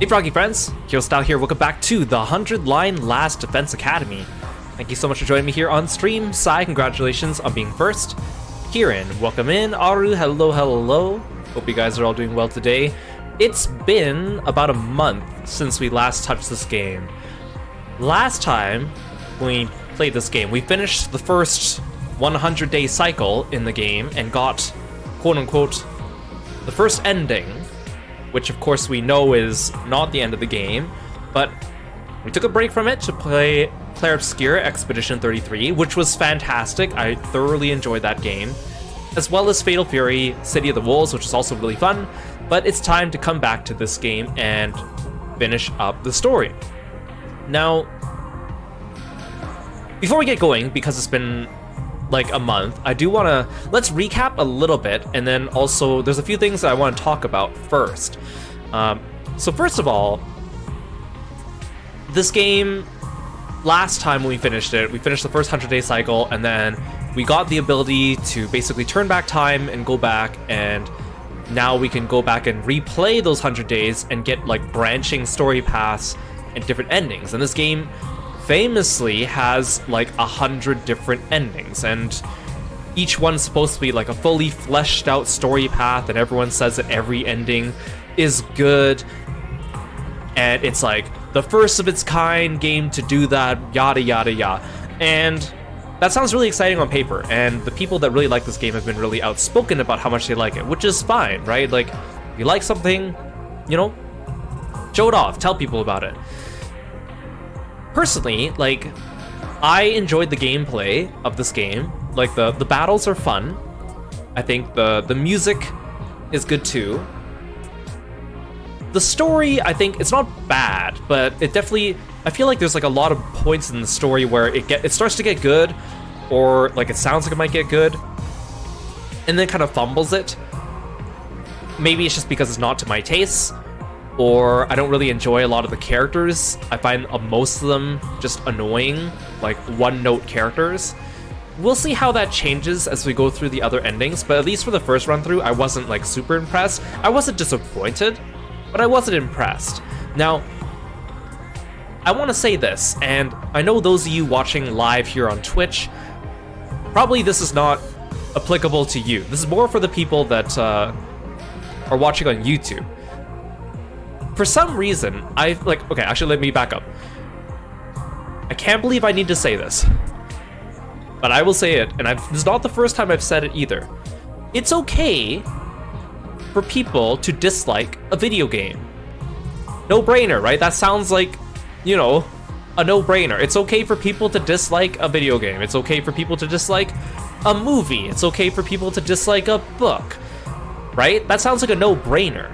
Hey Froggy friends, Kirostyle here, welcome back to the 100 Line Last Defense Academy. Thank you so much for joining me here on stream. Sai, congratulations on being first. Kieran, welcome in. Aru, hello. Hope you guys are all doing well today. It's been about a month since we last touched this game. Last time we played this game, we finished the first 100-day cycle in the game and got, quote-unquote, the first ending, which of course we know is not the end of the game, but we took a break from it to play Clair Obscur Expedition 33, which was fantastic. I thoroughly enjoyed that game, as well as Fatal Fury City of the Wolves, which was also really fun, but it's time to come back to this game and finish up the story. Now, before we get going, because it's been like a month, I do want to, let's recap a little bit, and then also there's a few things that I want to talk about first. So first of all, this game, last time when we finished it, we finished the first 100-day cycle, and then we got the ability to basically turn back time and go back, and now we can go back and replay those 100 days and get like branching story paths and different endings. And this game famously has like 100 different endings, and each one's supposed to be like a fully fleshed out story path, and everyone says that every ending is good, and it's like the first of its kind game to do that, yada yada yada. And that sounds really exciting on paper, and the people that really like this game have been really outspoken about how much they like it, which is fine, right? Like, if you like something, you know, show it off, tell people about it. Personally, like, I enjoyed the gameplay of this game. Like, the battles are fun. I think the music is good too. The story, I think, it's not bad, but it definitely, I feel like there's like a lot of points in the story where it starts to get good, or like it sounds like it might get good, and then kind of fumbles it. Maybe it's just because it's not to my taste, or I don't really enjoy a lot of the characters. I find most of them just annoying, like one-note characters. We'll see how that changes as we go through the other endings, but at least for the first run-through, I wasn't like super impressed. I wasn't disappointed, but I wasn't impressed. Now, I want to say this, and I know those of you watching live here on Twitch, probably this is not applicable to you. This is more for the people that are watching on YouTube. For some reason, okay, actually let me back up. I can't believe I need to say this, but I will say it, and this is not the first time I've said it either. It's okay for people to dislike a video game. No-brainer, right? That sounds like, you know, a no-brainer. It's okay for people to dislike a video game. It's okay for people to dislike a movie. It's okay for people to dislike a book, right? That sounds like a no-brainer.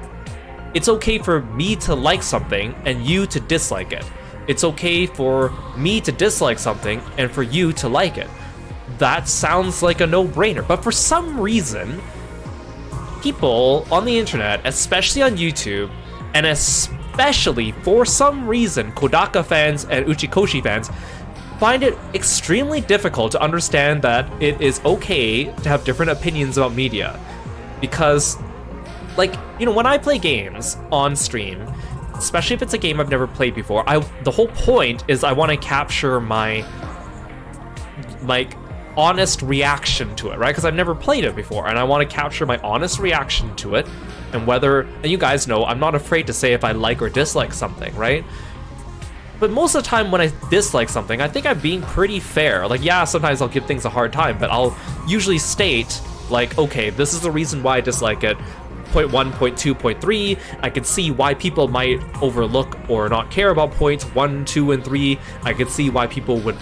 It's okay for me to like something and you to dislike it. It's okay for me to dislike something and for you to like it. That sounds like a no-brainer. But for some reason, people on the internet, especially on YouTube, and especially for some reason, Kodaka fans and Uchikoshi fans find it extremely difficult to understand that it is okay to have different opinions about media. Because, like, you know, when I play games on stream, especially if it's a game I've never played before, the whole point is I want to capture my, like, honest reaction to it, right? Because I've never played it before, and I want to capture my honest reaction to it, and and you guys know, I'm not afraid to say if I like or dislike something, right? But most of the time when I dislike something, I think I'm being pretty fair. Like, yeah, sometimes I'll give things a hard time, but I'll usually state, like, okay, this is the reason why I dislike it. Point 1, point 2, point 3. I can see why people might overlook or not care about points 1, 2, and 3. I can see why people would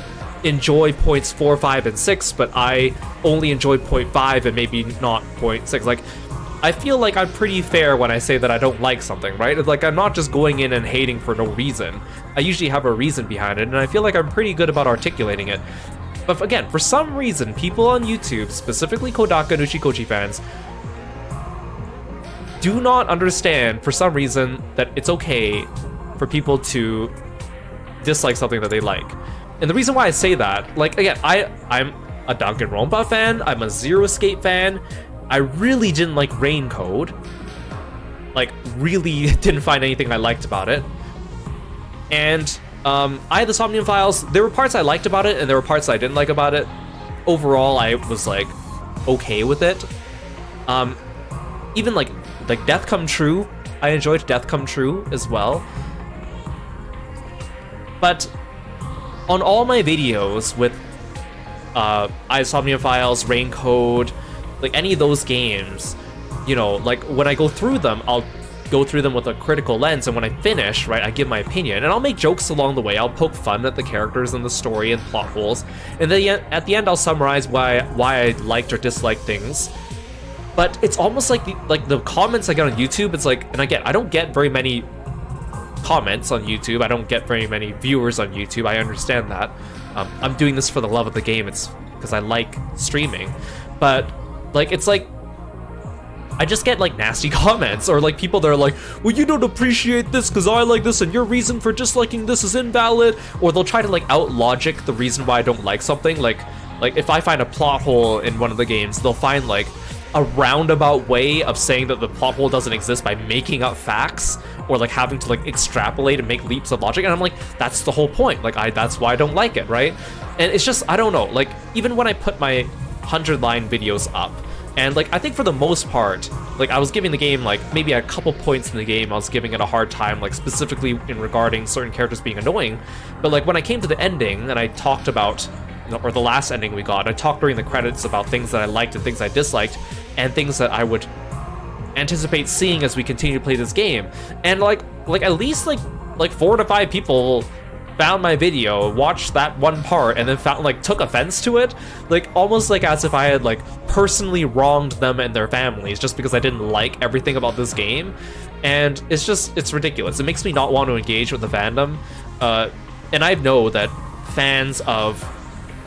enjoy points 4, 5, and 6, but I only enjoy point 5 and maybe not point 6. Like, I feel like I'm pretty fair when I say that I don't like something, right? Like, I'm not just going in and hating for no reason. I usually have a reason behind it, and I feel like I'm pretty good about articulating it. But again, for some reason, people on YouTube, specifically Kodaka and Uchikoshi fans, do not understand, for some reason, that it's okay for people to dislike something that they like. And the reason why I say that, like, again, I'm a Danganronpa fan, I'm a Zero Escape fan, I really didn't like Rain Code, like really didn't find anything I liked about it. And I had the Somnium Files. There were parts I liked about it, and there were parts I didn't like about it. Overall, I was like okay with it. Even like Death Come True, I enjoyed Death Come True as well. But on all my videos with Somnium Files, Rain Code, like any of those games, you know, like when I go through them, I'll go through them with a critical lens, and when I finish, right, I give my opinion, and I'll make jokes along the way. I'll poke fun at the characters and the story and plot holes, and then at the end I'll summarize why I liked or disliked things. But it's almost like the comments I get on YouTube, it's like, and I don't get very many comments on YouTube, I don't get very many viewers on YouTube, I understand that. I'm doing this for the love of the game, it's because I like streaming, but like it's like I just get like nasty comments, or like people that are like, well, you don't appreciate this because I like this and your reason for disliking this is invalid, or they'll try to like out logic the reason why I don't like something. Like if I find a plot hole in one of the games, they'll find like a roundabout way of saying that the plot hole doesn't exist by making up facts, or like having to like extrapolate and make leaps of logic, and I'm like, that's the whole point, like that's why I don't like it, right? And it's just, I don't know, like even when I put my 100-line videos up, and like I think for the most part, like I was giving the game like maybe a couple points in the game I was giving it a hard time, like specifically in regarding certain characters being annoying, but like when I came to the ending and I talked about, or the last ending we got, I talked during the credits about things that I liked and things I disliked, and things that I would anticipate seeing as we continue to play this game. And like at least like 4 to 5 people found my video, watched that one part, and then took offense to it, like almost like as if I had like personally wronged them and their families just because I didn't like everything about this game. And it's ridiculous. It makes me not want to engage with the fandom. And I know that fans of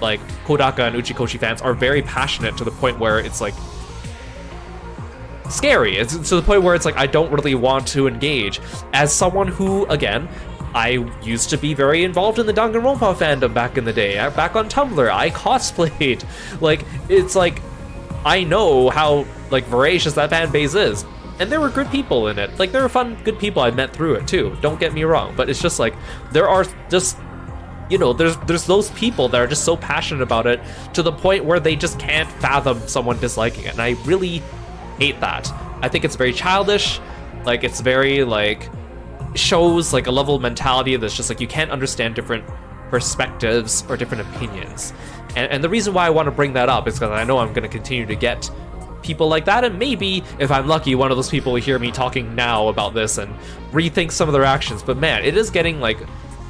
like Kodaka and Uchikoshi fans are very passionate to the point where it's like scary. It's to the point where it's like I don't really want to engage. As someone who, again, I used to be very involved in the Danganronpa fandom back in the day. Back on Tumblr, I cosplayed. Like, it's like, I know how, like, voracious that fan base is. And there were good people in it. Like, there were fun, good people I met through it, too. Don't get me wrong. But it's just like, there are just, you know, there's those people that are just so passionate about it to the point where they just can't fathom someone disliking it. And I really hate that. I think it's very childish. Like, it's very, like, shows like a level of mentality that's just like you can't understand different perspectives or different opinions. And the reason why I want to bring that up is because I know I'm going to continue to get people like that, and maybe if I'm lucky, one of those people will hear me talking now about this and rethink some of their actions. But man, it is getting like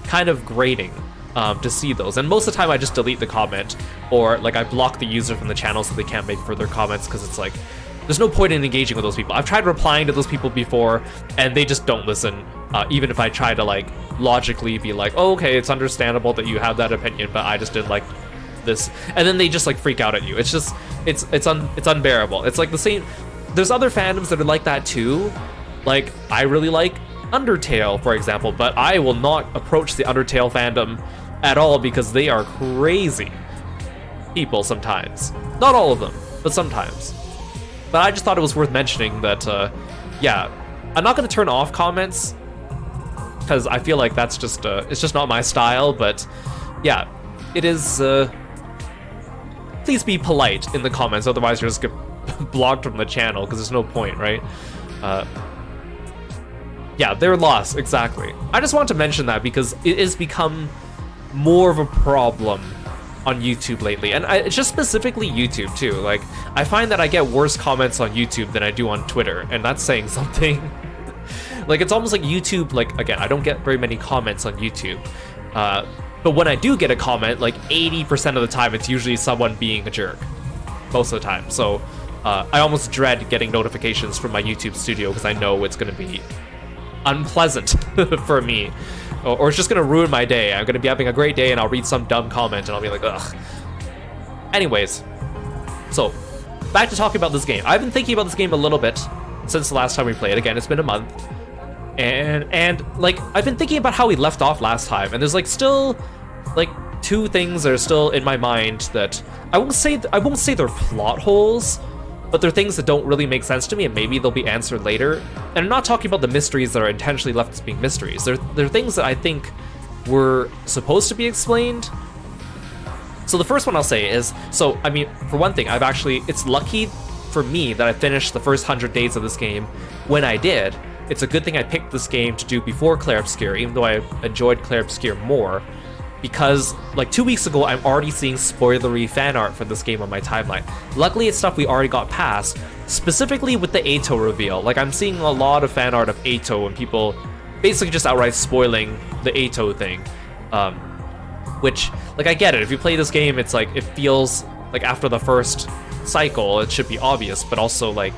kind of grating to see those, and most of the time I just delete the comment, or like I block the user from the channel so they can't make further comments, because it's like there's no point in engaging with those people. I've tried replying to those people before, and they just don't listen. Even if I try to like logically be like, oh, okay, it's understandable that you have that opinion, but I just didn't like this, and then they just like freak out at you. It's just, it's unbearable. It's like the same. There's other fandoms that are like that too. Like I really like Undertale, for example, but I will not approach the Undertale fandom at all because they are crazy people sometimes. Not all of them, but sometimes. But I just thought it was worth mentioning that, yeah, I'm not going to turn off comments because I feel like that's just, it's just not my style. But yeah, it is, please be polite in the comments, otherwise you'll just get blocked from the channel because there's no point, right? Yeah, their loss, exactly. I just want to mention that because it has become more of a problem on YouTube lately, and it's just specifically YouTube too. Like, I find that I get worse comments on YouTube than I do on Twitter, and that's saying something. Like, it's almost like YouTube, like, again, I don't get very many comments on YouTube, but when I do get a comment, like 80% of the time, it's usually someone being a jerk, most of the time. So I almost dread getting notifications from my YouTube studio because I know it's going to be unpleasant for me, or it's just gonna ruin my day. I'm gonna be having a great day and I'll read some dumb comment and I'll be like, ugh. Anyways, so back to talking about this game. I've been thinking about this game a little bit since the last time we played. Again, it's been a month, and like I've been thinking about how we left off last time, and there's like still like 2 things that are still in my mind that I won't say they're plot holes, but they're things that don't really make sense to me, and maybe they'll be answered later. And I'm not talking about the mysteries that are intentionally left as being mysteries. They're things that I think were supposed to be explained. So the first one I'll say is, so, I mean, for one thing, it's lucky for me that I finished the first 100 days of this game when I did. It's a good thing I picked this game to do before Clair Obscur, even though I enjoyed Clair Obscur more, because like 2 weeks ago, I'm already seeing spoilery fan art for this game on my timeline. Luckily, it's stuff we already got past, specifically with the Eito reveal. Like, I'm seeing a lot of fan art of Eito and people basically just outright spoiling the Eito thing. Which, like, I get it. If you play this game, it's like, it feels like after the first cycle, it should be obvious, but also, like,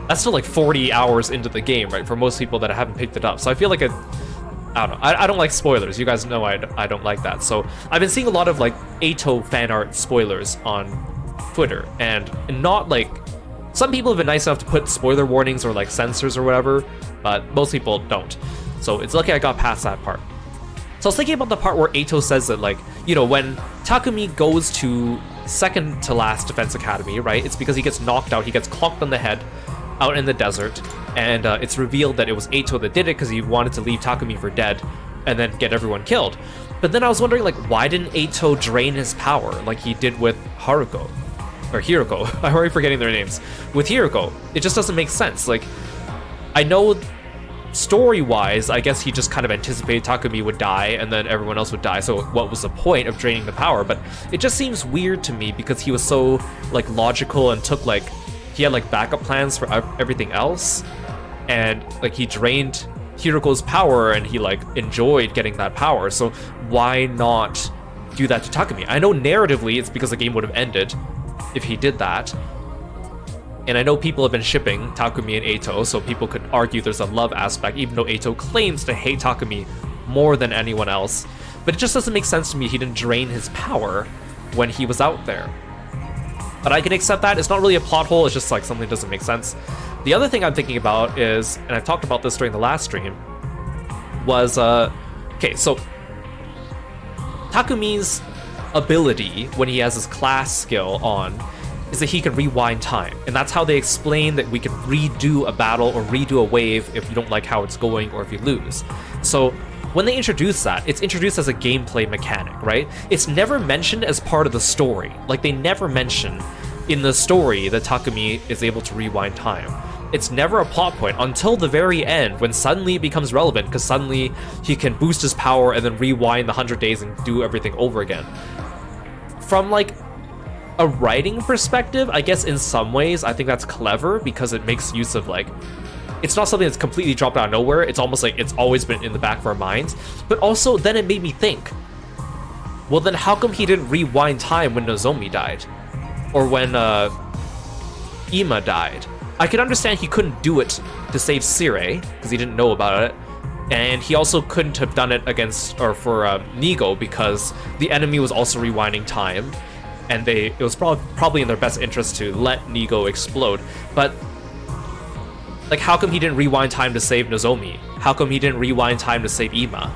that's still like 40 hours into the game, right? For most people that haven't picked it up. So I feel like I don't know. I don't like spoilers. You guys know I don't like that. So I've been seeing a lot of like Eito fan art spoilers on Twitter, and not like, some people have been nice enough to put spoiler warnings or like censors or whatever, but most people don't. So it's lucky I got past that part. So I was thinking about the part where Eito says that, like, you know, when Takumi goes to second to last Defense Academy, right? It's because he gets knocked out, he gets clocked on the head out in the desert, and it's revealed that it was Eito that did it because he wanted to leave Takumi for dead and then get everyone killed. But then I was wondering, like, why didn't Eito drain his power like he did with Haruko? Or Hiroko. I'm already forgetting their names. With Hiroko, it just doesn't make sense. Like, I know story-wise, I guess he just kind of anticipated Takumi would die and then everyone else would die, so what was the point of draining the power? But it just seems weird to me because he was so, like, logical and took, like, he had, like, backup plans for everything else, and, like, he drained Hiroko's power and he, like, enjoyed getting that power, so why not do that to Takumi? I know narratively it's because the game would have ended if he did that. And I know people have been shipping Takumi and Eito, so people could argue there's a love aspect, even though Eito claims to hate Takumi more than anyone else. But it just doesn't make sense to me he didn't drain his power when he was out there. But I can accept that. It's not really a plot hole, it's just like something that doesn't make sense. The other thing I'm thinking about is, and I talked about this during the last stream, was, okay, so Takumi's ability when he has his class skill on is that he can rewind time, and that's how they explain that we can redo a battle or redo a wave if you don't like how it's going or if you lose. So when they introduce that, it's introduced as a gameplay mechanic, right? It's never mentioned as part of the story. Like, they never mention in the story that Takumi is able to rewind time. It's never a plot point until the very end when suddenly it becomes relevant, because suddenly he can boost his power and then rewind the 100 days and do everything over again. From, like, a writing perspective, I guess in some ways I think that's clever because it makes use of, like, it's not something that's completely dropped out of nowhere. It's almost like it's always been in the back of our minds. But also then it made me think, well, then how come he didn't rewind time when Nozomi died? Or when Ima died? I could understand he couldn't do it to save Sire because he didn't know about it. And he also couldn't have done it against, or for Nigo, because the enemy was also rewinding time. And it was probably in their best interest to let Nigo explode. But, like, how come he didn't rewind time to save Nozomi? How come he didn't rewind time to save Ima?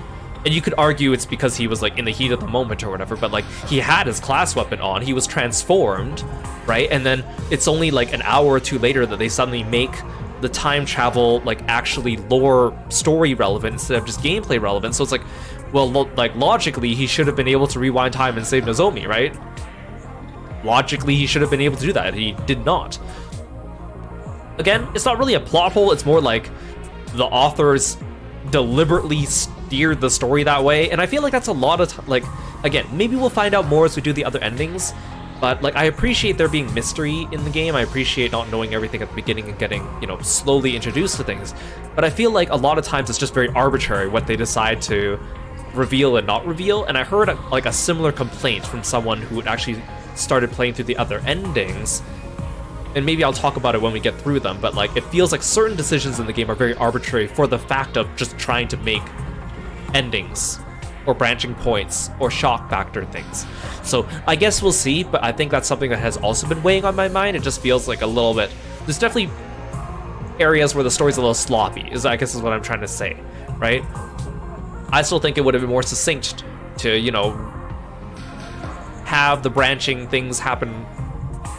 And you could argue it's because he was, like, in the heat of the moment or whatever, but, like, he had his class weapon on, he was transformed, right? And then it's only, like, an hour or two later that they suddenly make the time travel, like, actually lore story relevant instead of just gameplay relevant. So it's like, well, like, logically, he should have been able to rewind time and save Nozomi, right? Logically, he should have been able to do that. He did not. Again, it's not really a plot hole. It's more like the authors deliberately steered the story that way. And I feel like that's a lot of, like, again, maybe we'll find out more as we do the other endings. But, like, I appreciate there being mystery in the game. I appreciate not knowing everything at the beginning and getting, you know, slowly introduced to things. But I feel like a lot of times it's just very arbitrary what they decide to reveal and not reveal. And I heard, like, a similar complaint from someone who had actually started playing through the other endings, and maybe I'll talk about it when we get through them, but, like, it feels like certain decisions in the game are very arbitrary for the fact of just trying to make endings or branching points or shock factor things. So I guess we'll see, but I think that's something that has also been weighing on my mind. It just feels like a little bit, there's definitely areas where the story's a little sloppy, I guess is what I'm trying to say, right? I still think it would have been more succinct to, you know, have the branching things happen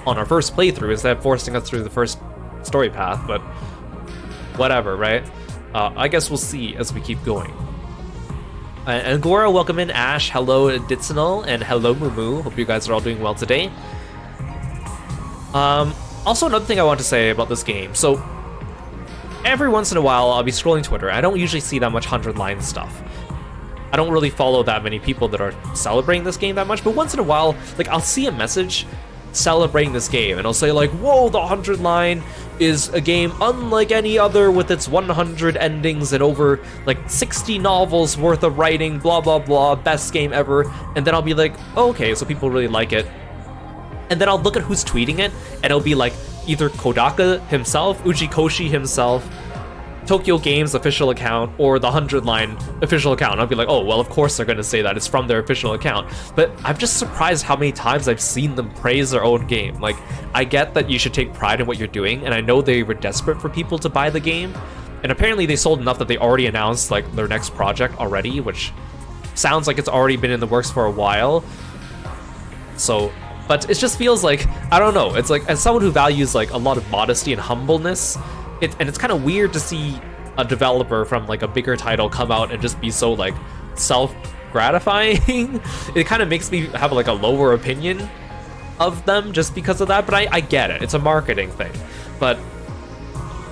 on our first playthrough instead of forcing us through the first story path, but whatever, right? I guess we'll see as we keep going. And Gora, welcome in. Ash, hello Ditsinal, and hello Mumu. Hope you guys are all doing well today. Also, another thing I want to say about this game. So, every once in a while, I'll be scrolling Twitter. I don't usually see that much 100-line stuff. I don't really follow that many people that are celebrating this game that much, but once in a while, like, I'll see a message celebrating this game, and I'll say, like, whoa, the 100-line is a game unlike any other with its 100 endings and over, like, 60 novels worth of writing, blah, blah, blah, best game ever. And then I'll be like, oh, okay, so people really like it. And then I'll look at who's tweeting it, and it'll be like either Kodaka himself, Uchikoshi himself, Tokyo Games official account, or the 100-line official account. I'll be like, oh, well, of course they're going to say that. It's from their official account. But I'm just surprised how many times I've seen them praise their own game. Like, I get that you should take pride in what you're doing, and I know they were desperate for people to buy the game. And apparently they sold enough that they already announced, like, their next project already, which sounds like it's already been in the works for a while. So... but it just feels like, I don't know, it's like, as someone who values like a lot of modesty and humbleness, it's kind of weird to see a developer from like a bigger title come out and just be so like self-gratifying. It kind of makes me have like a lower opinion of them just because of that, but I get it, it's a marketing thing. But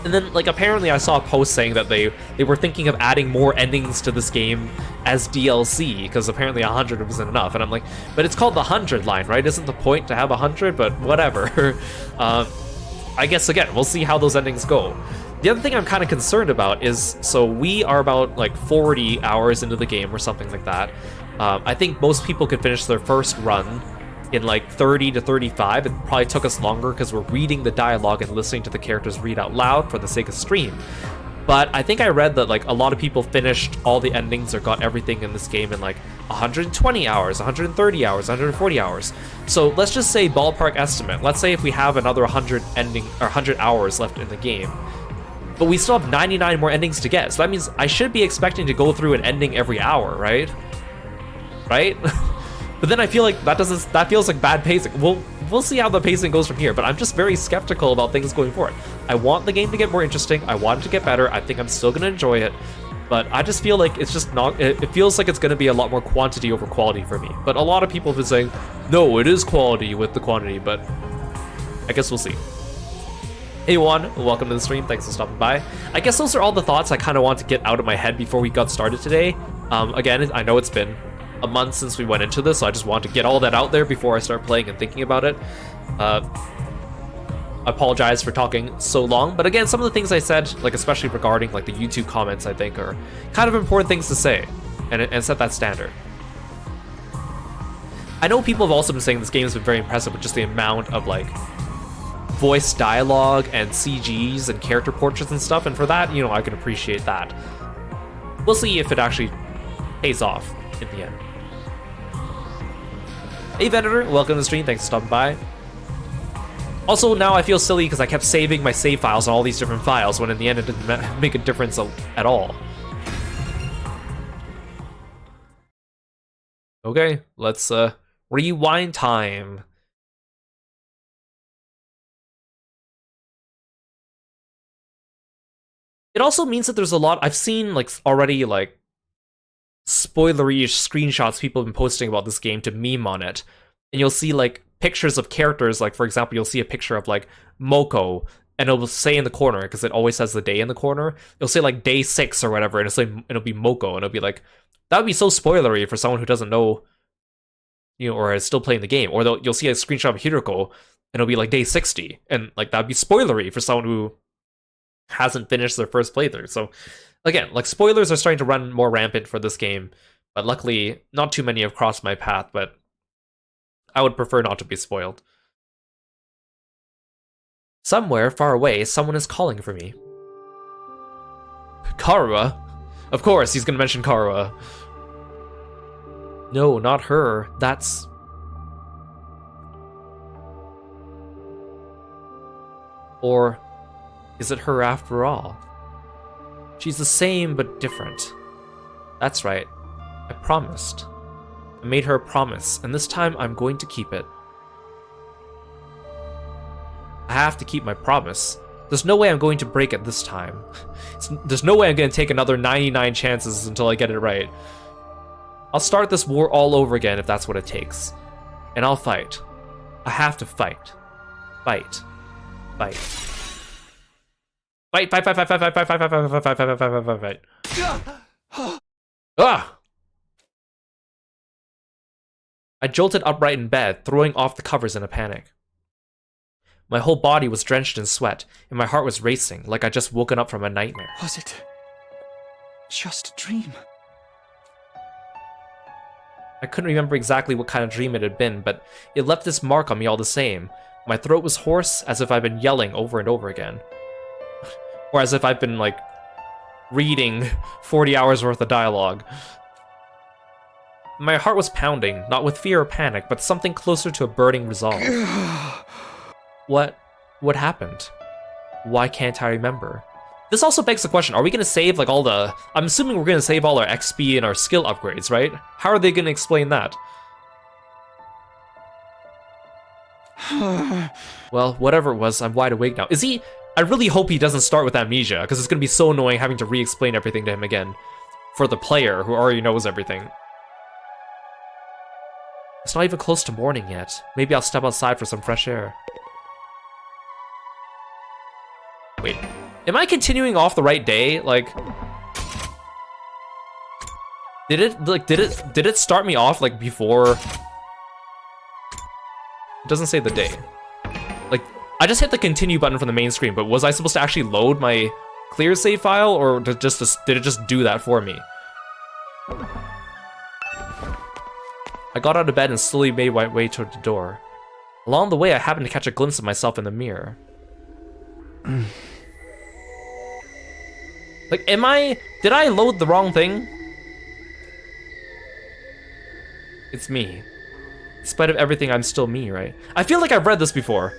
and then, like, apparently I saw a post saying that they were thinking of adding more endings to this game as DLC, because apparently 100 wasn't enough. And I'm like, but it's called the 100-line, right? Isn't the point to have 100? But whatever. I guess, again, we'll see how those endings go. The other thing I'm kind of concerned about is, so we are about, like, 40 hours into the game or something like that. I think most people could finish their first run in like 30 to 35. It probably took us longer because we're reading the dialogue and listening to the characters read out loud for the sake of stream. But I think I read that like a lot of people finished all the endings or got everything in this game in like 120 hours, 130 hours, 140 hours. So let's just say ballpark estimate. Let's say if we have another 100 hours left in the game, but we still have 99 more endings to get. So that means I should be expecting to go through an ending every hour, right? Right? But then I feel like that feels like bad pacing. We'll see how the pacing goes from here, but I'm just very skeptical about things going forward. I want the game to get more interesting. I want it to get better. I think I'm still going to enjoy it, but I just feel like it's just not, it feels like it's going to be a lot more quantity over quality for me. But a lot of people have been saying, no, it is quality with the quantity, but I guess we'll see. Hey Juan, welcome to the stream. Thanks for stopping by. I guess those are all the thoughts I kind of want to get out of my head before we got started today. Again, I know it's been a month since we went into this, so I just want to get all that out there before I start playing and thinking about it. I apologize for talking so long, but again, some of the things I said, like especially regarding like the YouTube comments, I think are kind of important things to say and set that standard. I know people have also been saying this game has been very impressive with just the amount of like voice dialogue and CGs and character portraits and stuff, and for that, you know, I can appreciate that. We'll see if it actually pays off in the end. Hey Venator, welcome to the stream, thanks for stopping by. Also, now I feel silly because I kept saving my save files on all these different files when in the end it didn't make a difference at all. Okay, let's rewind time. It also means that there's a lot, I've seen like already like spoilery screenshots people have been posting about this game to meme on it, and you'll see like pictures of characters, like for example you'll see a picture of like Moko, and it'll say in the corner, because it always says the day in the corner, it'll say like day 6 or whatever, and it'll be Moko, and it'll be like, that would be so spoilery for someone who doesn't know, you know, or is still playing the game. Or you'll see a screenshot of Hiroko, and it'll be like day 60, and like that'd be spoilery for someone who hasn't finished their first playthrough. So again, like spoilers are starting to run more rampant for this game, but luckily not too many have crossed my path, but I would prefer not to be spoiled. Somewhere far away, someone is calling for me. Karuha? Of course, he's gonna mention Karuha. No, not her. That's... Or is it her after all? She's the same but different. That's right. I promised. I made her a promise, and this time I'm going to keep it. have to keep my promise. There's no way I'm going to break it this time. There's no way I'm going to take another 99 chances until I get it right. I'll start this war all over again if that's what it takes. And I'll fight. I have to fight. Fight. Fight. Fight, fight, fight, fight, fight, fight, fight, fight, fight, fight, fight, fight, fight, fight, fight, fight. Ah! I jolted upright in bed, throwing off the covers in a panic. My whole body was drenched in sweat, and my heart was racing, like I'd just woken up from a nightmare. Was it just a dream? I couldn't remember exactly what kind of dream it had been, but it left this mark on me all the same. My throat was hoarse, as if I'd been yelling over and over again. Or as if I've been, like, reading 40 hours worth of dialogue. My heart was pounding, not with fear or panic, but something closer to a burning resolve. What happened? Why can't I remember? This also begs the question, are we gonna save, like, all the... I'm assuming we're gonna save all our XP and our skill upgrades, right? How are they gonna explain that? Well, whatever it was, I'm wide awake now. Is he... I really hope he doesn't start with amnesia, because it's gonna be so annoying having to re-explain everything to him again. For the player, who already knows everything. It's not even close to morning yet. Maybe I'll step outside for some fresh air. Wait, am I continuing off the right day? Like... Did it start me off, like, before... It doesn't say the day. Like, I just hit the continue button from the main screen, but was I supposed to actually load my clear save file, or did it just do that for me? I got out of bed and slowly made my way toward the door. Along the way, I happened to catch a glimpse of myself in the mirror. Like, did I load the wrong thing? It's me. In spite of everything, I'm still me, right? I feel like I've read this before.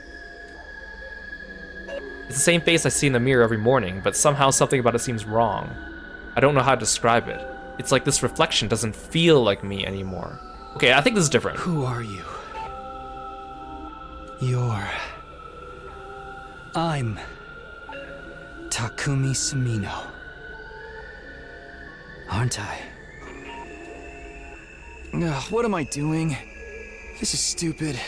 It's the same face I see in the mirror every morning, but somehow something about it seems wrong. I don't know how to describe it. It's like this reflection doesn't feel like me anymore. Okay, I think this is different. Who are you? I'm Takumi Sumino. Aren't I? Ugh, what am I doing? This is stupid.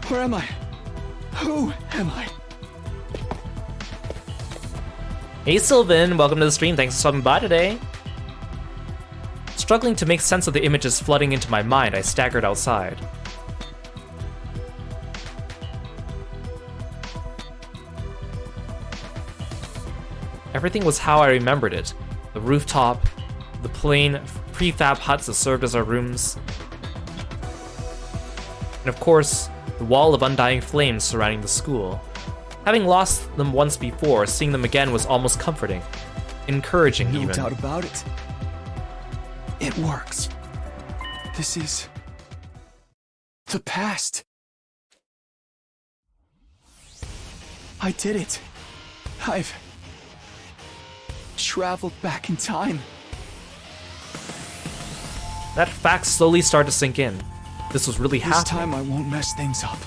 Where am I? Who am I? Hey Sylvan, welcome to the stream, thanks for stopping by today. Struggling to make sense of the images flooding into my mind, I staggered outside. Everything was how I remembered it. The rooftop, the plain prefab huts that served as our rooms, and of course, the wall of undying flames surrounding the school. Having lost them once before, seeing them again was almost comforting. Encouraging, even. No doubt about it. It works. This is... the past. I did it. I've... traveled back in time. That fact slowly started to sink in. This was really happening. This time I won't mess things up.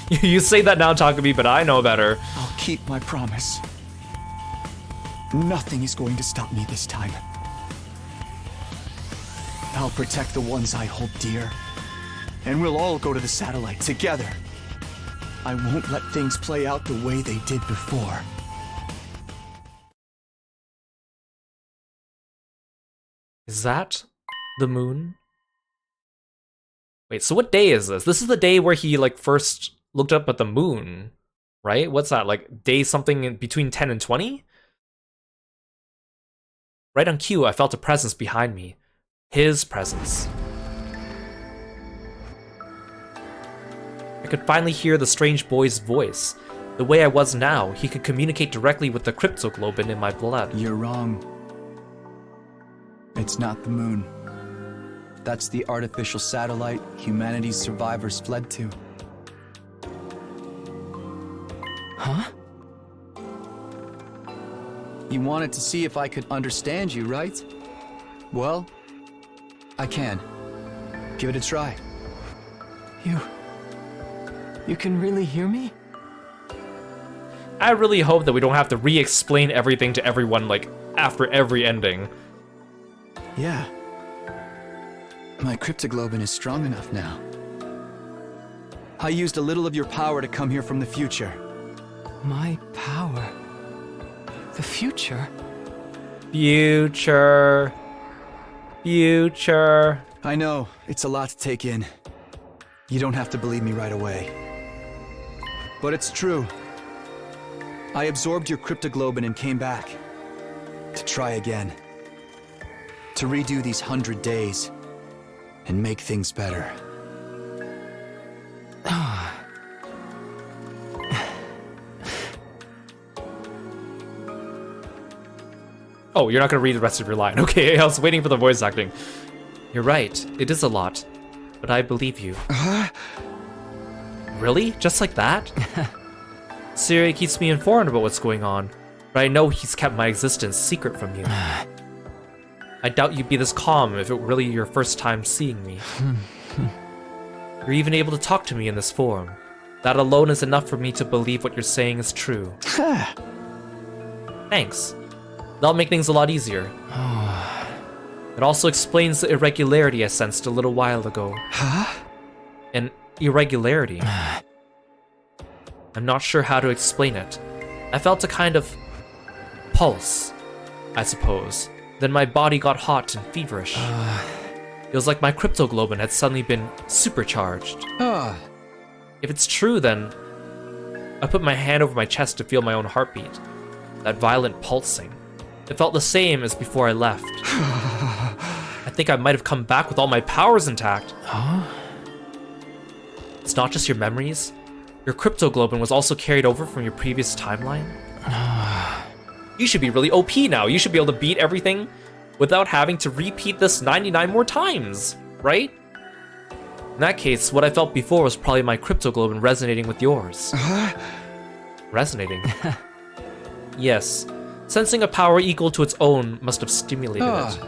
You say that now, Takumi, but I know better. I'll keep my promise. Nothing is going to stop me this time. I'll protect the ones I hold dear, and we'll all go to the satellite together. I won't let things play out the way they did before. Is that the moon? Wait, so what day is this? This is the day where he, like, first looked up at the moon, right? What's that, like, day something in between 10 and 20? Right on cue, I felt a presence behind me. His presence. I could finally hear the strange boy's voice. The way I was now, he could communicate directly with the cryptoglobin in my blood. You're wrong. It's not the moon. That's the artificial satellite humanity's survivors fled to. Huh? You wanted to see if I could understand you, right? Well, I can. Give it a try. You can really hear me? I really hope that we don't have to re-explain everything to everyone, like, after every ending. Yeah. My cryptoglobin is strong enough now. I used a little of your power to come here from the future. My power? The future? Future. Future. I know, it's a lot to take in. You don't have to believe me right away. But it's true. I absorbed your cryptoglobin and came back. To try again. To redo these 100 days. And make things better. Oh, you're not gonna read the rest of your line. Okay, I was waiting for the voice acting. You're right, it is a lot. But I believe you. Really? Just like that? Siri keeps me informed about what's going on, but I know he's kept my existence secret from you. I doubt you'd be this calm if it were really your first time seeing me. You're even able to talk to me in this form. That alone is enough for me to believe what you're saying is true. Thanks. That'll make things a lot easier. It also explains the irregularity I sensed a little while ago. Huh? An irregularity. I'm not sure how to explain it. I felt a kind of pulse, I suppose. Then my body got hot and feverish. It was like my cryptoglobin had suddenly been supercharged. If it's true, then I put my hand over my chest to feel my own heartbeat. That violent pulsing. It felt the same as before I left. I think I might have come back with all my powers intact. It's not just your memories. Your cryptoglobin was also carried over from your previous timeline. You should be really OP now. You should be able to beat everything without having to repeat this 99 more times, right? In that case, what I felt before was probably my cryptoglobin resonating with yours. Resonating? Yes. Sensing a power equal to its own must have stimulated it.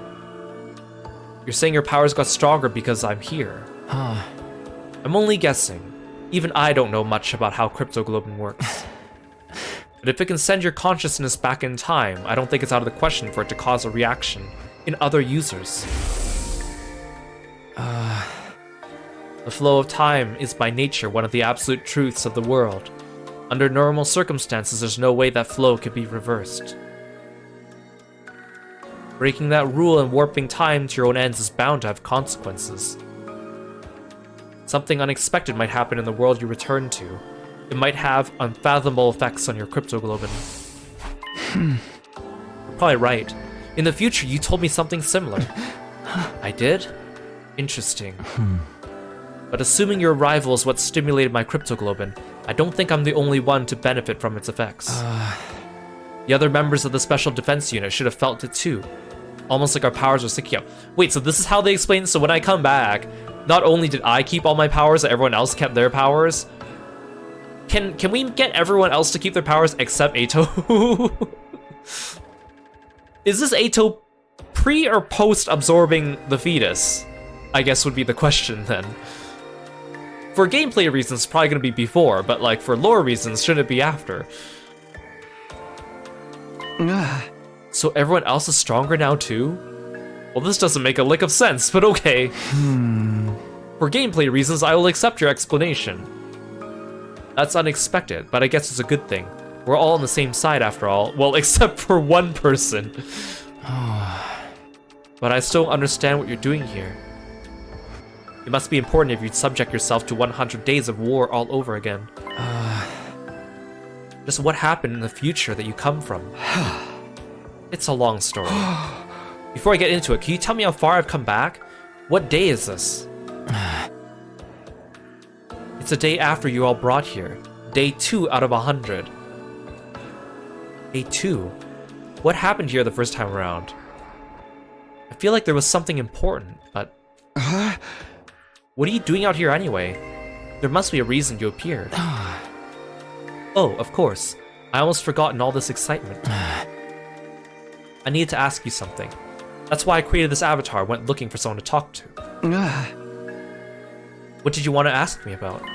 You're saying your powers got stronger because I'm here. I'm only guessing. Even I don't know much about how cryptoglobin works. But if it can send your consciousness back in time, I don't think it's out of the question for it to cause a reaction in other users. The flow of time is by nature one of the absolute truths of the world. Under normal circumstances, there's no way that flow could be reversed. Breaking that rule and warping time to your own ends is bound to have consequences. Something unexpected might happen in the world you return to. It might have unfathomable effects on your cryptoglobin. You're probably right. In the future, you told me something similar. I did? Interesting. But assuming your arrival is what stimulated my cryptoglobin, I don't think I'm the only one to benefit from its effects. The other members of the Special Defense Unit should have felt it too. Almost like our powers are sticking out. Wait, so this is how they explain it? So when I come back, not only did I keep all my powers, everyone else kept their powers? Can we get everyone else to keep their powers except Eito? Is this Eito pre or post absorbing the fetus? I guess would be the question then. For gameplay reasons, it's probably gonna be before, but like for lore reasons, shouldn't it be after? So everyone else is stronger now too? Well, this doesn't make a lick of sense, but okay. For gameplay reasons, I will accept your explanation. That's unexpected, but I guess it's a good thing. We're all on the same side after all. Well, except for one person. But I still understand what you're doing here. It must be important if you'd subject yourself to 100 days of war all over again. Just what happened in the future that you come from? It's a long story. Before I get into it, can you tell me how far I've come back? What day is this? It's a day after you all brought here. Day 2 out of 100. Day 2? What happened here the first time around? I feel like there was something important, but... What are you doing out here anyway? There must be a reason you appeared. Oh, of course. I almost forgotten all this excitement. I needed to ask you something. That's why I created this avatar, went looking for someone to talk to. What did you want to ask me about?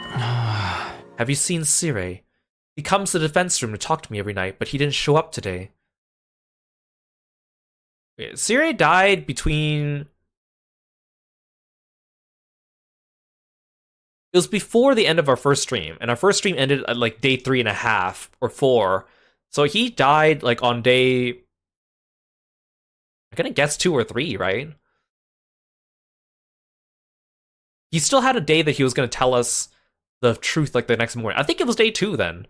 Have you seen Sire? He comes to the defense room to talk to me every night, but he didn't show up today. Wait, Sire died between... It was before the end of our first stream, and our first stream ended at like day 3.5 or 4. So he died like on day... I'm gonna guess 2 or 3, right? He still had a day that he was gonna tell us the truth like the next morning. I think it was day 2 then.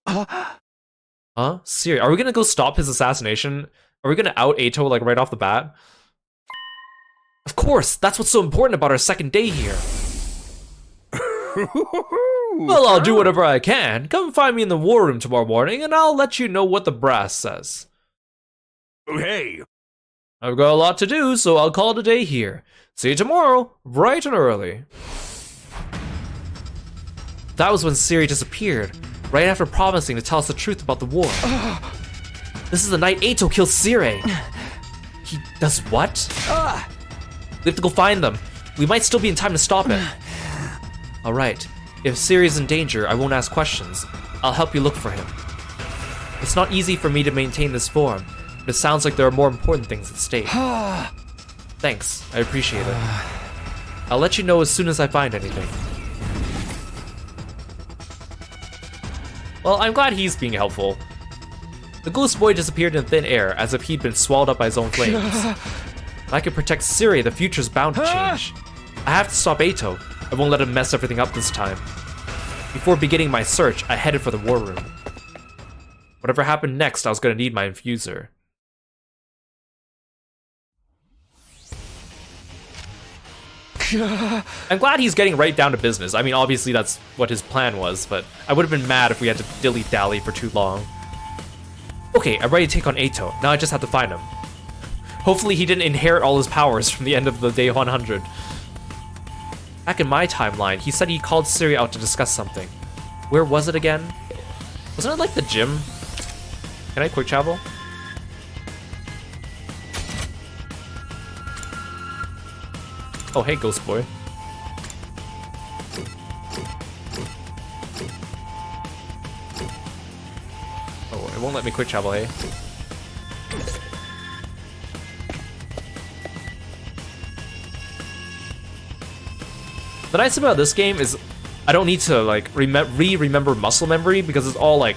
Huh? Siri, are we gonna go stop his assassination? Are we gonna out Eito like right off the bat? Of course, that's what's so important about our second day here. Well, I'll do whatever I can. Come find me in the war room tomorrow morning and I'll let you know what the brass says. Hey! I've got a lot to do, so I'll call it a day here. See you tomorrow, bright and early. That was when Siri disappeared, right after promising to tell us the truth about the war. This is the night Eito kills Sire. He does what? We have to go find them. We might still be in time to stop it. Alright, if Siri is in danger, I won't ask questions. I'll help you look for him. It's not easy for me to maintain this form, but it sounds like there are more important things at stake. Thanks, I appreciate it. I'll let you know as soon as I find anything. Well, I'm glad he's being helpful. The ghost boy disappeared in thin air, as if he'd been swallowed up by his own flames. If I could protect Siri, the future's bound to change. I have to stop Eito. I won't let him mess everything up this time. Before beginning my search, I headed for the war room. Whatever happened next, I was gonna need my infuser. I'm glad he's getting right down to business. I mean, obviously that's what his plan was, but I would have been mad if we had to dilly-dally for too long. Okay, I'm ready to take on Eito. Now I just have to find him. Hopefully he didn't inherit all his powers from the end of the day 100. Back in my timeline, he said he called Siri out to discuss something. Where was it again? Wasn't it like the gym? Can I quick travel? Oh, hey, Ghost Boy. Oh, it won't let me quick travel, hey? The nice thing about this game is I don't need to like remember muscle memory because it's all like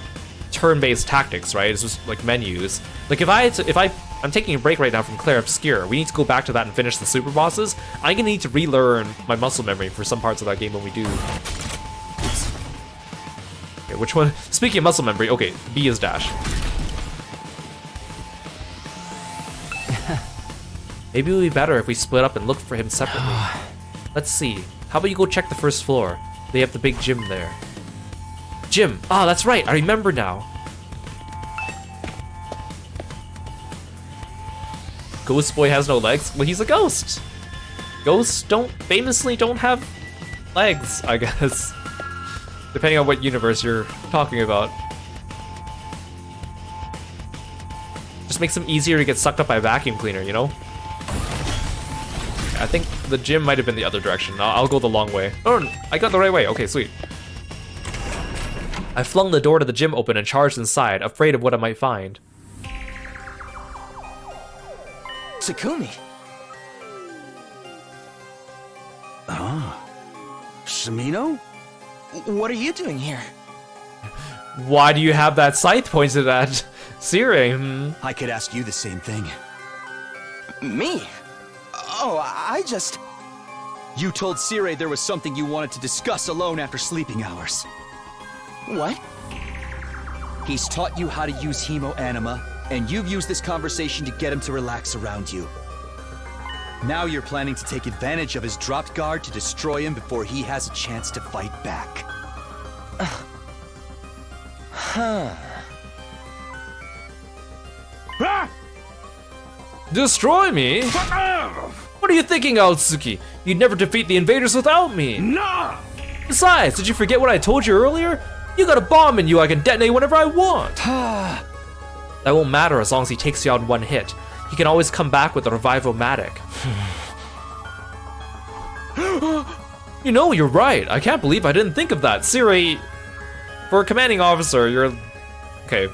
turn-based tactics, right? It's just like menus. Like if I'm taking a break right now from Claire Obscure, we need to go back to that and finish the super bosses. I'm gonna need to relearn my muscle memory for some parts of that game when we do. Oops. Okay, which one? Speaking of muscle memory, okay, B is dash. Maybe it would be better if we split up and look for him separately. Let's see. How about you go check the first floor? They have the big gym there. Gym! Ah, that's right, I remember now. Ghost Boy has no legs? Well, he's a ghost. Ghosts famously don't have legs, I guess. Depending on what universe you're talking about. Just makes them easier to get sucked up by a vacuum cleaner, you know? I think the gym might have been the other direction. I'll go the long way. Oh, I got the right way. Okay, sweet. I flung the door to the gym open and charged inside, afraid of what I might find. Takumi. Sumino? What are you doing here? Why do you have that scythe pointed at Sire? I could ask you the same thing. Me? Oh, I just... You told Sire there was something you wanted to discuss alone after sleeping hours. What? He's taught you how to use Hemo Anima, and you've used this conversation to get him to relax around you. Now you're planning to take advantage of his dropped guard to destroy him before he has a chance to fight back. Destroy me? What are you thinking, Aotsuki? You'd never defeat the invaders without me. No! Besides, did you forget what I told you earlier? You got a bomb in you I can detonate whenever I want. That won't matter as long as he takes you out in one hit. He can always come back with a Revive-O-Matic. You know, you're right. I can't believe I didn't think of that. Siri, for a commanding officer, you're... Okay.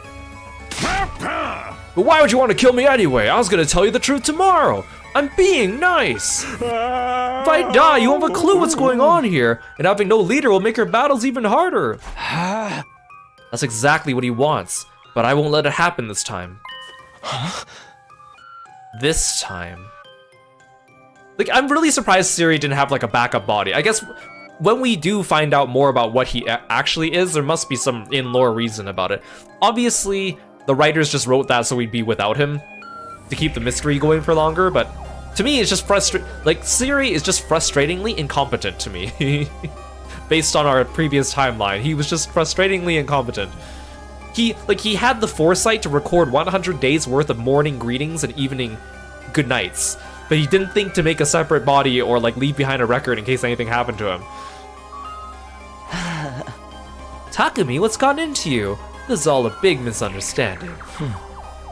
But why would you want to kill me anyway? I was gonna tell you the truth tomorrow. I'm being nice. If I die, you won't have a clue what's going on here, and having no leader will make your battles even harder. That's exactly what he wants, but I won't let it happen this time. This time. Like, I'm really surprised Siri didn't have like a backup body. I guess when we do find out more about what he actually is, there must be some in-lore reason about it. Obviously, the writers just wrote that so we'd be without him to keep the mystery going for longer, but to me, it's just like, Siri is just frustratingly incompetent to me. Based on our previous timeline, he was just frustratingly incompetent. He had the foresight to record 100 days worth of morning greetings and evening goodnights, but he didn't think to make a separate body or like leave behind a record in case anything happened to him. Takumi, what's gotten into you? This is all a big misunderstanding.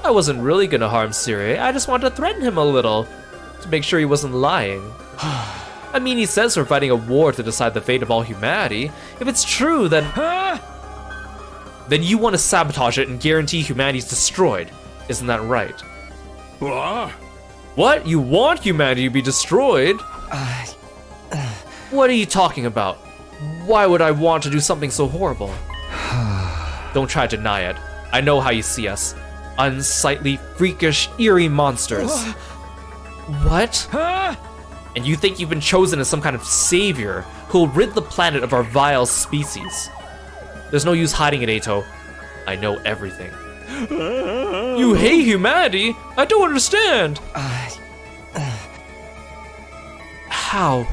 I wasn't really gonna harm Siri, I just wanted to threaten him a little, to make sure he wasn't lying. I mean, he says we're fighting a war to decide the fate of all humanity. If it's true, then... Then you want to sabotage it and guarantee humanity's destroyed. Isn't that right? What? What? You want humanity to be destroyed? What are you talking about? Why would I want to do something so horrible? Don't try to deny it. I know how you see us. Unsightly, freakish, eerie monsters. What? And you think you've been chosen as some kind of savior who'll rid the planet of our vile species. There's no use hiding it, Eito. I know everything. You hate humanity? I don't understand. How?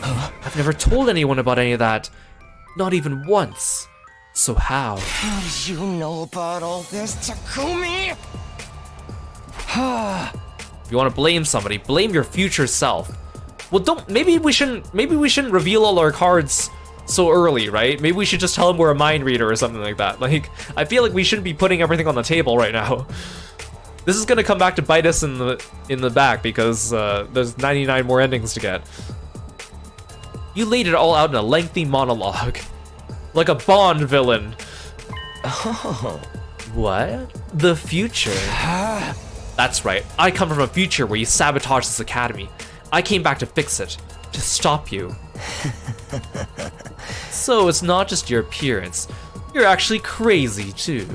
I've never told anyone about any of that. Not even once. So how? How do you know about all this, Takumi? If you want to blame somebody, blame your future self. Well, maybe we shouldn't reveal all our cards so early, right? Maybe we should just tell him we're a mind reader or something like that. Like, I feel like we shouldn't be putting everything on the table right now. This is gonna come back to bite us in the back because there's 99 more endings to get. You laid it all out in a lengthy monologue. Like a Bond villain. Oh. What? The future. That's right. I come from a future where you sabotaged this academy. I came back to fix it. To stop you. So it's not just your appearance. You're actually crazy, too.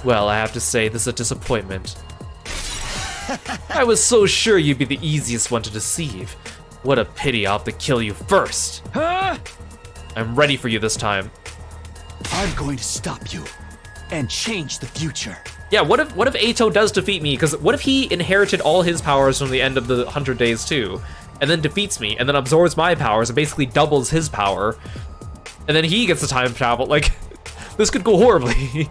Well, I have to say, this is a disappointment. I was so sure you'd be the easiest one to deceive. What a pity I'll have to kill you first. I'm ready for you this time. I'm going to stop you and change the future. Yeah, what if Eito does defeat me? Because what if he inherited all his powers from the end of the 100 days too, and then defeats me, and then absorbs my powers and basically doubles his power, and then he gets the time travel? Like, this could go horribly.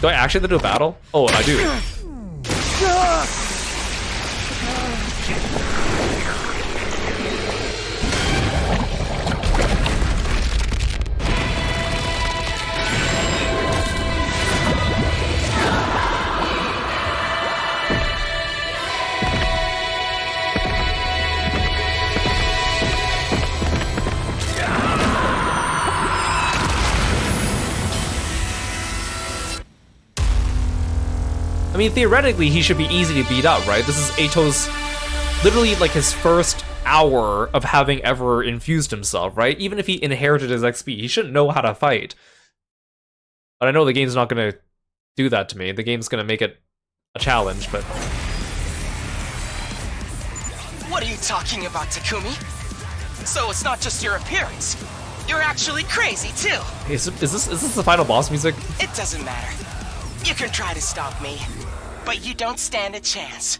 Do I actually have to do a battle? Oh, I do. I mean, theoretically, he should be easy to beat up, right? This is Eito's, literally like his first hour of having ever infused himself, right? Even if he inherited his XP, he shouldn't know how to fight. But I know the game's not gonna do that to me. The game's gonna make it a challenge, but... What are you talking about, Takumi? So it's not just your appearance. You're actually crazy, too. Is this the final boss music? It doesn't matter. You can try to stop me, but you don't stand a chance.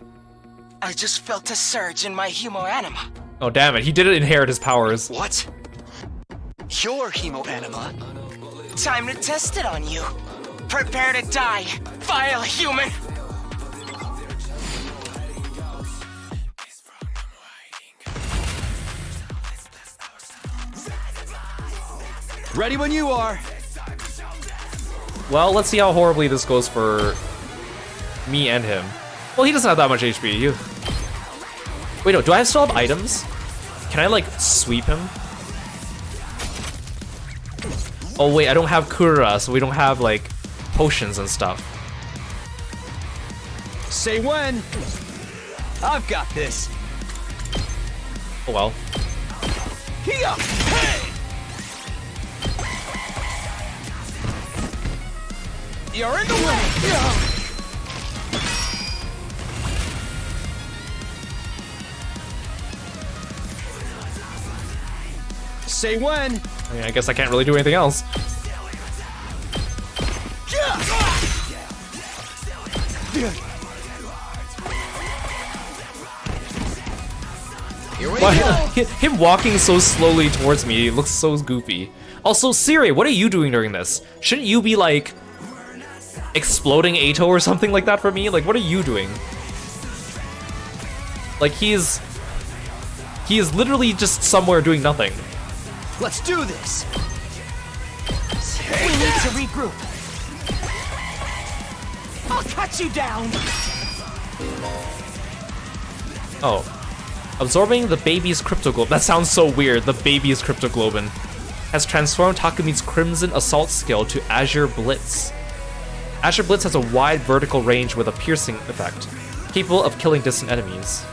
I just felt a surge in my hemoanima. Oh, damn it. He didn't inherit his powers. What? Your hemoanima? Time to test it on you. Prepare to die, vile human! Ready when you are. Well, let's see how horribly this goes for me and him. Well, he doesn't have that much HP. Wait, no, do I still have items? Can I, like, sweep him? Oh, wait, I don't have Kura, so we don't have, like, potions and stuff. Say when. I've got this. Oh, well. Here! Hey! You're in the way! Say when! I mean, I guess I can't really do anything else. Here we go! Him walking so slowly towards me looks so goofy. Also, Siri, what are you doing during this? Shouldn't you be, like, exploding Ato or something like that for me? Like, what are you doing? Like, he is literally just somewhere doing nothing. Let's do this! We need to regroup. I'll cut you down! Oh. Absorbing the baby's cryptoglobin. That sounds so weird. The baby's cryptoglobin has transformed Takumi's Crimson Assault skill to Azure Blitz. Azure Blitz has a wide vertical range with a piercing effect, capable of killing distant enemies.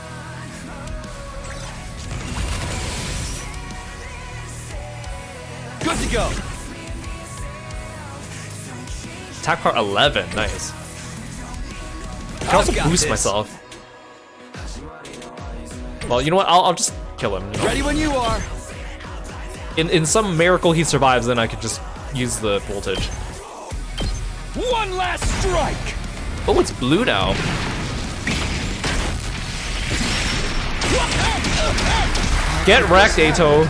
Good to go! Attack power 11, nice. I can also boost myself. Well, you know what? I'll just kill him. You know? Ready when you are! In some miracle he survives, then I could just use the voltage. One last strike! Oh, it's blue now. Get wrecked, Ato.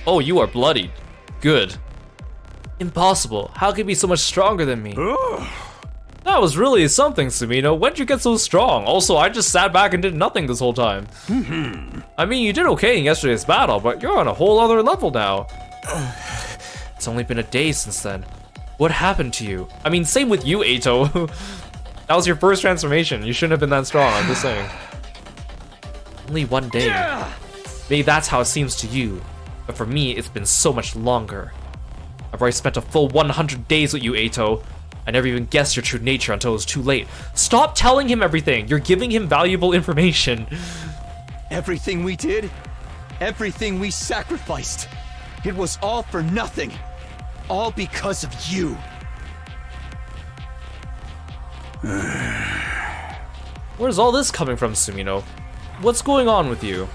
Oh, you are bloodied. Good. Impossible. How can you be so much stronger than me? That was really something, Sumino. When'd you get so strong? Also, I just sat back and did nothing this whole time. I mean, you did okay in yesterday's battle, but you're on a whole other level now. It's only been a day since then. What happened to you? I mean, same with you, Ato. That was your first transformation. You shouldn't have been that strong, I'm just saying. Only one day. Maybe that's how it seems to you. But for me, it's been so much longer. I've already spent a full 100 days with you, Ato. I never even guessed your true nature until it was too late. Stop telling him everything! You're giving him valuable information. Everything we did, everything we sacrificed, it was all for nothing. All because of you. Where's all this coming from, Sumino? What's going on with you?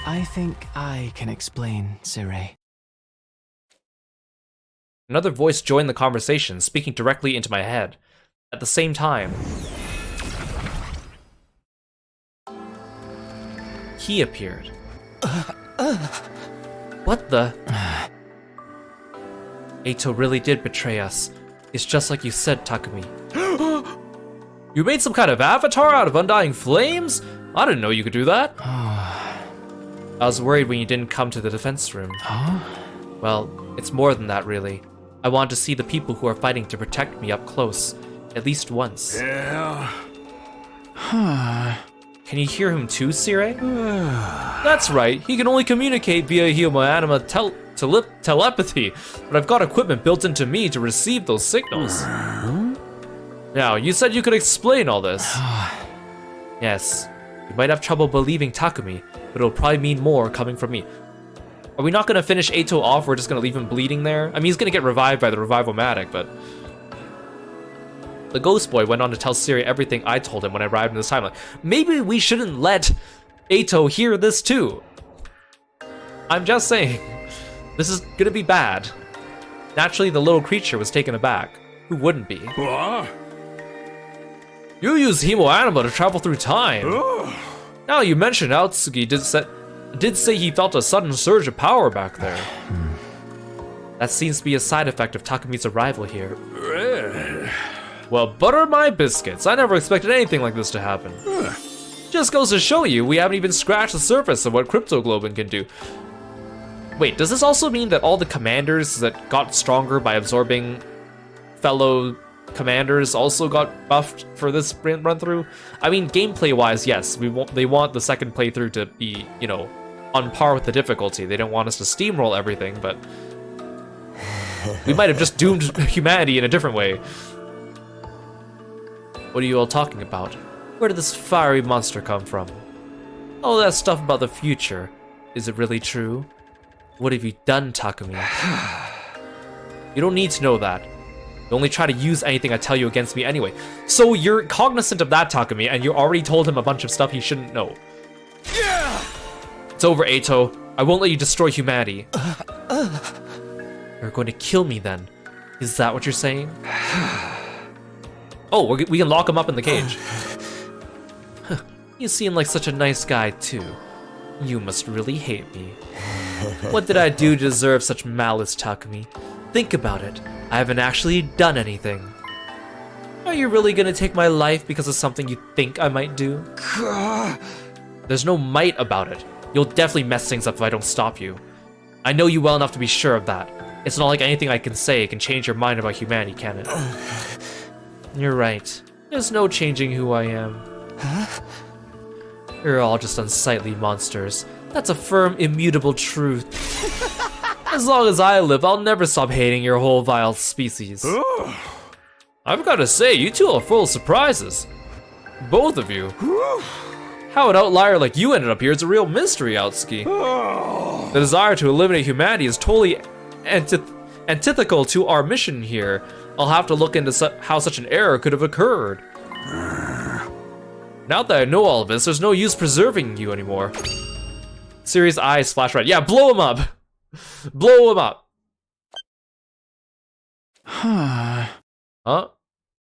I think I can explain, Sirei. Another voice joined the conversation, speaking directly into my head. At the same time, he appeared. What the? Ato really did betray us. It's just like you said, Takumi. You made some kind of avatar out of undying flames? I didn't know you could do that. I was worried when you didn't come to the defense room. Well, it's more than that, really. I want to see the people who are fighting to protect me up close, at least once. Yeah. Can you hear him too, Sire? That's right, he can only communicate via human-anima telepathy, but I've got equipment built into me to receive those signals. Now, you said you could explain all this. Yes, you might have trouble believing Takumi, but it'll probably mean more coming from me. Are we not gonna finish Eito off? We're just gonna leave him bleeding there? I mean, he's gonna get revived by the Revival-matic, but... The Ghost Boy went on to tell Siri everything I told him when I arrived in this timeline. Maybe we shouldn't let Eito hear this too. I'm just saying. This is gonna be bad. Naturally, the little creature was taken aback. Who wouldn't be? What? You use Himo-anima to travel through time. Now you mention Aotsuki did say he felt a sudden surge of power back there. That seems to be a side effect of Takumi's arrival here. Well, butter my biscuits. I never expected anything like this to happen. Just goes to show you, we haven't even scratched the surface of what Cryptoglobin can do. Wait, does this also mean that all the commanders that got stronger by absorbing fellow commanders also got buffed for this run through? I mean, gameplay-wise, yes, they want the second playthrough to be, you know, on par with the difficulty. They don't want us to steamroll everything, but we might have just doomed humanity in a different way. What are you all talking about? Where did this fiery monster come from? All that stuff about the future, is it really true? What have you done, Takumi? You don't need to know that. You only try to use anything I tell you against me anyway. So you're cognizant of that, Takumi, and you already told him a bunch of stuff he shouldn't know. Yeah. It's over, Eito. I won't let you destroy humanity. You're going to kill me then. Is that what you're saying? Oh, we can lock him up in the cage. You seem like such a nice guy, too. You must really hate me. What did I do to deserve such malice, Takumi? Think about it. I haven't actually done anything. Are you really gonna take my life because of something you think I might do? There's no might about it. You'll definitely mess things up if I don't stop you. I know you well enough to be sure of that. It's not like anything I can say can change your mind about humanity, can it? You're right. There's no changing who I am. You're all just unsightly monsters. That's a firm, immutable truth. As long as I live, I'll never stop hating your whole vile species. I've got to say, you two are full of surprises. Both of you. How an outlier like you ended up here is a real mystery, Aotsuki. The desire to eliminate humanity is totally antithetical to our mission here. I'll have to look into how such an error could have occurred. Now that I know all of this, there's no use preserving you anymore. Siri's eyes flash red. Yeah, blow him up! Blow him up! Huh?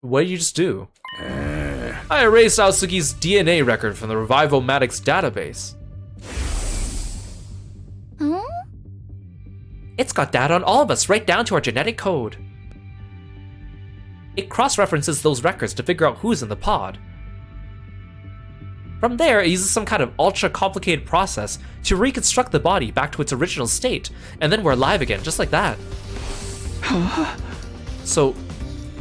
What did you just do? I erased Aotsuki's DNA record from the Revival-matic's database. It's got data on all of us, right down to our genetic code. It cross-references those records to figure out who's in the pod. From there, it uses some kind of ultra-complicated process to reconstruct the body back to its original state, and then we're alive again, just like that. So,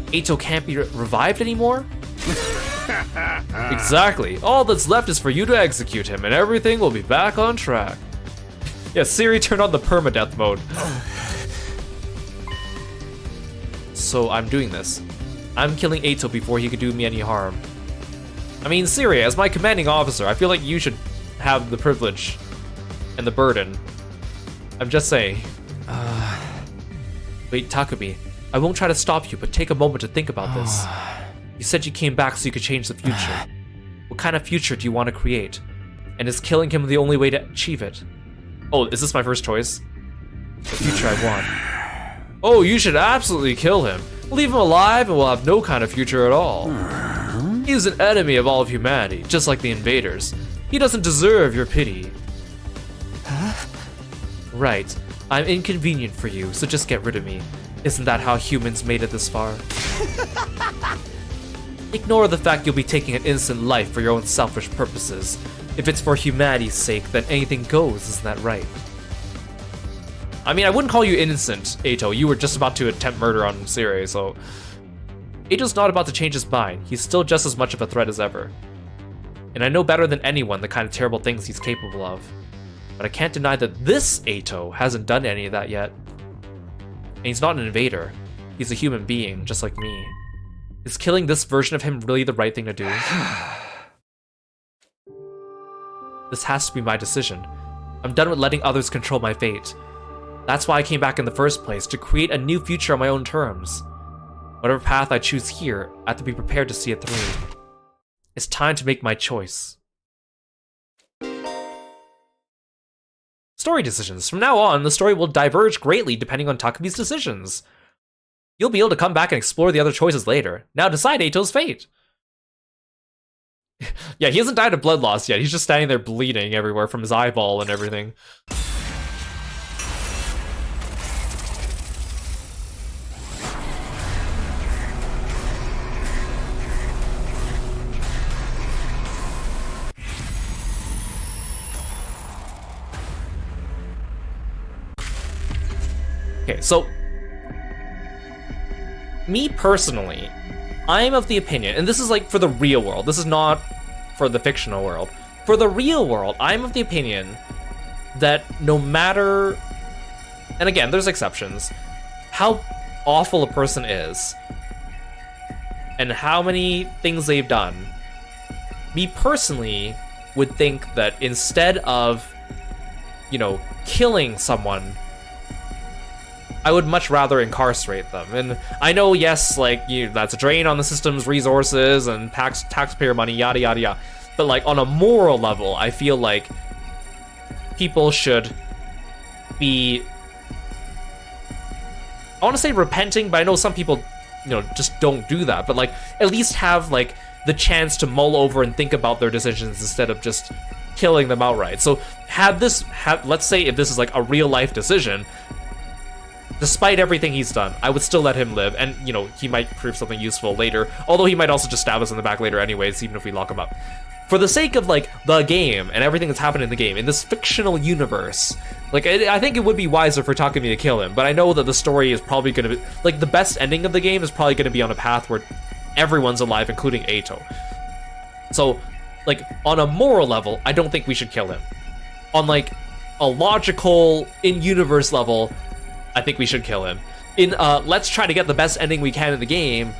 Eito can't be revived anymore? Exactly. All that's left is for you to execute him, and everything will be back on track. Yeah, Siri turned on the permadeath mode. So I'm doing this. I'm killing Eito before he could do me any harm. I mean, Siri, as my commanding officer, I feel like you should have the privilege and the burden. I'm just saying. Wait, Takumi, I won't try to stop you, but take a moment to think about this. You said you came back so you could change the future. What kind of future do you want to create? And is killing him the only way to achieve it? Oh, is this my first choice? The future I want. Oh, you should absolutely kill him. Leave him alive and we'll have no kind of future at all. He's an enemy of all of humanity, just like the invaders. He doesn't deserve your pity. Right. I'm inconvenient for you, so just get rid of me. Isn't that how humans made it this far? Ignore the fact you'll be taking an innocent life for your own selfish purposes. If it's for humanity's sake, then anything goes, isn't that right? I mean, I wouldn't call you innocent, Eito. You were just about to attempt murder on Sire, so... Eito's not about to change his mind. He's still just as much of a threat as ever. And I know better than anyone the kind of terrible things he's capable of. But I can't deny that this Eito hasn't done any of that yet. And he's not an invader. He's a human being, just like me. Is killing this version of him really the right thing to do? This has to be my decision. I'm done with letting others control my fate. That's why I came back in the first place, to create a new future on my own terms. Whatever path I choose here, I have to be prepared to see it through. It's time to make my choice. Story decisions. From now on, the story will diverge greatly depending on Takumi's decisions. You'll be able to come back and explore the other choices later. Now decide Eito's fate. Yeah, he hasn't died of blood loss yet. He's just standing there bleeding everywhere from his eyeball and everything. Okay, so me personally, I'm of the opinion, and this is like for the real world, this is not for the fictional world. For the real world, I'm of the opinion that no matter, and again, there's exceptions, how awful a person is, and how many things they've done, me personally would think that instead of, you know, killing someone, I would much rather incarcerate them. And I know, yes, like, that's a drain on the system's resources and taxpayer money, yada yada yada. But like, on a moral level, I feel like people should be, I want to say repenting, but I know some people, you know, just don't do that. But like, at least have like the chance to mull over and think about their decisions instead of just killing them outright. So let's say if this is like a real life decision, despite everything he's done, I would still let him live, and, you know, he might prove something useful later, although he might also just stab us in the back later anyways, even if we lock him up. For the sake of, like, the game, and everything that's happened in the game, in this fictional universe, like, I think it would be wiser for Takumi to kill him, but I know that the story is probably gonna be, like, the best ending of the game is probably gonna be on a path where everyone's alive, including Eito. So, like, on a moral level, I don't think we should kill him. On, like, a logical, in-universe level, I think we should kill him. In let's try to get the best ending we can in the game,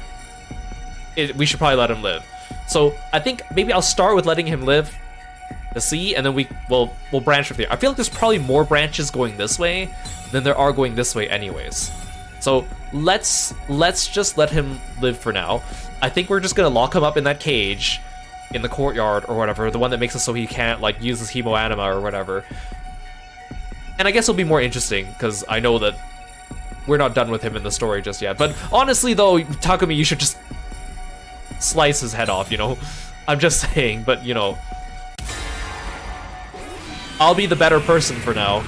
we should probably let him live. So I think maybe I'll start with letting him live to see, and then we'll branch from there. I feel like there's probably more branches going this way than there are going this way anyways. So let's just let him live for now. I think we're just gonna lock him up in that cage in the courtyard or whatever, the one that makes it so he can't like use his hemo anima or whatever. And I guess it'll be more interesting, because I know that we're not done with him in the story just yet. But honestly, though, Takumi, you should just slice his head off, you know? I'm just saying, but, you know, I'll be the better person for now.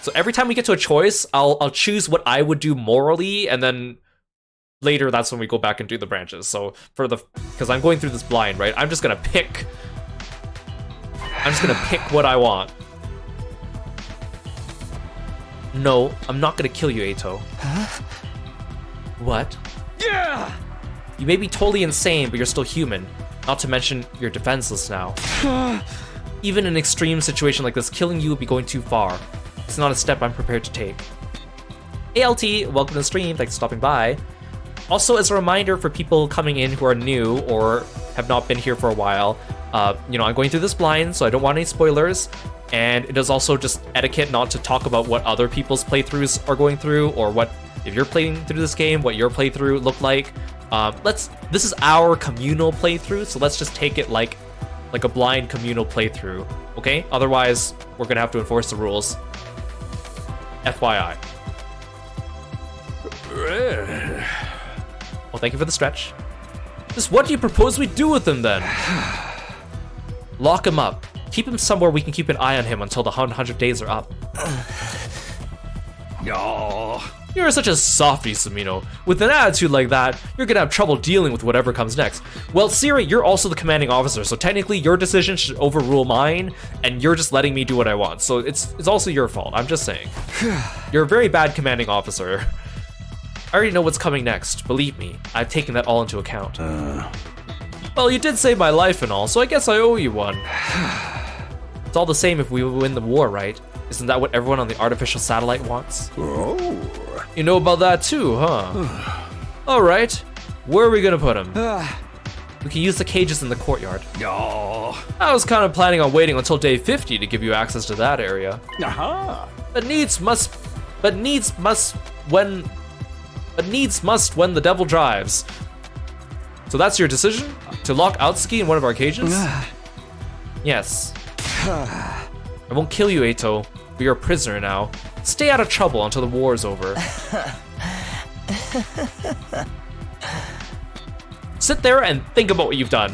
So every time we get to a choice, I'll choose what I would do morally, and then later that's when we go back and do the branches. So because I'm going through this blind, right? I'm just gonna pick what I want. No, I'm not gonna kill you, Eito. Huh? What? Yeah! You may be totally insane, but you're still human. Not to mention, you're defenseless now. Even in an extreme situation like this, killing you would be going too far. It's not a step I'm prepared to take. ALT, welcome to the stream, thanks for stopping by. Also, as a reminder for people coming in who are new or have not been here for a while, you know, I'm going through this blind, so I don't want any spoilers, and it is also just etiquette not to talk about what other people's playthroughs are going through, or what, if you're playing through this game, what your playthrough looked like. This is our communal playthrough, so let's just take it like a blind communal playthrough, okay? Otherwise, we're gonna have to enforce the rules. FYI. Well, thank you for the stretch. Just what do you propose we do with him then? Lock him up. Keep him somewhere we can keep an eye on him until the 100 days are up. Oh, You're such a softie, Sumino. With an attitude like that, you're gonna have trouble dealing with whatever comes next. Well, Siri, you're also the commanding officer, so technically your decision should overrule mine, and you're just letting me do what I want. So it's also your fault, I'm just saying. You're a very bad commanding officer. I already know what's coming next, believe me. I've taken that all into account. Well, you did save my life and all, so I guess I owe you one. It's all the same if we win the war, right? Isn't that what everyone on the artificial satellite wants? Oh. You know about that too, huh? Alright, where are we gonna put him? We can use the cages in the courtyard. Oh. I was kind of planning on waiting until day 50 to give you access to that area. Aha. But needs must when the devil drives. So that's your decision? To lock Outsuki in one of our cages? Yes. I won't kill you, Eito, but you're a prisoner now. Stay out of trouble until the war is over. Sit there and think about what you've done.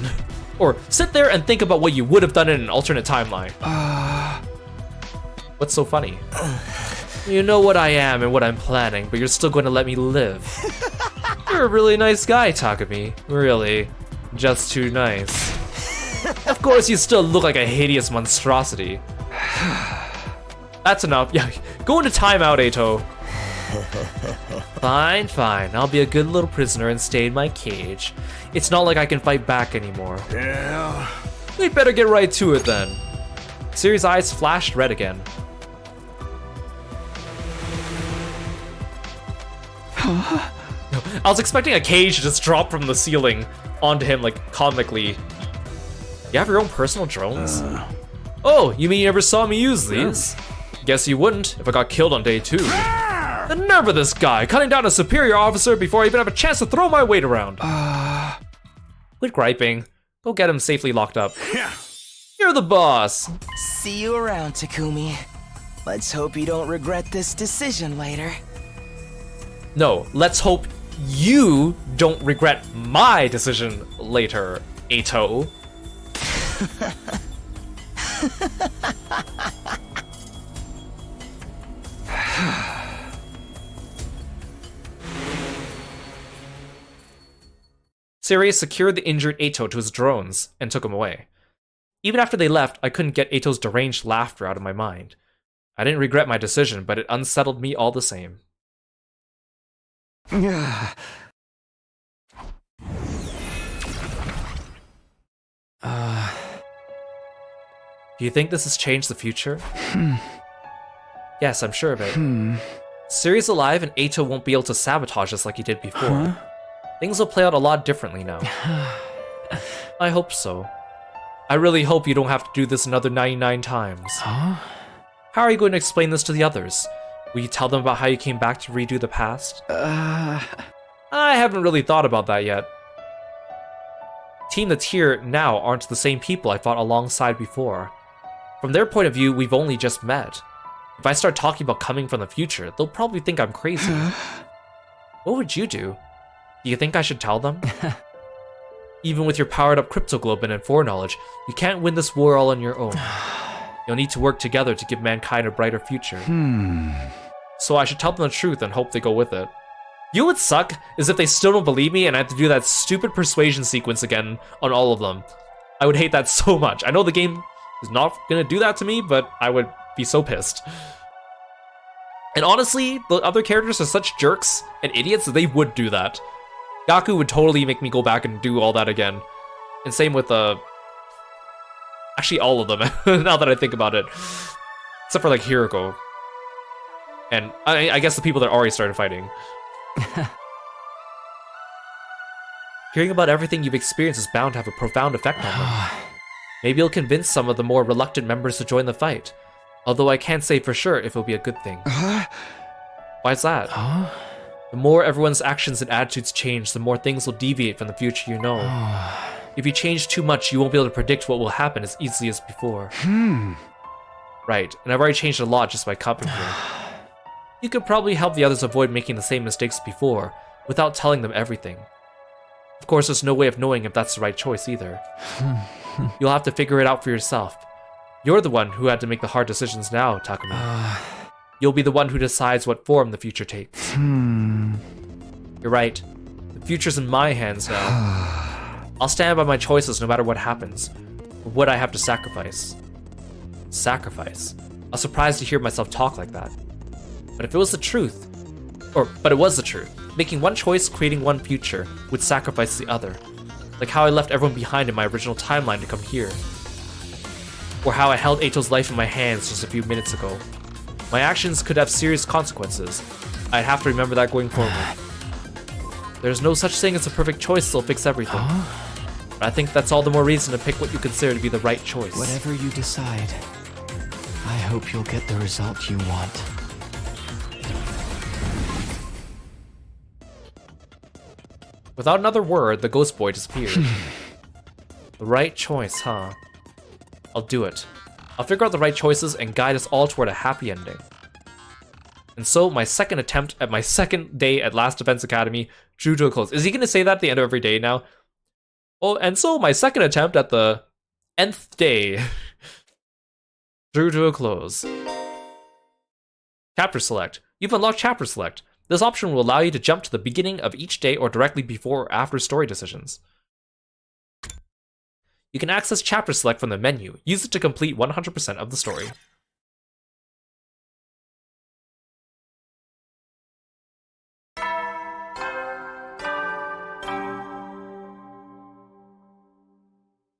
Or sit there and think about what you would have done in an alternate timeline. What's so funny? You know what I am and what I'm planning, but you're still going to let me live. You're a really nice guy, Takumi. Really. Just too nice. Of course, you still look like a hideous monstrosity. That's enough. Yeah, go into timeout, Eito. Fine. I'll be a good little prisoner and stay in my cage. It's not like I can fight back anymore. Yeah. We'd better get right to it then. Siri's eyes flashed red again. I was expecting a cage to just drop from the ceiling onto him, like, comically. You have your own personal drones? Oh, you mean you never saw me use these? Guess you wouldn't if I got killed on day 2. The nerve of this guy, cutting down a superior officer before I even have a chance to throw my weight around. Quit griping. Go get him safely locked up. Yeah. You're the boss. See you around, Takumi. Let's hope you don't regret this decision later. No, let's hope you don't regret my decision later, Eito. Sirius secured the injured Eito to his drones and took him away. Even after they left, I couldn't get Eito's deranged laughter out of my mind. I didn't regret my decision, but it unsettled me all the same. Do you think this has changed the future? Yes, I'm sure of it. Sirius alive and Eito won't be able to sabotage us like he did before. Things will play out a lot differently now. I hope so. I really hope you don't have to do this another 99 times. How are you going to explain this to the others? Will you tell them about how you came back to redo the past? I haven't really thought about that yet. Team that's here now aren't the same people I fought alongside before. From their point of view, we've only just met. If I start talking about coming from the future, they'll probably think I'm crazy. What would you do? Do you think I should tell them? Even with your powered-up cryptoglobin and foreknowledge, you can't win this war all on your own. You'll need to work together to give mankind a brighter future. So I should tell them the truth and hope they go with it. You know what would suck is if they still don't believe me and I have to do that stupid persuasion sequence again on all of them. I would hate that so much. I know the game is not gonna do that to me, but I would be so pissed. And honestly, the other characters are such jerks and idiots that they would do that. Gaku would totally make me go back and do all that again. And same with, actually all of them, now that I think about it. Except for, like, Hiroko. And I guess the people that already started fighting. Hearing about everything you've experienced is bound to have a profound effect on them. Maybe you'll convince some of the more reluctant members to join the fight. Although I can't say for sure if it'll be a good thing. Why's that? The more everyone's actions and attitudes change, the more things will deviate from the future you know. If you change too much, you won't be able to predict what will happen as easily as before. Right, and I've already changed a lot just by coming here. You could probably help the others avoid making the same mistakes before, without telling them everything. Of course, there's no way of knowing if that's the right choice either. You'll have to figure it out for yourself. You're the one who had to make the hard decisions now, Takumi. You'll be the one who decides what form the future takes. You're right. The future's in my hands now. I'll stand by my choices no matter what happens, or what I have to sacrifice. Sacrifice? I was surprised to hear myself talk like that. But if it was the truth, but it was the truth, making one choice, creating one future, would sacrifice the other. Like how I left everyone behind in my original timeline to come here. Or how I held Eito's life in my hands just a few minutes ago. My actions could have serious consequences. I'd have to remember that going forward. There's no such thing as a perfect choice that'll fix everything. But I think that's all the more reason to pick what you consider to be the right choice. Whatever you decide, I hope you'll get the result you want. Without another word, the ghost boy disappeared. The right choice, huh? I'll do it. I'll figure out the right choices and guide us all toward a happy ending. And so, my second attempt at my second day at Last Defense Academy drew to a close. Is he going to say that at the end of every day now? Oh, and so my second attempt at the nth day drew to a close. Chapter Select. You've unlocked Chapter Select. This option will allow you to jump to the beginning of each day or directly before or after story decisions. You can access Chapter Select from the menu. Use it to complete 100% of the story.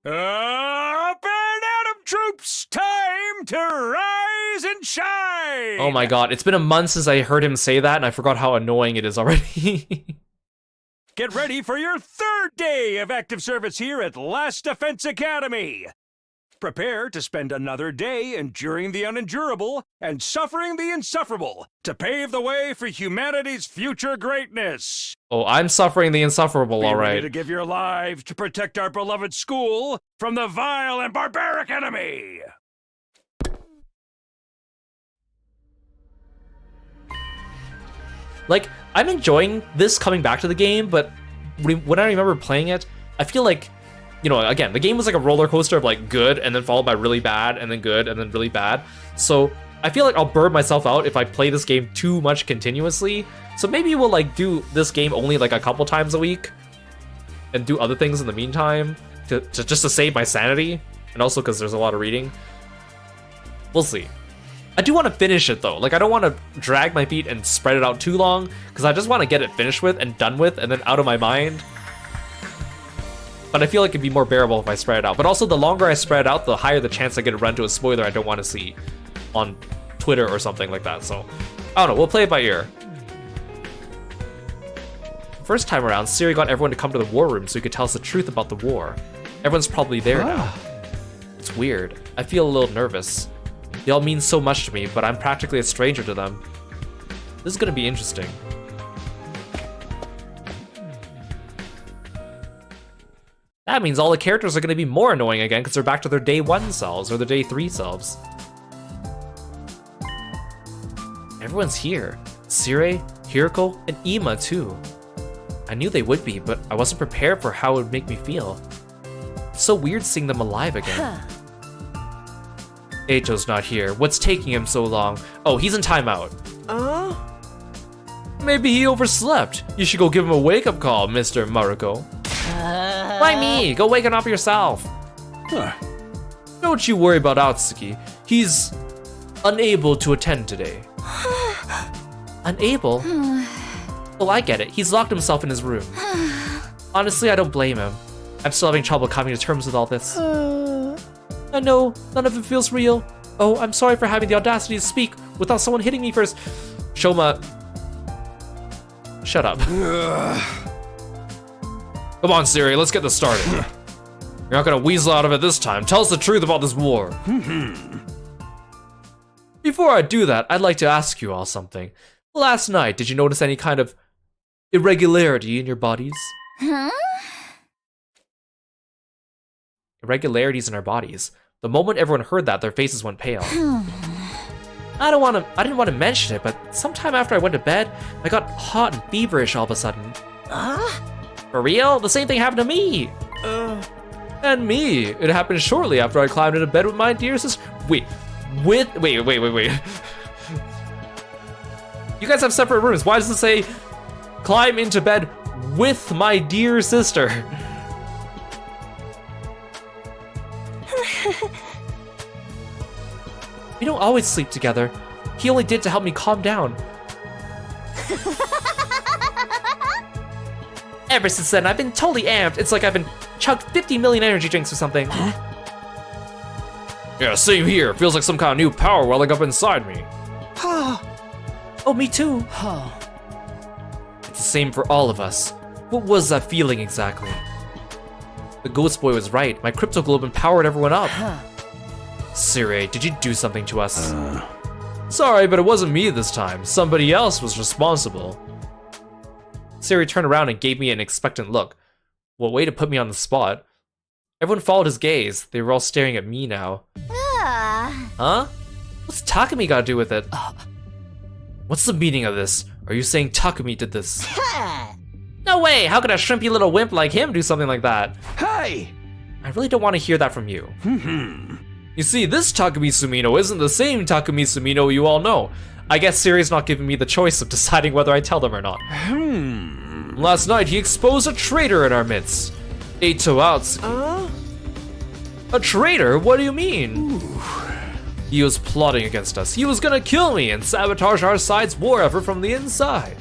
Up and Atom troops, time to rise and shine! Oh my god, it's been a month since I heard him say that, and I forgot how annoying it is already. Get ready for your third day of active service here at Last Defense Academy. Prepare to spend another day enduring the unendurable and suffering the insufferable to pave the way for humanity's future greatness. Oh, I'm suffering the insufferable, Be ready alright. to give your lives to protect our beloved school from the vile and barbaric enemy. Like, I'm enjoying this coming back to the game, but when I remember playing it, I feel like, you know, again, the game was like a roller coaster of like good and then followed by really bad and then good and then really bad. So I feel like I'll burn myself out if I play this game too much continuously. So maybe we'll like do this game only like a couple times a week and do other things in the meantime to just to save my sanity, and also because there's a lot of reading. We'll see. I do want to finish it though. Like, I don't want to drag my feet and spread it out too long, because I just want to get it finished with and done with and then out of my mind. But I feel like it'd be more bearable if I spread it out. But also, the longer I spread it out, the higher the chance I get to run to a spoiler I don't want to see on Twitter or something like that. So, I don't know. We'll play it by ear. First time around, Siri got everyone to come to the war room so he could tell us the truth about the war. Everyone's probably there now. It's weird. I feel a little nervous. They all mean so much to me, but I'm practically a stranger to them. This is gonna be interesting. That means all the characters are gonna be more annoying again because they're back to their day 1 selves or their day 3 selves. Everyone's here. Sire, Hiroko, and Ima too. I knew they would be, but I wasn't prepared for how it would make me feel. It's so weird seeing them alive again. Eito's not here. What's taking him so long? Oh, he's in timeout. Maybe he overslept. You should go give him a wake-up call, Mr. Maruko. Why me? Go wake him up yourself. Don't you worry about Atsuki. He's unable to attend today. Unable? Well, I get it. He's locked himself in his room. Honestly, I don't blame him. I'm still having trouble coming to terms with all this. I know, none of it feels real. Oh, I'm sorry for having the audacity to speak without someone hitting me first. Shoma. Shut up. Come on, Siri, let's get this started. You're not gonna weasel out of it this time. Tell us the truth about this war. Before I do that, I'd like to ask you all something. Last night, did you notice any kind of irregularity in your bodies? Irregularities in our bodies. The moment everyone heard that, their faces went pale. I didn't want to mention it, but sometime after I went to bed, I got hot and feverish all of a sudden. For real? The same thing happened to me. And me. It happened shortly after I climbed into bed with my dear sister. Wait. You guys have separate rooms. Why does it say climb into bed with my dear sister? We don't always sleep together. He only did to help me calm down. Ever since then, I've been totally amped. It's like I've been chugged 50 million energy drinks or something. Yeah, same here. Feels like some kind of new power welling up inside me. Oh, me too. It's the same for all of us. What was that feeling exactly? The ghost boy was right. My crypto globe empowered everyone up. Sire, did you do something to us? Sorry, but it wasn't me this time. Somebody else was responsible. Siri turned around and gave me an expectant look. What way to put me on the spot. Everyone followed his gaze. They were all staring at me now. Huh? What's Takumi got to do with it? What's the meaning of this? Are you saying Takumi did this? No way! How could a shrimpy little wimp like him do something like that? Hey! I really don't want to hear that from you. You see, this Takumi Sumino isn't the same Takumi Sumino you all know. I guess Siri's not giving me the choice of deciding whether I tell them or not. Last night, he exposed a traitor in our midst. Eito Atsuki. A traitor? What do you mean? He was plotting against us. He was gonna kill me and sabotage our side's war effort from the inside.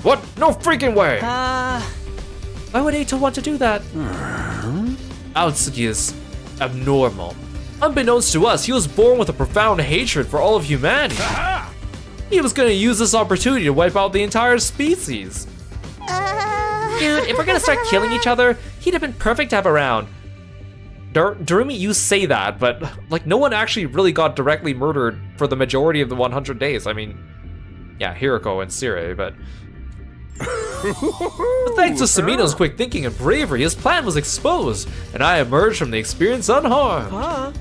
What? No freaking way! Why would Eito want to do that? Atsuki is abnormal. Unbeknownst to us, he was born with a profound hatred for all of humanity. He was gonna use this opportunity to wipe out the entire species. Dude, if we're gonna start killing each other, he'd have been perfect to have around. Durumi, you say that, but like no one actually really got directly murdered for the majority of the 100 days. I mean, yeah, Hiroko and Sire, but thanks to Sumino's quick thinking and bravery, his plan was exposed, and I emerged from the experience unharmed.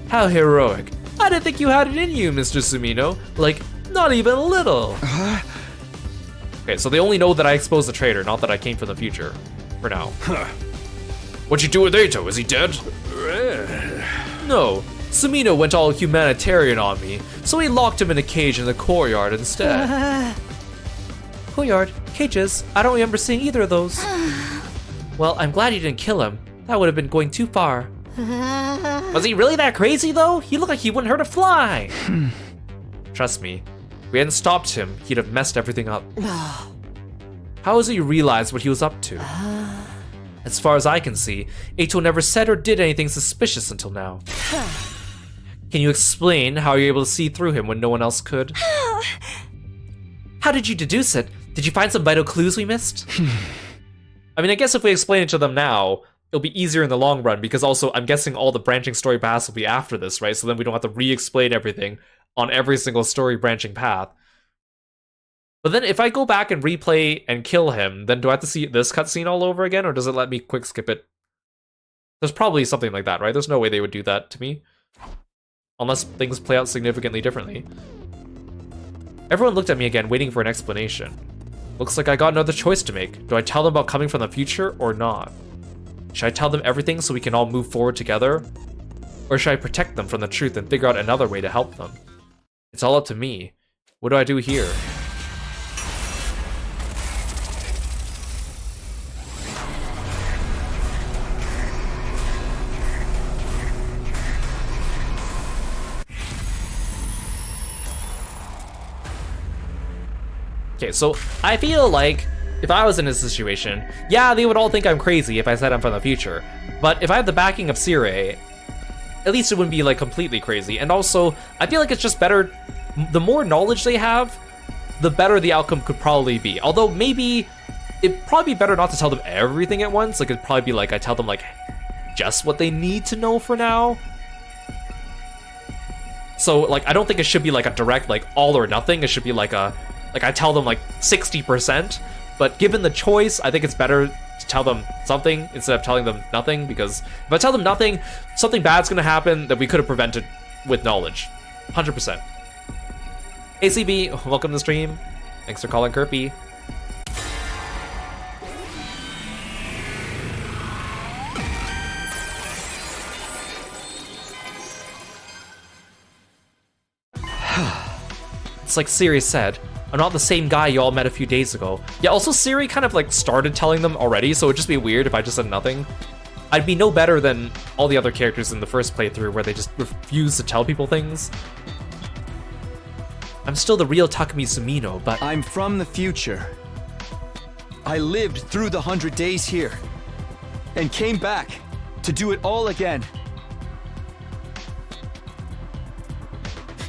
How heroic. I didn't think you had it in you, Mr. Sumino. Like, not even a little. Okay, so they only know that I exposed the traitor, not that I came from the future. For now. What'd you do with Eito? Is he dead? No. Sumino went all humanitarian on me, so he locked him in a cage in the courtyard instead. Courtyard? Cages? I don't remember seeing either of those. Well, I'm glad you didn't kill him. That would have been going too far. Was he really that crazy though? He looked like he wouldn't hurt a fly. Trust me, if we hadn't stopped him, he'd have messed everything up. How has he realized what he was up to? As far as I can see, Eito never said or did anything suspicious until now. Can you explain how you're able to see through him when no one else could? How did you deduce it? Did you find some vital clues we missed? I mean, I guess if we explain it to them now, it'll be easier in the long run, because also I'm guessing all the branching story paths will be after this, right? So then we don't have to re-explain everything on every single story branching path. But then if I go back and replay and kill him, then do I have to see this cutscene all over again, or does it let me quick skip it? There's probably something like that, right? There's no way they would do that to me. Unless things play out significantly differently. Everyone looked at me again, waiting for an explanation. Looks like I got another choice to make. Do I tell them about coming from the future or not? Should I tell them everything so we can all move forward together? Or should I protect them from the truth and figure out another way to help them? It's all up to me. What do I do here? Okay, so I feel like if I was in this situation, yeah, they would all think I'm crazy if I said I'm from the future. But if I have the backing of Sire, at least it wouldn't be like completely crazy. And also, I feel like it's just better, the more knowledge they have, the better the outcome could probably be. Although maybe it'd probably be better not to tell them everything at once. Like it'd probably be like I tell them like just what they need to know for now. So like I don't think it should be like a direct like all or nothing. It should be like a I tell them like 60%, but given the choice, I think it's better to tell them something instead of telling them nothing, because if I tell them nothing, something bad's gonna happen that we could have prevented with knowledge. 100%. ACB, welcome to the stream. Thanks for calling Kirby. It's like Siri said, I'm not the same guy you all met a few days ago. Yeah, also Siri kind of like started telling them already, so it'd just be weird if I just said nothing. I'd be no better than all the other characters in the first playthrough where they just refuse to tell people things. I'm still the real Takumi Sumino, but... I'm from the future. I lived through the 100 days here, and came back to do it all again.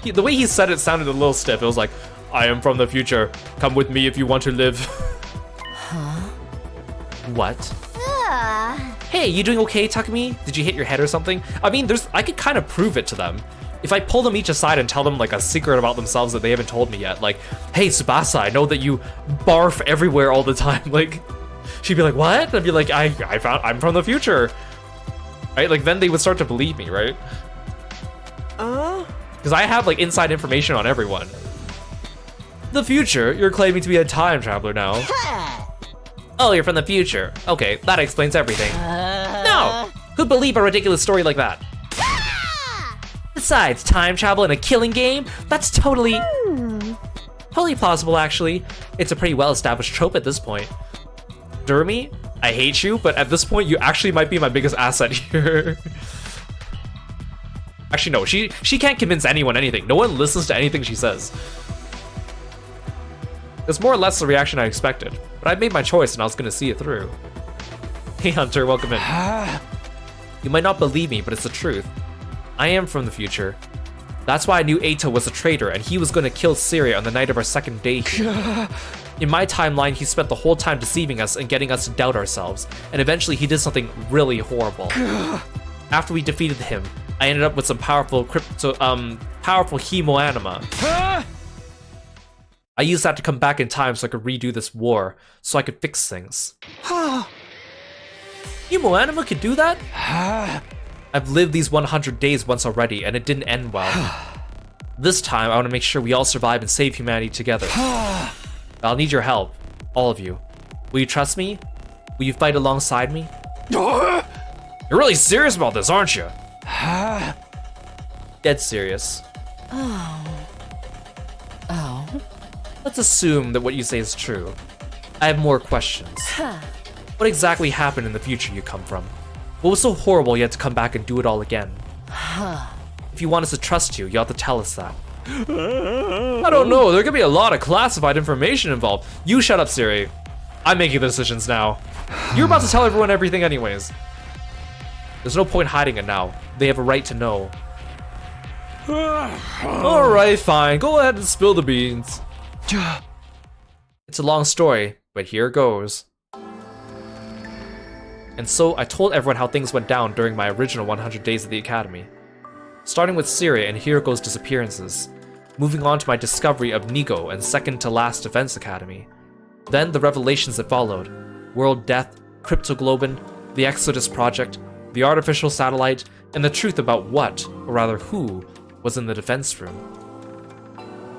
The way he said it sounded a little stiff. It was like, I am from the future. Come with me if you want to live. Huh? What? Hey, you doing okay, Takumi? Did you hit your head or something? I mean, I could kind of prove it to them. If I pull them each aside and tell them like a secret about themselves that they haven't told me yet, like, hey, Tsubasa, I know that you barf everywhere all the time. Like, she'd be like, what? And I'd be like, I'm from the future. Right? Like, then they would start to believe me, right? Because I have like inside information on everyone. The future? You're claiming to be a time traveler now. Oh, you're from the future. Okay, that explains everything. No! Who'd believe a ridiculous story like that? Besides, time travel in a killing game? That's totally plausible, actually. It's a pretty well-established trope at this point. Durmi, I hate you, but at this point, you actually might be my biggest asset here. Actually, no, she can't convince anyone anything. No one listens to anything she says. It's more or less the reaction I expected, but I made my choice and I was gonna see it through. Hey Hunter, welcome in. You might not believe me, but it's the truth. I am from the future. That's why I knew Eito was a traitor and he was gonna kill Syria on the night of our second day here. In my timeline, he spent the whole time deceiving us and getting us to doubt ourselves, and eventually he did something really horrible. After we defeated him, I ended up with some powerful hemoanima. I used that to come back in time so I could redo this war, so I could fix things. Hemoanima could do that? I've lived these 100 days once already, and it didn't end well. This time, I want to make sure we all survive and save humanity together. I'll need your help, all of you. Will you trust me? Will you fight alongside me? You're really serious about this, aren't you? Dead serious. Oh. Let's assume that what you say is true. I have more questions. What exactly happened in the future you come from? What was so horrible you had to come back and do it all again? If you want us to trust you, you'll have to tell us that. I don't know, there could be a lot of classified information involved. You shut up, Siri. I'm making the decisions now. You're about to tell everyone everything anyways. There's no point hiding it now. They have a right to know. Alright, fine. Go ahead and spill the beans. It's a long story, but here goes. And so I told everyone how things went down during my original 100 days at the academy. Starting with Syria and Hiroko's disappearances, moving on to my discovery of Nigo and second to last Defense Academy. Then the revelations that followed: World Death, Cryptoglobin, the Exodus Project, the artificial satellite, and the truth about what, or rather who, was in the defense room.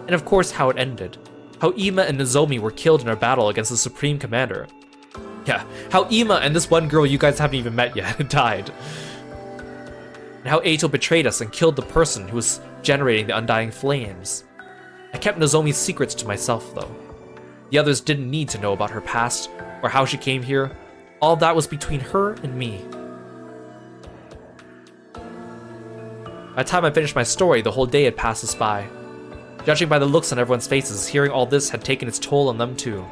And of course how it ended. How Ima and Nozomi were killed in our battle against the Supreme Commander. Yeah, how Ima and this one girl you guys haven't even met yet died. And how Eito betrayed us and killed the person who was generating the undying flames. I kept Nozomi's secrets to myself though. The others didn't need to know about her past, or how she came here. All that was between her and me. By the time I finished my story, the whole day had passed us by. Judging by the looks on everyone's faces, hearing all this had taken its toll on them too.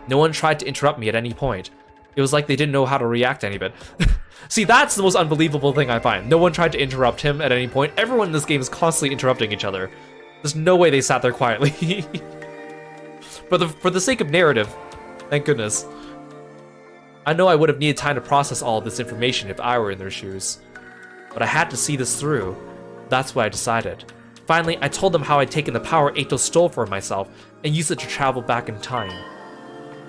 No one tried to interrupt me at any point. It was like they didn't know how to react to any of it. See, that's the most unbelievable thing I find. No one tried to interrupt him at any point. Everyone in this game is constantly interrupting each other. There's no way they sat there quietly. For the sake of narrative, thank goodness. I know I would have needed time to process all of this information if I were in their shoes. But I had to see this through. That's what I decided. Finally, I told them how I'd taken the power Eito stole for myself and used it to travel back in time.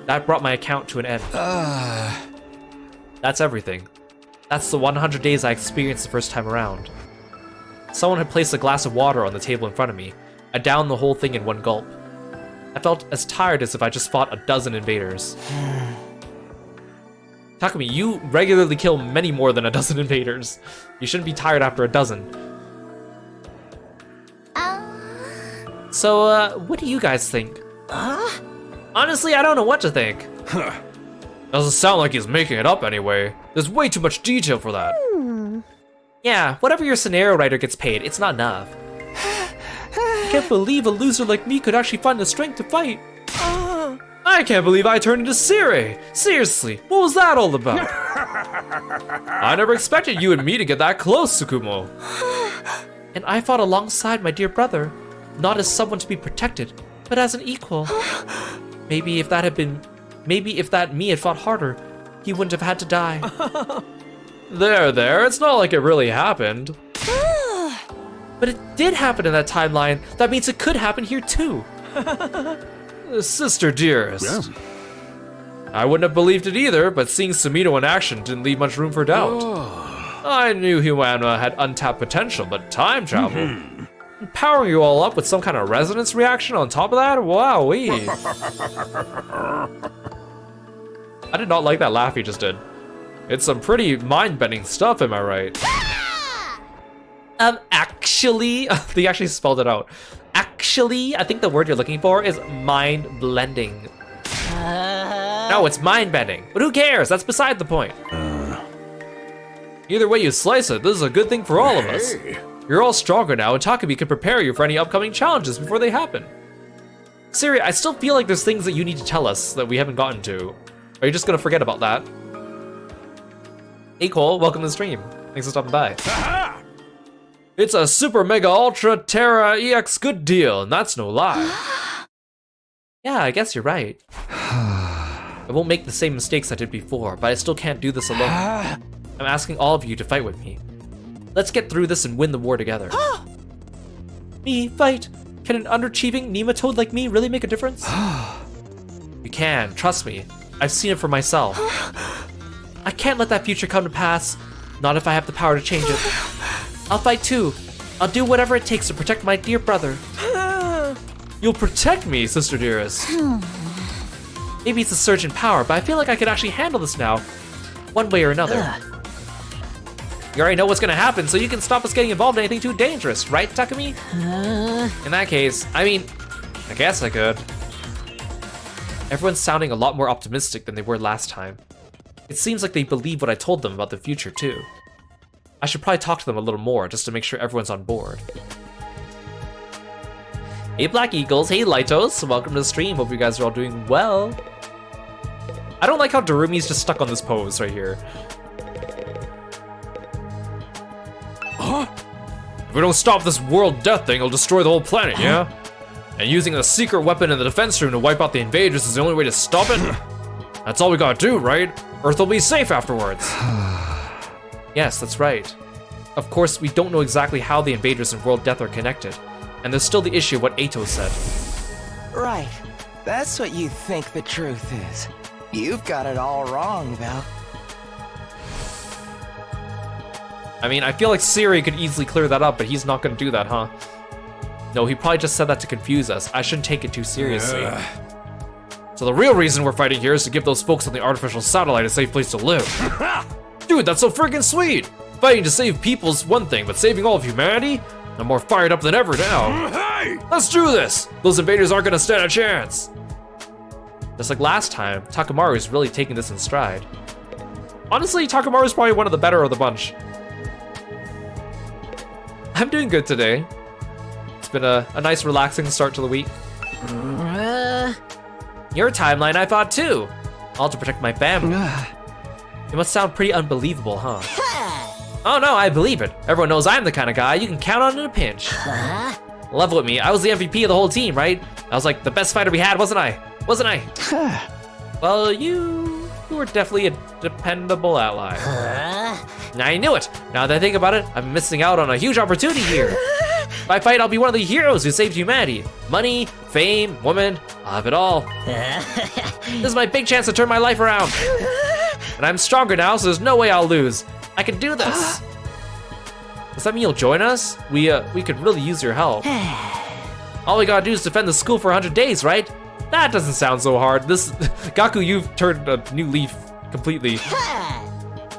That brought my account to an end. That's everything. That's the 100 days I experienced the first time around. Someone had placed a glass of water on the table in front of me. I downed the whole thing in one gulp. I felt as tired as if I just fought a dozen invaders. Takumi, you regularly kill many more than a dozen invaders. You shouldn't be tired after a dozen. So, what do you guys think? Honestly, I don't know what to think. Doesn't sound like he's making it up anyway. There's way too much detail for that. Yeah, whatever your scenario writer gets paid, it's not enough. I can't believe a loser like me could actually find the strength to fight. I can't believe I turned into Siri. Seriously, what was that all about? I never expected you and me to get that close, Tsukumo. And I fought alongside my dear brother, not as someone to be protected, but as an equal. Maybe if that me had fought harder, he wouldn't have had to die. There, it's not like it really happened. But it did happen in that timeline. That means it could happen here too. Sister dearest. I wouldn't have believed it either, but seeing Sumito in action didn't leave much room for doubt. I knew Huana had untapped potential, but time travel? Powering you all up with some kind of resonance reaction on top of that? Wowee. I did not like that laugh he just did. It's some pretty mind-bending stuff, am I right? Actually, they actually spelled it out. Actually, I think the word you're looking for is mind-blending. No, it's mind-bending, but who cares? That's beside the point. Either way you slice it, this is a good thing for all of us. You're all stronger now, and Takumi can prepare you for any upcoming challenges before they happen. Siri, I still feel like there's things that you need to tell us that we haven't gotten to. Are you just gonna forget about that? Hey Cole, welcome to the stream. Thanks for stopping by. It's a super mega ultra terra EX good deal, and that's no lie. Yeah, I guess you're right. I won't make the same mistakes I did before, but I still can't do this alone. I'm asking all of you to fight with me. Let's get through this and win the war together. Me fight? Can an underachieving nematode like me really make a difference? You can, trust me. I've seen it for myself. I can't let that future come to pass, not if I have the power to change it. I'll fight too. I'll do whatever it takes to protect my dear brother. You'll protect me, sister dearest. Maybe it's a surge in power, but I feel like I can actually handle this now, one way or another. You already know what's gonna happen, so you can stop us getting involved in anything too dangerous, right, Takumi? In that case, I guess I could. Everyone's sounding a lot more optimistic than they were last time. It seems like they believe what I told them about the future, too. I should probably talk to them a little more, just to make sure everyone's on board. Hey Black Eagles, hey Lightos, welcome to the stream, hope you guys are all doing well. I don't like how Darumi's just stuck on this pose right here. If we don't stop this world death thing, it'll destroy the whole planet, yeah? And using a secret weapon in the defense room to wipe out the invaders is the only way to stop it? That's all we gotta do, right? Earth will be safe afterwards. Yes, that's right. Of course, we don't know exactly how the invaders and world death are connected. And there's still the issue of what Eito said. Right. That's what you think the truth is. You've got it all wrong, though. I feel like Siri could easily clear that up, but he's not gonna do that, huh? No, he probably just said that to confuse us. I shouldn't take it too seriously. So the real reason we're fighting here is to give those folks on the artificial satellite a safe place to live. Dude, that's so freaking sweet! Fighting to save people's one thing, but saving all of humanity? I'm more fired up than ever now. Hey! Let's do this! Those invaders aren't gonna stand a chance! Just like last time, Takamaru's really taking this in stride. Honestly, Takamaru's probably one of the better of the bunch. I'm doing good today. It's been a nice relaxing start to the week. Your timeline I fought too. All to protect my family. It must sound pretty unbelievable, huh? Oh no, I believe it. Everyone knows I'm the kind of guy you can count on in a pinch. Level with me, I was the MVP of the whole team, right? I was like the best fighter we had, wasn't I? Wasn't I? Well, you were definitely a dependable ally. I knew it. Now that I think about it, I'm missing out on a huge opportunity here. If I fight, I'll be one of the heroes who saved humanity. Money, fame, woman, I'll have it all. This is my big chance to turn my life around. And I'm stronger now, so there's no way I'll lose. I can do this. Does that mean you'll join us? We could really use your help. All we gotta do is defend the school for 100 days, right? That doesn't sound so hard. This, Gaku, you've turned a new leaf completely.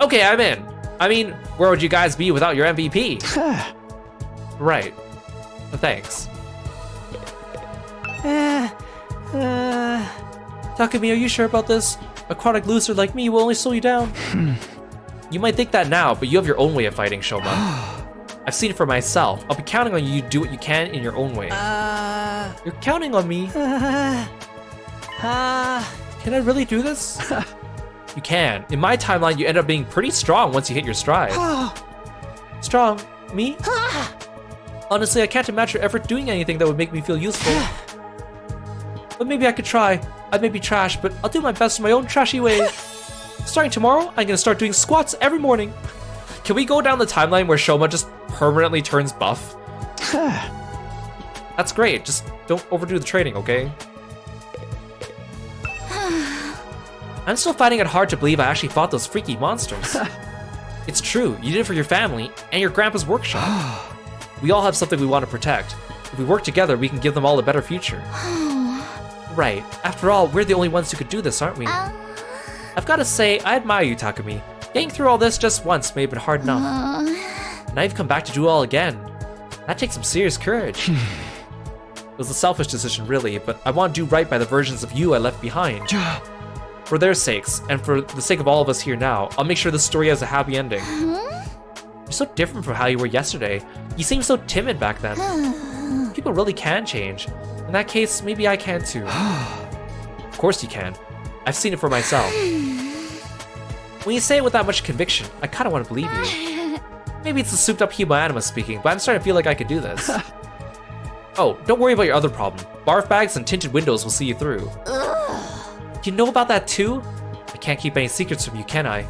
Okay, I'm in. Where would you guys be without your MVP? Right. Thanks. Takumi, are you sure about this? A chronic loser like me will only slow you down. You might think that now, but you have your own way of fighting, Shoma. I've seen it for myself. I'll be counting on you to do what you can in your own way. You're counting on me. Can I really do this? You can. In my timeline, you end up being pretty strong once you hit your stride. Strong? Me? Honestly, I can't imagine your effort doing anything that would make me feel useful. But maybe I could try. I may be trash, but I'll do my best in my own trashy way. Starting tomorrow, I'm gonna start doing squats every morning. Can we go down the timeline where Shoma just permanently turns buff? That's great, just don't overdo the training, okay? I'm still finding it hard to believe I actually fought those freaky monsters. It's true, you did it for your family and your grandpa's workshop. We all have something we want to protect. If we work together, we can give them all a better future. Right, after all, we're the only ones who could do this, aren't we? I've gotta say, I admire you, Takumi. Getting through all this just once may have been hard enough. Now you've come back to do it all again. That takes some serious courage. It was a selfish decision, really, but I want to do right by the versions of you I left behind. For their sakes, and for the sake of all of us here now, I'll make sure this story has a happy ending. You're so different from how you were yesterday. You seemed so timid back then. People really can change. In that case, maybe I can too. Of course you can. I've seen it for myself. When you say it with that much conviction, I kind of want to believe you. Maybe it's the souped up Hebo anima speaking, but I'm starting to feel like I could do this. Oh, don't worry about your other problem. Barf bags and tinted windows will see you through. You know about that too? I can't keep any secrets from you, can I?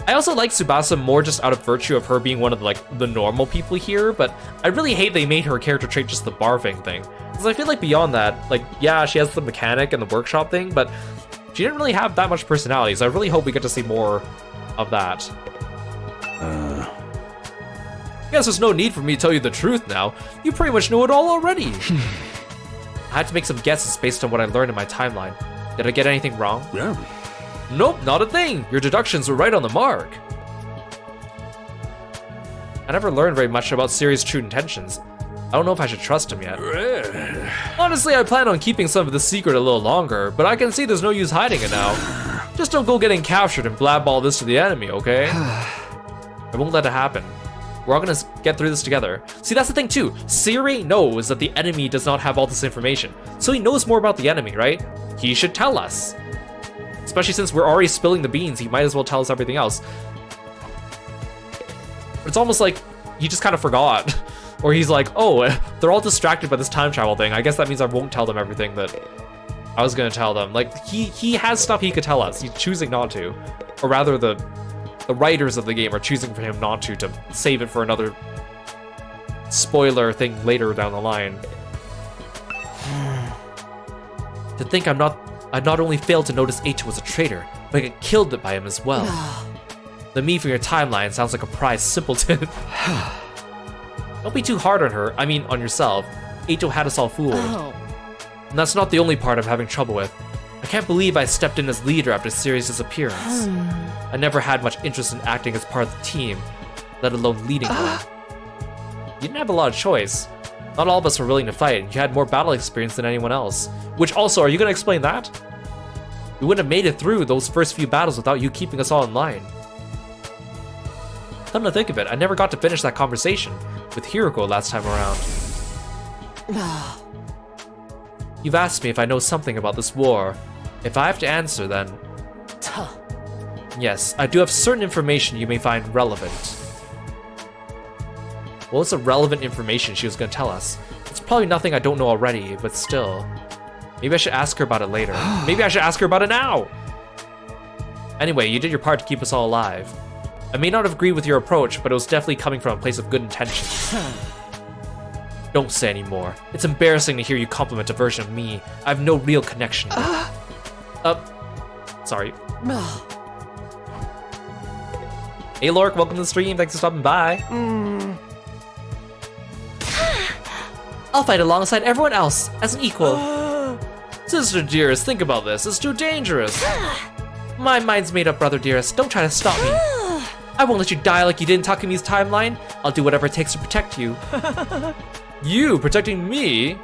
I also like Tsubasa more just out of virtue of her being one of the normal people here, but I really hate they made her character trait just the barfing thing. Because I feel like beyond that, yeah, she has the mechanic and the workshop thing, but she didn't really have that much personality, so I really hope we get to see more of that. I guess there's no need for me to tell you the truth now. You pretty much know it all already. I had to make some guesses based on what I learned in my timeline. Did I get anything wrong? Yeah. Nope, not a thing. Your deductions were right on the mark. I never learned very much about Siri's true intentions. I don't know if I should trust him yet. Honestly, I plan on keeping some of the secret a little longer, but I can see there's no use hiding it now. Just don't go getting captured and blab all this to the enemy, okay? I won't let it happen. We're all gonna get through this together. See, that's the thing too. Siri knows that the enemy does not have all this information. So he knows more about the enemy, right? He should tell us. Especially since we're already spilling the beans, he might as well tell us everything else. But it's almost like he just kind of forgot. Or he's like, oh, they're all distracted by this time travel thing. I guess that means I won't tell them everything that I was gonna tell them. Like, he has stuff he could tell us. He's choosing not to. Or rather, the writers of the game are choosing for him not to save it for another spoiler thing later down the line. To think I not only failed to notice Eito was a traitor, but I got killed by him as well. The me from your timeline sounds like a prize simpleton. Don't be too hard on her, I mean on yourself. Eito had us all fooled. And that's not the only part I'm having trouble with. I can't believe I stepped in as leader after Siri's disappearance. I never had much interest in acting as part of the team, let alone leading one. You didn't have a lot of choice. Not all of us were willing to fight, and you had more battle experience than anyone else. Which also, are you gonna explain that? We wouldn't have made it through those first few battles without you keeping us all in line. Come to think of it, I never got to finish that conversation with Hiroko last time around. You've asked me if I know something about this war. If I have to answer, then... Yes, I do have certain information you may find relevant. What was the relevant information she was going to tell us? It's probably nothing I don't know already, but still. Maybe I should ask her about it later. Maybe I should ask her about it now! Anyway, you did your part to keep us all alive. I may not have agreed with your approach, but it was definitely coming from a place of good intentions. Don't say any more. It's embarrassing to hear you compliment a version of me I have no real connection with. Sorry. Hey Lork, welcome to the stream. Thanks for stopping by. I'll fight alongside everyone else as an equal. Sister dearest, think about this. It's too dangerous. My mind's made up, brother dearest. Don't try to stop me. I won't let you die like you did in Takumi's timeline. I'll do whatever it takes to protect you. You protecting me?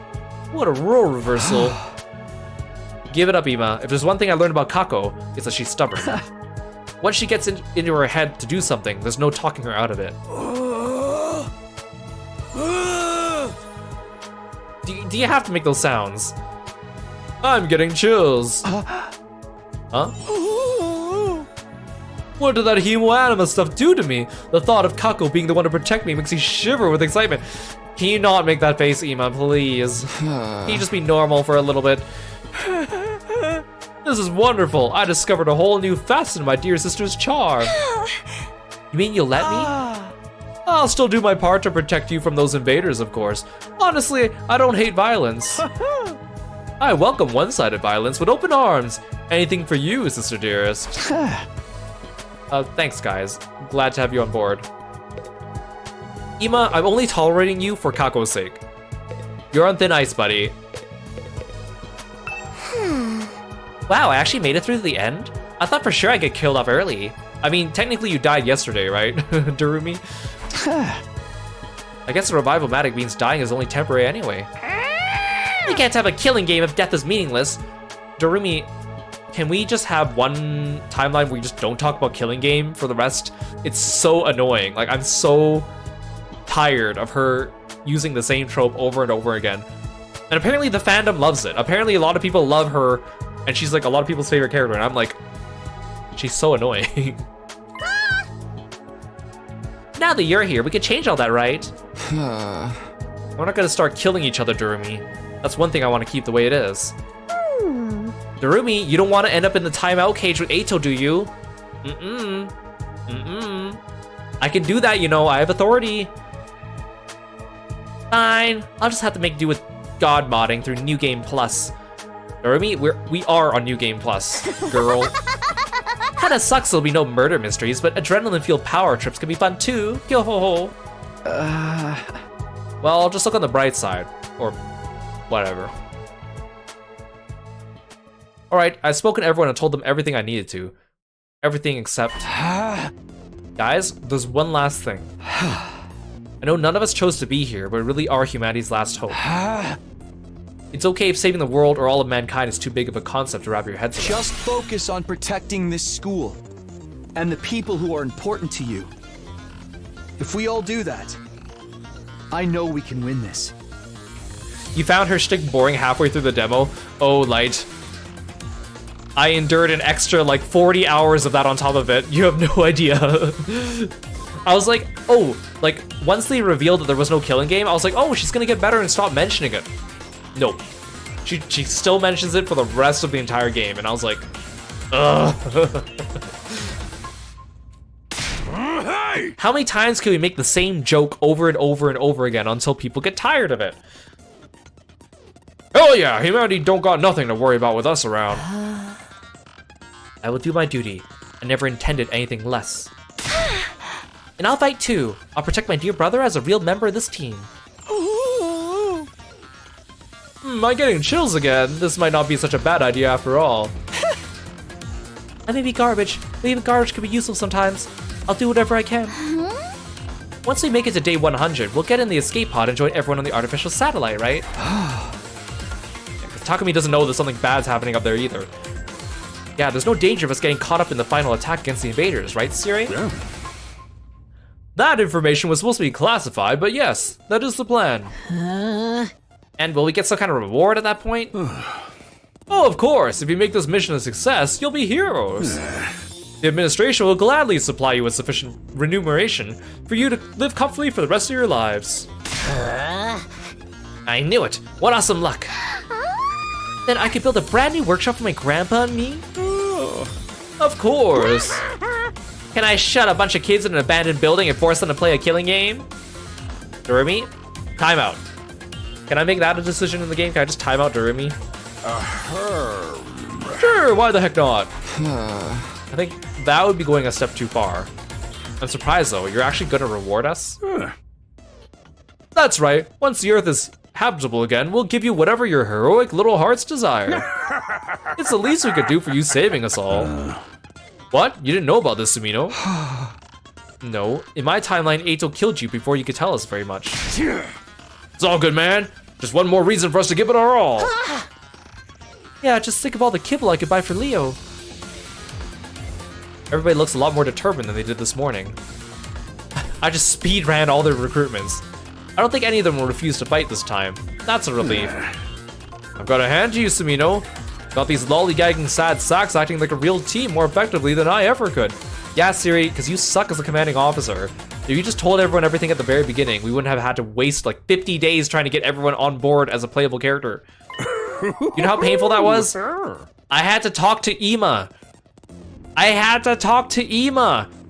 What a role reversal. Give it up, Ima. If there's one thing I learned about Kako, it's that she's stubborn. Once she gets into her head to do something, there's no talking her out of it. Do you have to make those sounds? I'm getting chills. Huh? What did that hemoanima stuff do to me? The thought of Kako being the one to protect me makes me shiver with excitement. Can you not make that face, Ima, please? Can you just be normal for a little bit? This is wonderful. I discovered a whole new facet of my dear sister's charm. You mean you'll let me? I'll still do my part to protect you from those invaders, of course. Honestly, I don't hate violence. I welcome one-sided violence with open arms. Anything for you, sister dearest. Thanks, guys. Glad to have you on board. Ima, I'm only tolerating you for Kako's sake. You're on thin ice, buddy. Wow, I actually made it through to the end? I thought for sure I'd get killed off early. I mean, technically you died yesterday, right, Darumi? I guess the revival-matic means dying is only temporary anyway. We can't have a killing game if death is meaningless. Darumi, can we just have one timeline where we just don't talk about killing game for the rest? It's so annoying. Like, I'm so tired of her using the same trope over and over again. And apparently the fandom loves it. Apparently a lot of people love her, and she's like a lot of people's favorite character, and I'm like, she's so annoying. Now that you're here, we could change all that, right? We're not gonna start killing each other, Darumi. That's one thing I want to keep the way it is. Darumi, you don't want to end up in the timeout cage with Eito, do you? I can do that, you know, I have authority. Fine, I'll just have to make do with God modding through New Game Plus. Darumi, we are on New Game Plus, girl. Kinda sucks there'll be no murder mysteries, but adrenaline-fueled power trips can be fun too. Yo-ho-ho. Well, just look on the bright side, or whatever. Alright, I've spoken to everyone and told them everything I needed to. Everything except... Guys, there's one last thing. I know none of us chose to be here, but we really are humanity's last hope. It's okay if saving the world or all of mankind is too big of a concept to wrap your heads around. Just focus on protecting this school and the people who are important to you. If we all do that, I know we can win this. You found her shtick boring halfway through the demo? Oh, Light. I endured an extra like 40 hours of that on top of it. You have no idea. I was like, oh, like once they revealed that there was no killing game, I was like, oh, she's gonna get better and stop mentioning it. Nope. She still mentions it for the rest of the entire game, and I was like, ugh. How many times can we make the same joke over and over and over again until people get tired of it? Oh yeah, humanity don't got nothing to worry about with us around. I will do my duty. I never intended anything less. And I'll fight too. I'll protect my dear brother as a real member of this team. I'm getting chills again. This might not be such a bad idea after all. I may be garbage, but even garbage can be useful sometimes. I'll do whatever I can. Once we make it to day 100, we'll get in the escape pod and join everyone on the artificial satellite, right? Takumi doesn't know there's something bad's happening up there either. Yeah, there's no danger of us getting caught up in the final attack against the invaders, right, Siri? Yeah. That information was supposed to be classified, but yes, that is the plan. And will we get some kind of reward at that point? Oh, of course, if you make this mission a success, you'll be heroes. The administration will gladly supply you with sufficient remuneration for you to live comfortably for the rest of your lives. I knew it. What awesome luck. Then I could build a brand new workshop for my grandpa and me? Of course. Can I shut a bunch of kids in an abandoned building and force them to play a killing game? Darumi, time out. Can I make that a decision in the game? Can I just time out Darumi? Sure, why the heck not? I think that would be going a step too far. I'm surprised though, you're actually gonna reward us? That's right, once the Earth is habitable again, we'll give you whatever your heroic little hearts desire. It's the least we could do for you saving us all. What? You didn't know about this, Sumino? No, in my timeline, Eito killed you before you could tell us very much. It's all good, man. Just one more reason for us to give it our all. Yeah, just think of all the kibble I could buy for Leo. Everybody looks a lot more determined than they did this morning. I just speed ran all their recruitments. I don't think any of them will refuse to fight this time. That's a relief. I've got a hand to you, Sumino. Got these lollygagging sad sacks acting like a real team more effectively than I ever could. Yeah, Siri, because you suck as a commanding officer. If you just told everyone everything at the very beginning, we wouldn't have had to waste like 50 days trying to get everyone on board as a playable character. You know how painful that was? I had to talk to Ima.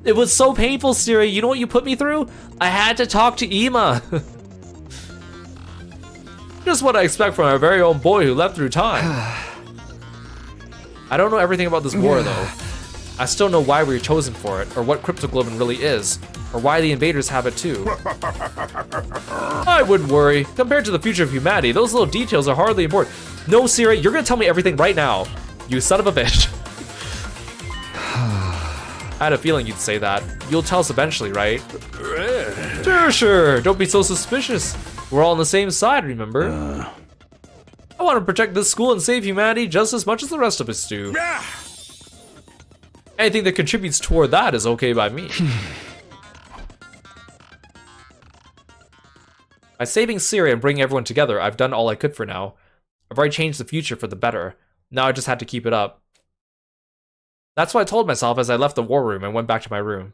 It was so painful, Siri. You know what you put me through? I had to talk to Ima. Just what I expect from our very own boy who left through time. I don't know everything about this war, though. I still know why we were chosen for it, or what cryptoglobin really is, or why the invaders have it too. I wouldn't worry. Compared to the future of humanity, those little details are hardly important. No, Siri, you're gonna tell me everything right now. You son of a bitch. I had a feeling you'd say that. You'll tell us eventually, right? Sure. Don't be so suspicious. We're all on the same side, remember? I want to protect this school and save humanity just as much as the rest of us do. Anything that contributes toward that is okay by me. By saving Syria and bringing everyone together, I've done all I could for now. I've already changed the future for the better. Now I just had to keep it up. That's what I told myself as I left the war room and went back to my room.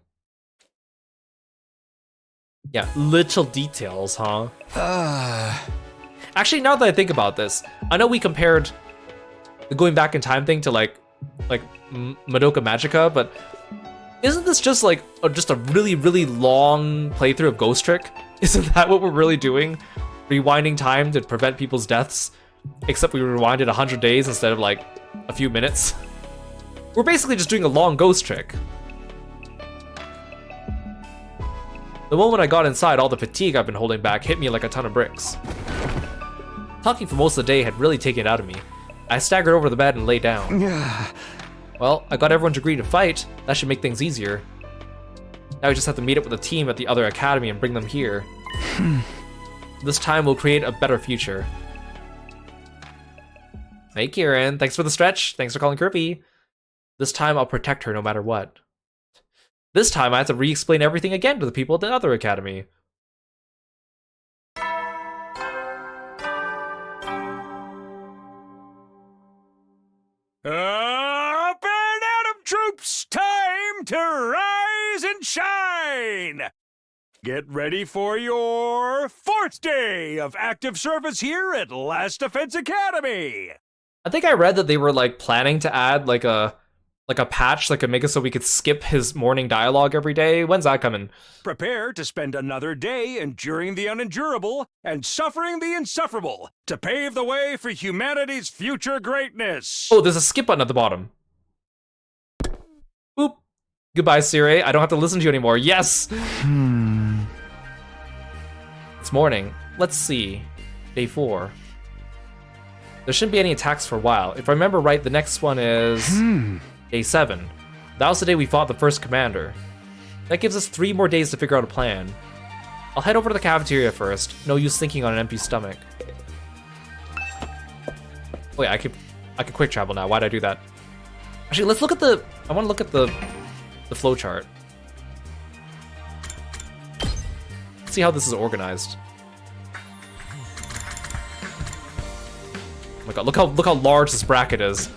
Yeah, little details, huh? Actually, now that I think about this, I know we compared the going back in time thing to like Madoka Magica, but isn't this just like just a really, really long playthrough of Ghost Trick? Isn't that what we're really doing? Rewinding time to prevent people's deaths, except we rewinded 100 days instead of like a few minutes. We're basically just doing a long Ghost Trick. The moment I got inside, all the fatigue I've been holding back hit me like a ton of bricks. Talking for most of the day had really taken it out of me. I staggered over the bed and lay down. Well, I got everyone to agree to fight. That should make things easier. Now we just have to meet up with the team at the other academy and bring them here. This time we'll create a better future. Hey Kieran, thanks for the stretch. Thanks for calling Kirby. This time I'll protect her no matter what. This time I have to re-explain everything again to the people at the other academy. Up and Atom troops, time to rise and shine! Get ready for your 4th day of active service here at Last Defense Academy! I think I read that they were like planning to add like a patch that could make it so we could skip his morning dialogue every day. When's that coming? Prepare to spend another day enduring the unendurable and suffering the insufferable to pave the way for humanity's future greatness. Oh, there's a skip button at the bottom. Boop. Goodbye, Siri. I don't have to listen to you anymore. Yes! It's morning. Let's see. Day 4. There shouldn't be any attacks for a while. If I remember right, the next one is... Day 7. That was the day we fought the first commander. That gives us 3 more days to figure out a plan. I'll head over to the cafeteria first. No use thinking on an empty stomach. Oh yeah, I could quick travel now. Why'd I do that? Actually, let's look at the... I want to look at the flowchart. Let's see how this is organized. Oh my god, look how large this bracket is.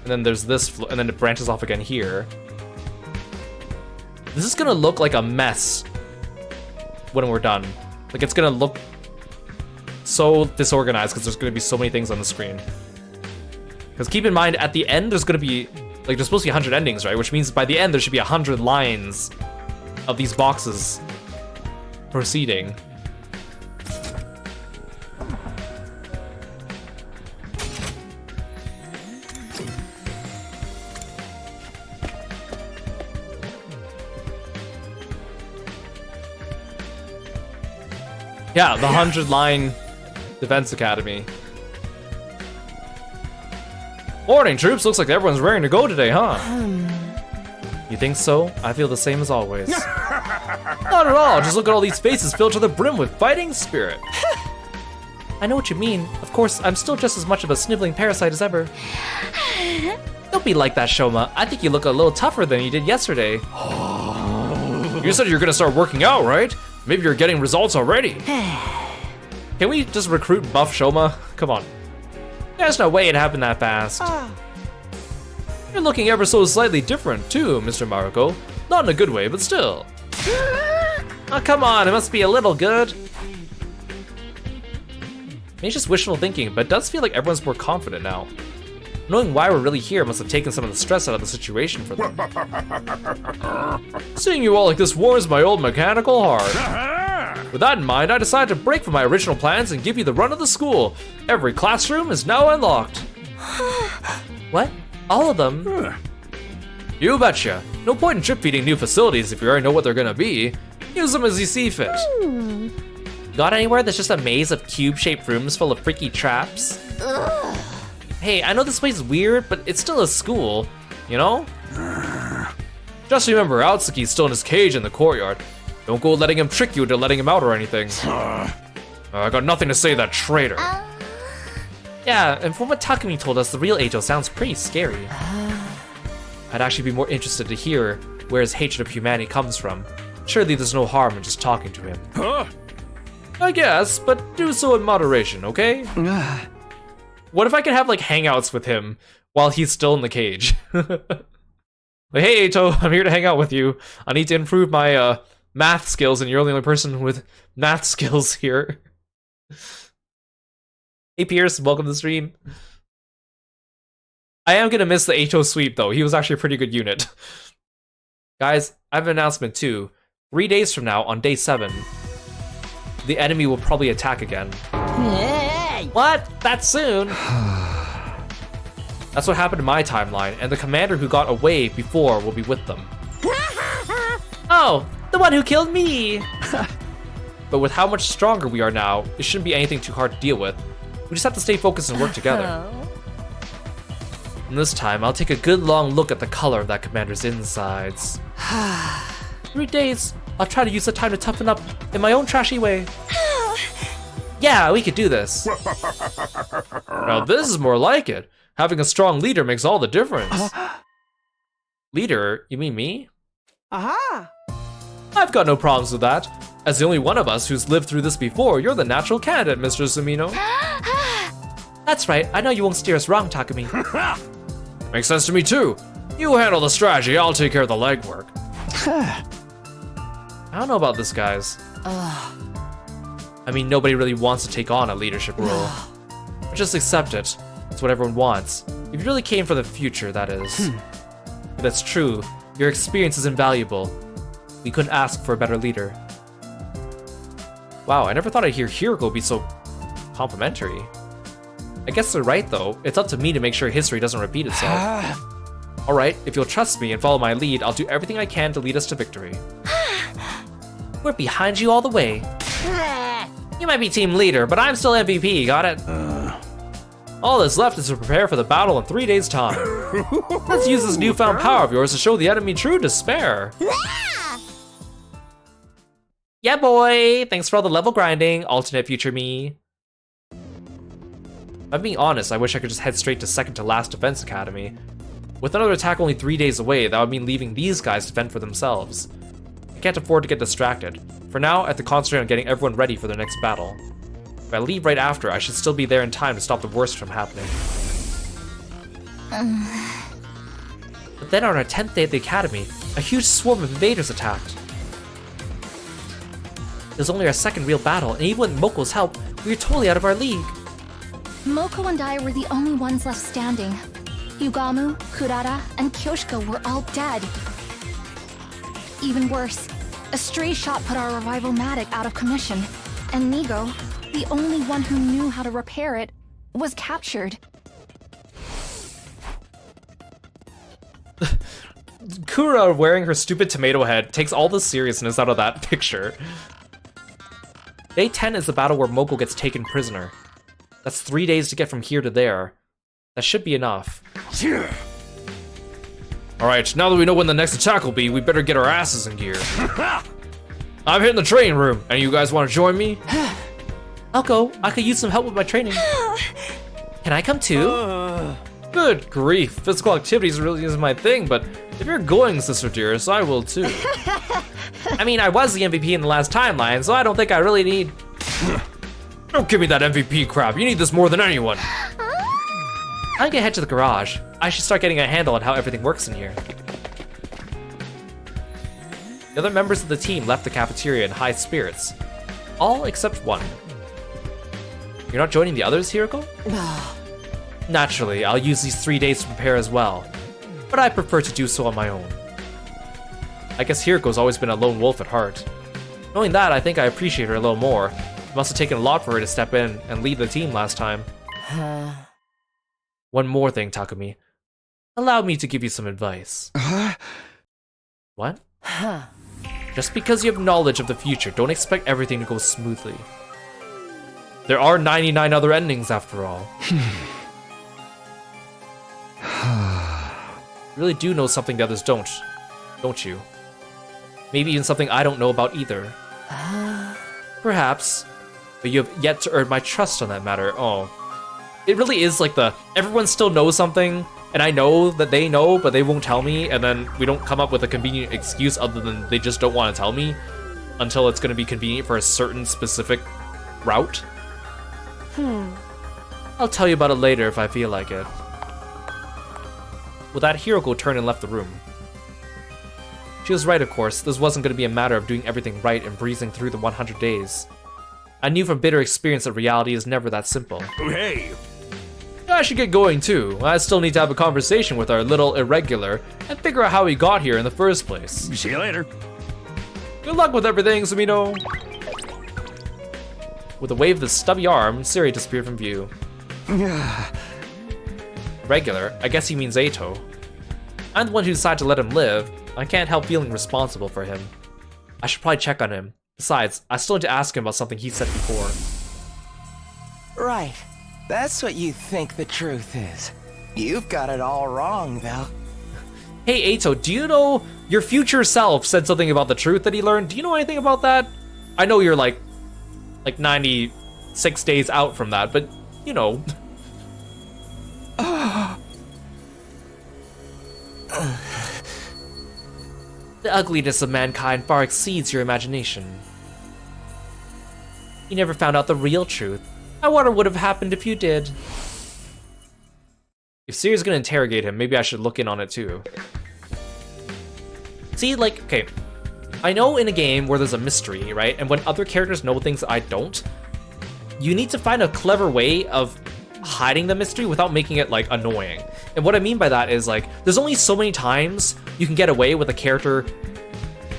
And then there's this, and then it branches off again here. This is gonna look like a mess when we're done. Like, it's gonna look so disorganized because there's gonna be so many things on the screen. Because keep in mind, at the end, there's gonna be, like, there's supposed to be 100 endings, right? Which means by the end, there should be 100 lines of these boxes proceeding. Yeah, the 100-line Defense Academy. Morning, troops. Looks like everyone's raring to go today, huh? You think so? I feel the same as always. Not at all, just look at all these faces filled to the brim with fighting spirit. I know what you mean. Of course, I'm still just as much of a sniveling parasite as ever. Don't be like that, Shoma. I think you look a little tougher than you did yesterday. You said you're gonna start working out, right? Maybe you're getting results already. Can we just recruit buff Shoma? Come on. There's no way it happened that fast. You're looking ever so slightly different too, Mr. Maruko. Not in a good way, but still. Oh, come on, it must be a little good. Maybe it's just wishful thinking, but it does feel like everyone's more confident now. Knowing why we're really here must have taken some of the stress out of the situation for them. Seeing you all like this warms my old mechanical heart. With that in mind, I decided to break from my original plans and give you the run of the school. Every classroom is now unlocked. What? All of them? You betcha. No point in drip-feeding new facilities if you already know what they're gonna be. Use them as you see fit. Got anywhere that's just a maze of cube-shaped rooms full of freaky traps? Hey, I know this place is weird, but it's still a school, you know? Just remember, Atsuki's still in his cage in the courtyard. Don't go letting him trick you into letting him out or anything. I got nothing to say to that traitor. Yeah, and from what Takumi told us, the real Eito sounds pretty scary. I'd actually be more interested to hear where his hatred of humanity comes from. Surely there's no harm in just talking to him. I guess, but do so in moderation, okay? What if I could have like hangouts with him while he's still in the cage? Like, hey Eito, I'm here to hang out with you. I need to improve my math skills, and you're the only person with math skills here. Hey Pierce, welcome to the stream. I am gonna miss the Eito sweep though. He was actually a pretty good unit. Guys, I have an announcement too. 3 days from now, on day 7, the enemy will probably attack again. What? That soon? That's what happened in my timeline, and the commander who got away before will be with them. Oh, the one who killed me! But with how much stronger we are now, it shouldn't be anything too hard to deal with. We just have to stay focused and work together. And this time, I'll take a good long look at the color of that commander's insides. 3 days. I'll try to use the time to toughen up in my own trashy way. Yeah, we could do this. Now this is more like it. Having a strong leader makes all the difference. Leader? You mean me? Aha! I've got no problems with that. As the only one of us who's lived through this before, you're the natural candidate, Mr. Sumino. That's right, I know you won't steer us wrong, Takumi. Makes sense to me too. You handle the strategy, I'll take care of the legwork. I don't know about this, guys. I mean, nobody really wants to take on a leadership role. But just accept it. It's what everyone wants. If you really came for the future, that is. If that's true, your experience is invaluable. We couldn't ask for a better leader. Wow, I never thought I'd hear Hiroko be so complimentary. I guess they're right though. It's up to me to make sure history doesn't repeat itself. Alright, if you'll trust me and follow my lead, I'll do everything I can to lead us to victory. We're behind you all the way. You might be team leader, but I'm still MVP, got it? All that's left is to prepare for the battle in 3 days' time. Let's use this newfound power of yours to show the enemy true despair. Yeah, boy! Thanks for all the level grinding, alternate future me. If I'm being honest, I wish I could just head straight to second to last defense academy. With another attack only 3 days away, that would mean leaving these guys to fend for themselves. I can't afford to get distracted. For now, I have to concentrate on getting everyone ready for their next battle. If I leave right after, I should still be there in time to stop the worst from happening. But then on our 10th day at the academy, a huge swarm of invaders attacked. It was only our second real battle, and even with Moko's help, we were totally out of our league. Moko and I were the only ones left standing. Yugamu, Kurara, and Kyoshika were all dead. Even worse, a stray shot put our revival-matic out of commission, and Nigo, the only one who knew how to repair it, was captured. Kura wearing her stupid tomato head takes all the seriousness out of that picture. Day 10 is the battle where Moko gets taken prisoner. That's 3 days to get from here to there. That should be enough. Alright, now that we know when the next attack will be, we better get our asses in gear. I'm here in the training room, and you guys want to join me? I'll go. I could use some help with my training. Can I come too? Good grief, physical activities really isn't my thing, but if you're going, Sister Dearest, I will too. I mean, I was the MVP in the last timeline, so I don't think I really need... Don't give me that MVP crap, you need this more than anyone. I can head to the garage. I should start getting a handle on how everything works in here. The other members of the team left the cafeteria in high spirits. All except one. You're not joining the others, Hiroko? Naturally, I'll use these 3 days to prepare as well, but I prefer to do so on my own. I guess Hiroko's always been a lone wolf at heart. Knowing that, I think I appreciate her a little more. It must have taken a lot for her to step in and lead the team last time. One more thing, Takumi. Allow me to give you some advice. What? Just because you have knowledge of the future, don't expect everything to go smoothly. There are 99 other endings after all. You really do know something the others don't you? Maybe even something I don't know about either. Perhaps, but you have yet to earn my trust on that matter. Oh. It really is like everyone still knows something, and I know that they know, but they won't tell me, and then we don't come up with a convenient excuse other than they just don't want to tell me until it's going to be convenient for a certain specific route. I'll tell you about it later if I feel like it. With that, Hiroko turned and left the room. She was right, of course. This wasn't going to be a matter of doing everything right and breezing through the 100 days. I knew from bitter experience that reality is never that simple. Hey! I should get going too. I still need to have a conversation with our little irregular and figure out how he got here in the first place. See you later. Good luck with everything, Sumino. With a wave of his stubby arm, Siri disappeared from view. Regular? I guess he means Eito. I'm the one who decided to let him live. I can't help feeling responsible for him. I should probably check on him. Besides, I still need to ask him about something he said before. Right. That's what you think the truth is. You've got it all wrong, though. Hey, Eito, do you know your future self said something about the truth that he learned? Do you know anything about that? I know you're like 96 days out from that, but you know. The ugliness of mankind far exceeds your imagination. You never found out the real truth. I wonder what would have happened if you did. If Siri's gonna interrogate him, maybe I should look in on it too. See, like, okay, I know in a game where there's a mystery, right? And when other characters know things that I don't, you need to find a clever way of hiding the mystery without making it, like, annoying. And what I mean by that is, like, there's only so many times you can get away with a character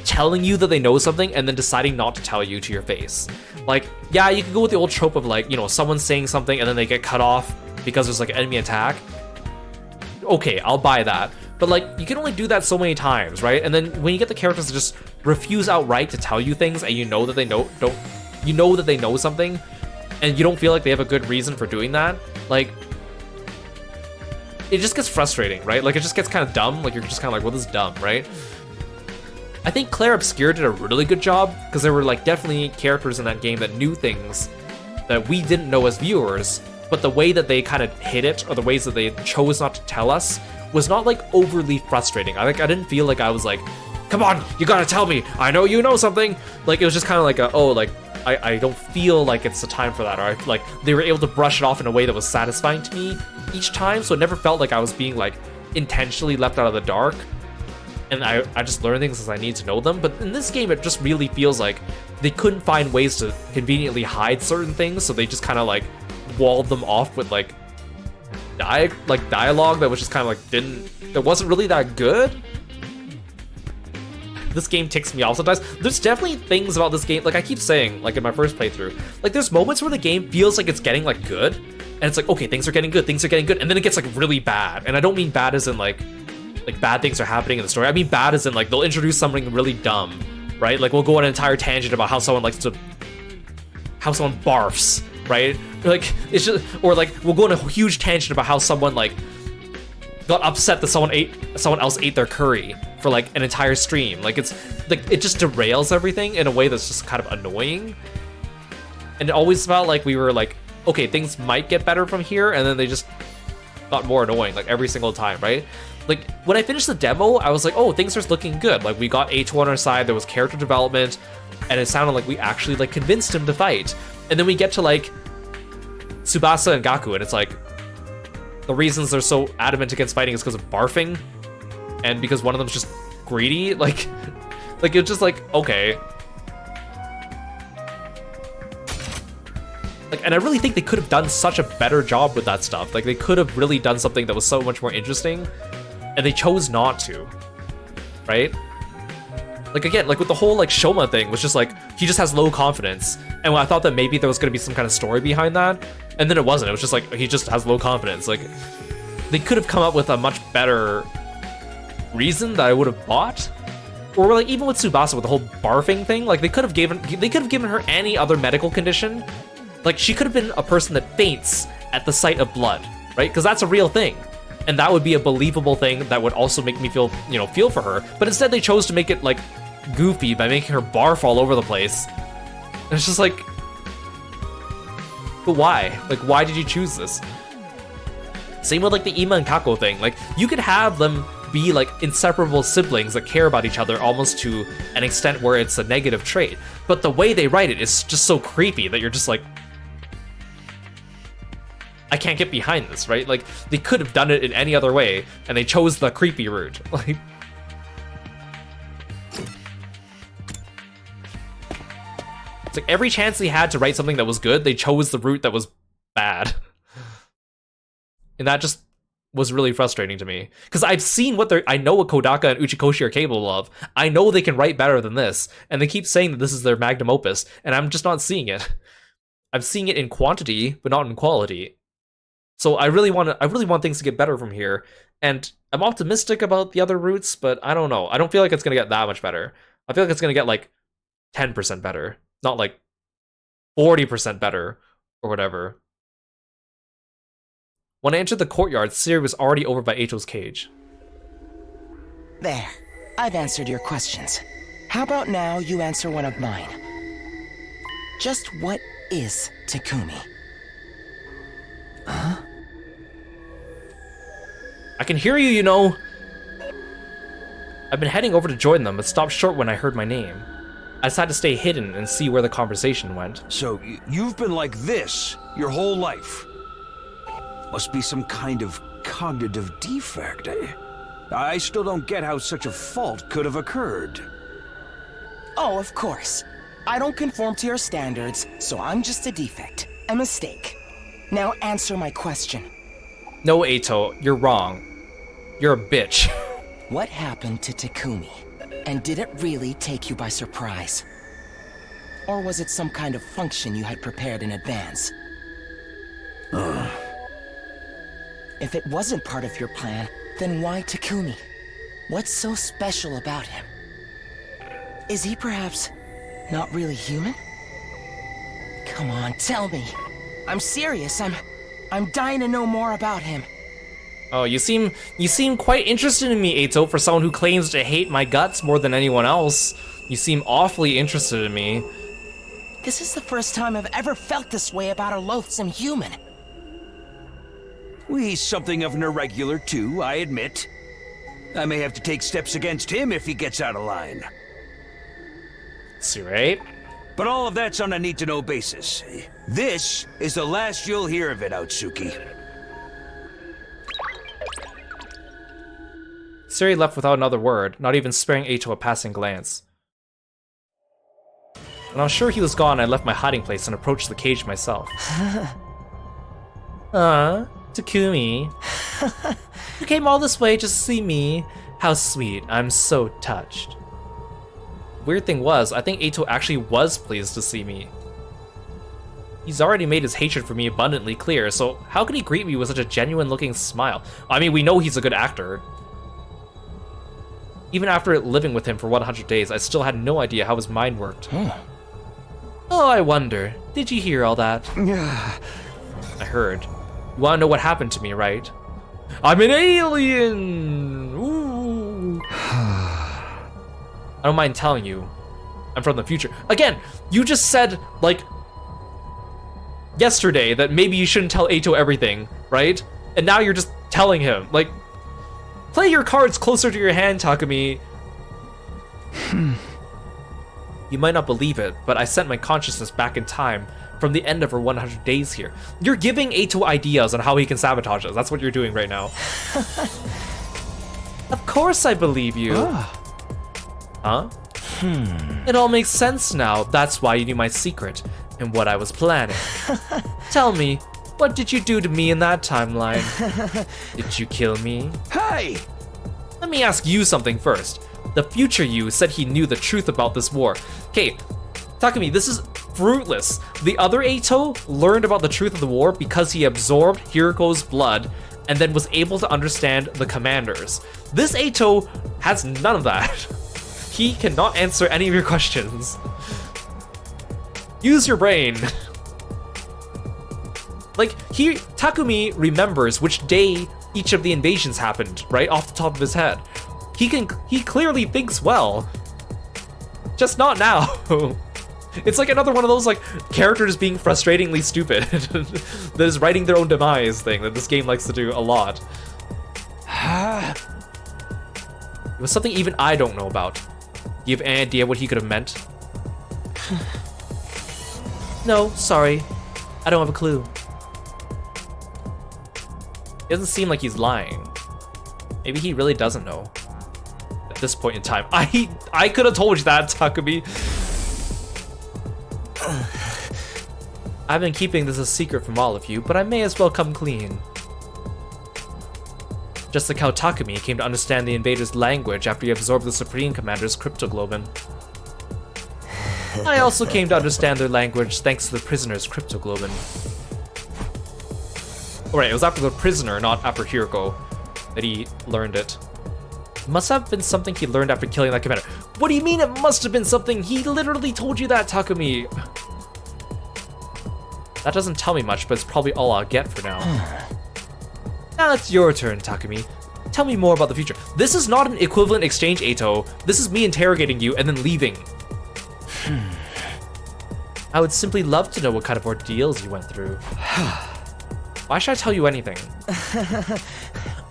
telling you that they know something and then deciding not to tell you to your face. Like, yeah, you can go with the old trope of, like, you know, someone saying something and then they get cut off because there's, like, an enemy attack. Okay, I'll buy that. But, like, you can only do that so many times, right? And then when you get the characters to just refuse outright to tell you things and you know that they know something and you don't feel like they have a good reason for doing that, like, it just gets frustrating, right? Like, it just gets kind of dumb. Like, you're just kind of like, well, this is dumb, right? I think Claire Obscure did a really good job because there were, like, definitely characters in that game that knew things that we didn't know as viewers, but the way that they kind of hid it or the ways that they chose not to tell us was not, like, overly frustrating. I didn't feel like I was like, come on, you gotta tell me, I know you know something. Like, it was just kind of like I don't feel like it's the time for that, or like they were able to brush it off in a way that was satisfying to me each time, so it never felt like I was being, like, intentionally left out of the dark. And I just learn things as I need to know them. But in this game, it just really feels like they couldn't find ways to conveniently hide certain things, so they just kind of, like, walled them off with, like, dialogue that was just kind of like that wasn't really that good. This game ticks me off sometimes. There's definitely things about this game, like I keep saying, like in my first playthrough, like there's moments where the game feels like it's getting, like, good, and it's like, okay, things are getting good, and then it gets, like, really bad. And I don't mean bad as in like bad things are happening in the story. I mean bad as in, like, they'll introduce something really dumb, right? Like, we'll go on an entire tangent about how someone barfs, right? Like, it's just, or like, we'll go on a huge tangent about how someone, like, got upset that someone else ate their curry for like an entire stream. Like it's like it just derails everything in a way that's just kind of annoying. And it always felt like we were like, okay, things might get better from here, and then they just got more annoying like every single time, right? Like when I finished the demo, I was like, oh, things are looking good. Like we got H1 on our side, there was character development, and it sounded like we actually like convinced him to fight. And then we get to like Tsubasa and Gaku, and it's like the reasons they're so adamant against fighting is because of barfing, and because one of them's just greedy. Like it's just like, okay. Like, and I really think they could have done such a better job with that stuff. Like they could have really done something that was so much more interesting, and they chose not to, right? Like again, like with the whole like Shoma thing was just like, he just has low confidence. And I thought that maybe there was gonna be some kind of story behind that, and then it wasn't. It was just like, he just has low confidence. Like they could have come up with a much better reason that I would have bought. Or like even with Tsubasa with the whole barfing thing, like they could have given her any other medical condition. Like she could have been a person that faints at the sight of blood, right? Because that's a real thing. And that would be a believable thing that would also make me feel for her. But instead they chose to make it like goofy by making her barf all over the place. And it's just like, but why? Like, why did you choose this? Same with like the Ima and Kako thing. Like you could have them be like inseparable siblings that care about each other almost to an extent where it's a negative trait. But the way they write it is just so creepy that you're just like, I can't get behind this, right? Like, they could have done it in any other way, and they chose the creepy route. Like, it's like every chance they had to write something that was good, they chose the route that was bad. And that just was really frustrating to me. Because I've seen I know what Kodaka and Uchikoshi are capable of. I know they can write better than this, and they keep saying that this is their magnum opus, and I'm just not seeing it. I'm seeing it in quantity, but not in quality. So I really want things to get better from here, and I'm optimistic about the other routes, but I don't know. I don't feel like it's gonna get that much better. I feel like it's gonna get like 10% better, not like 40% better or whatever. When I entered the courtyard, Siri was already over by Eito's cage. There. I've answered your questions. How about now you answer one of mine? Just what is Takumi? Huh? I can hear you, you know. I've been heading over to join them, but stopped short when I heard my name. I decided to stay hidden and see where the conversation went. So, you've been like this your whole life? Must be some kind of cognitive defect, eh? I still don't get how such a fault could have occurred. Oh, of course. I don't conform to your standards, so I'm just a defect. A mistake. Now answer my question. No, Eito, you're wrong. You're a bitch. What happened to Takumi? And did it really take you by surprise? Or was it some kind of function you had prepared in advance? If it wasn't part of your plan, then why Takumi? What's so special about him? Is he perhaps not really human? Come on, tell me. I'm serious. I'm dying to know more about him. Oh, you seem quite interested in me, Eito, for someone who claims to hate my guts more than anyone else. You seem awfully interested in me. This is the first time I've ever felt this way about a loathsome human. He's something of an irregular, too, I admit. I may have to take steps against him if he gets out of line. See, right? But all of that's on a need-to-know basis. This is the last you'll hear of it, Otsuki. Siri left without another word, not even sparing Eito a passing glance. When I was sure he was gone, I left my hiding place and approached the cage myself. Takumi. You came all this way just to see me. How sweet. I'm so touched. Weird thing was, I think Eito actually was pleased to see me. He's already made his hatred for me abundantly clear, so how could he greet me with such a genuine-looking smile? I mean, we know he's a good actor. Even after living with him for 100 days, I still had no idea how his mind worked. Oh, I wonder. Did you hear all that? Yeah. I heard. You wanna know what happened to me, right? I'm an alien! Ooh. I don't mind telling you, I'm from the future. Again, you just said, like, yesterday that maybe you shouldn't tell Eito everything, right? And now you're just telling him. Like, play your cards closer to your hand, Takumi. You might not believe it, but I sent my consciousness back in time from the end of her 100 days here. You're giving Eito ideas on how he can sabotage us. That's what you're doing right now. Of course I believe you. Huh? It all makes sense now. That's why you knew my secret and what I was planning. Tell me, what did you do to me in that timeline? Did you kill me? Hey! Let me ask you something first. The future you said he knew the truth about this war. Okay, Takumi, this is fruitless. The other Eito learned about the truth of the war because he absorbed Hiriko's blood and then was able to understand the commanders. This Eito has none of that. He cannot answer any of your questions. Use your brain. Like, Takumi remembers which day each of the invasions happened, right? Off the top of his head. He clearly thinks well. Just not now. It's like another one of those, like, characters being frustratingly stupid that is writing their own demise thing that this game likes to do a lot. It was something even I don't know about. Do you have any idea what he could have meant? No, sorry. I don't have a clue. It doesn't seem like he's lying. Maybe he really doesn't know. At this point in time. I could have told you that, Takumi. I've been keeping this a secret from all of you, but I may as well come clean. Just like how Takumi came to understand the invader's language after he absorbed the Supreme Commander's cryptoglobin. I also came to understand their language thanks to the prisoner's cryptoglobin. Alright, it was after the prisoner, not after Hiriko, that he learned it. It must have been something he learned after killing that commander. What do you mean it must have been something? He literally told you that, Takumi. That doesn't tell me much, but it's probably all I'll get for now. Now it's your turn, Takumi. Tell me more about the future. This is not an equivalent exchange, Eito. This is me interrogating you and then leaving. I would simply love to know what kind of ordeals you went through. Why should I tell you anything?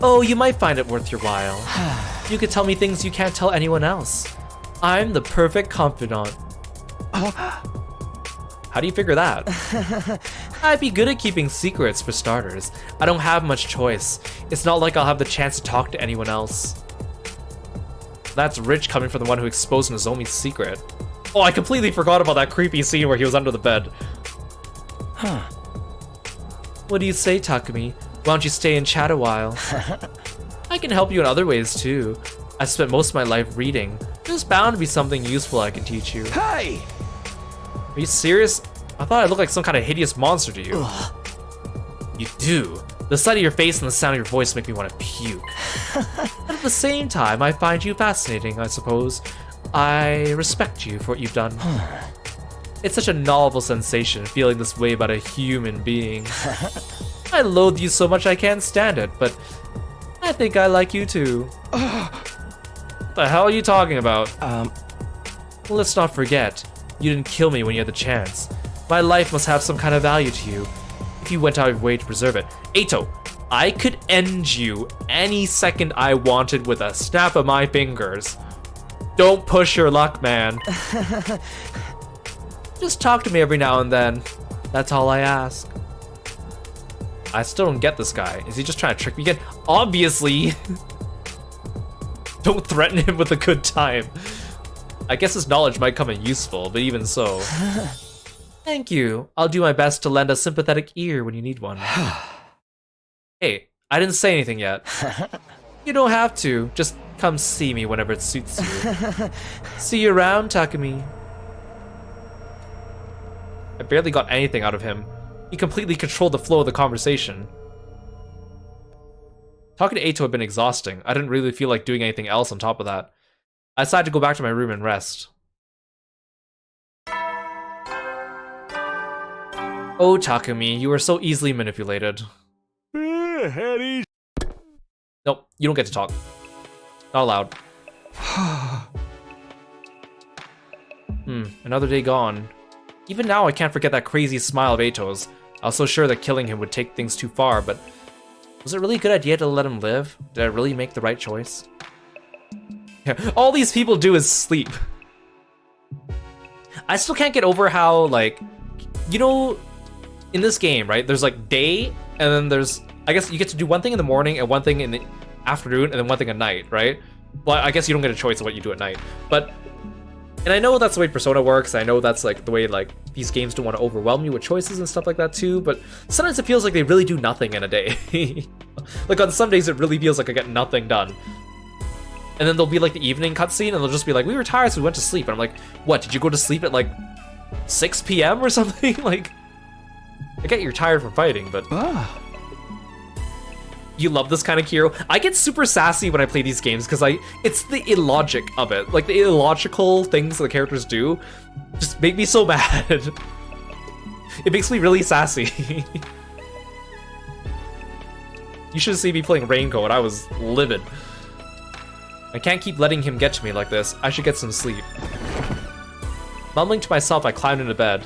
Oh, you might find it worth your while. You could tell me things you can't tell anyone else. I'm the perfect confidant. How do you figure that? I'd be good at keeping secrets, for starters. I don't have much choice. It's not like I'll have the chance to talk to anyone else. That's rich coming from the one who exposed Nozomi's secret. Oh, I completely forgot about that creepy scene where he was under the bed. What do you say, Takumi? Why don't you stay and chat a while? I can help you in other ways, too. I spent most of my life reading. There's bound to be something useful I can teach you. Hey! Are you serious? I thought I looked like some kind of hideous monster to you. You do. The sight of your face and the sound of your voice make me want to puke. But at the same time, I find you fascinating, I suppose. I respect you for what you've done. It's such a novel sensation, feeling this way about a human being. I loathe you so much I can't stand it, but I think I like you too. What the hell are you talking about? Let's not forget, you didn't kill me when you had the chance. My life must have some kind of value to you, if you went out of your way to preserve it. Eito, I could end you any second I wanted with a snap of my fingers. Don't push your luck, man. Just talk to me every now and then. That's all I ask. I still don't get this guy. Is he just trying to trick me again? Obviously! Don't threaten him with a good time. I guess his knowledge might come in useful, but even so. Thank you. I'll do my best to lend a sympathetic ear when you need one. Hey, I didn't say anything yet. You don't have to. Just come see me whenever it suits you. See you around, Takumi. I barely got anything out of him. He completely controlled the flow of the conversation. Talking to Eito had been exhausting. I didn't really feel like doing anything else on top of that. I decided to go back to my room and rest. Oh, Takumi, you are so easily manipulated. Nope, you don't get to talk. Not allowed. Another day gone. Even now, I can't forget that crazy smile of Eito's. I was so sure that killing him would take things too far, but was it really a good idea to let him live? Did I really make the right choice? Yeah, all these people do is sleep. I still can't get over how, like, you know, in this game, right, there's like day, and then there's, I guess you get to do one thing in the morning and one thing in the afternoon and then one thing at night, right? Well, I guess you don't get a choice of what you do at night, but, and I know that's the way Persona works. I know that's like the way like these games don't want to overwhelm you with choices and stuff like that too, but sometimes it feels like they really do nothing in a day. Like on some days it really feels like I get nothing done. And then there'll be like the evening cutscene and they'll just be like, we were tired so we went to sleep. And I'm like, what, did you go to sleep at like 6 p.m. or something? Like, I get you're tired from fighting, but... You love this kind of Kiro? I get super sassy when I play these games because it's the illogic of it. Like the illogical things the characters do just make me so mad. It makes me really sassy. You should see me playing Raincoat. I was livid. I can't keep letting him get to me like this. I should get some sleep. Mumbling to myself, I climbed into bed.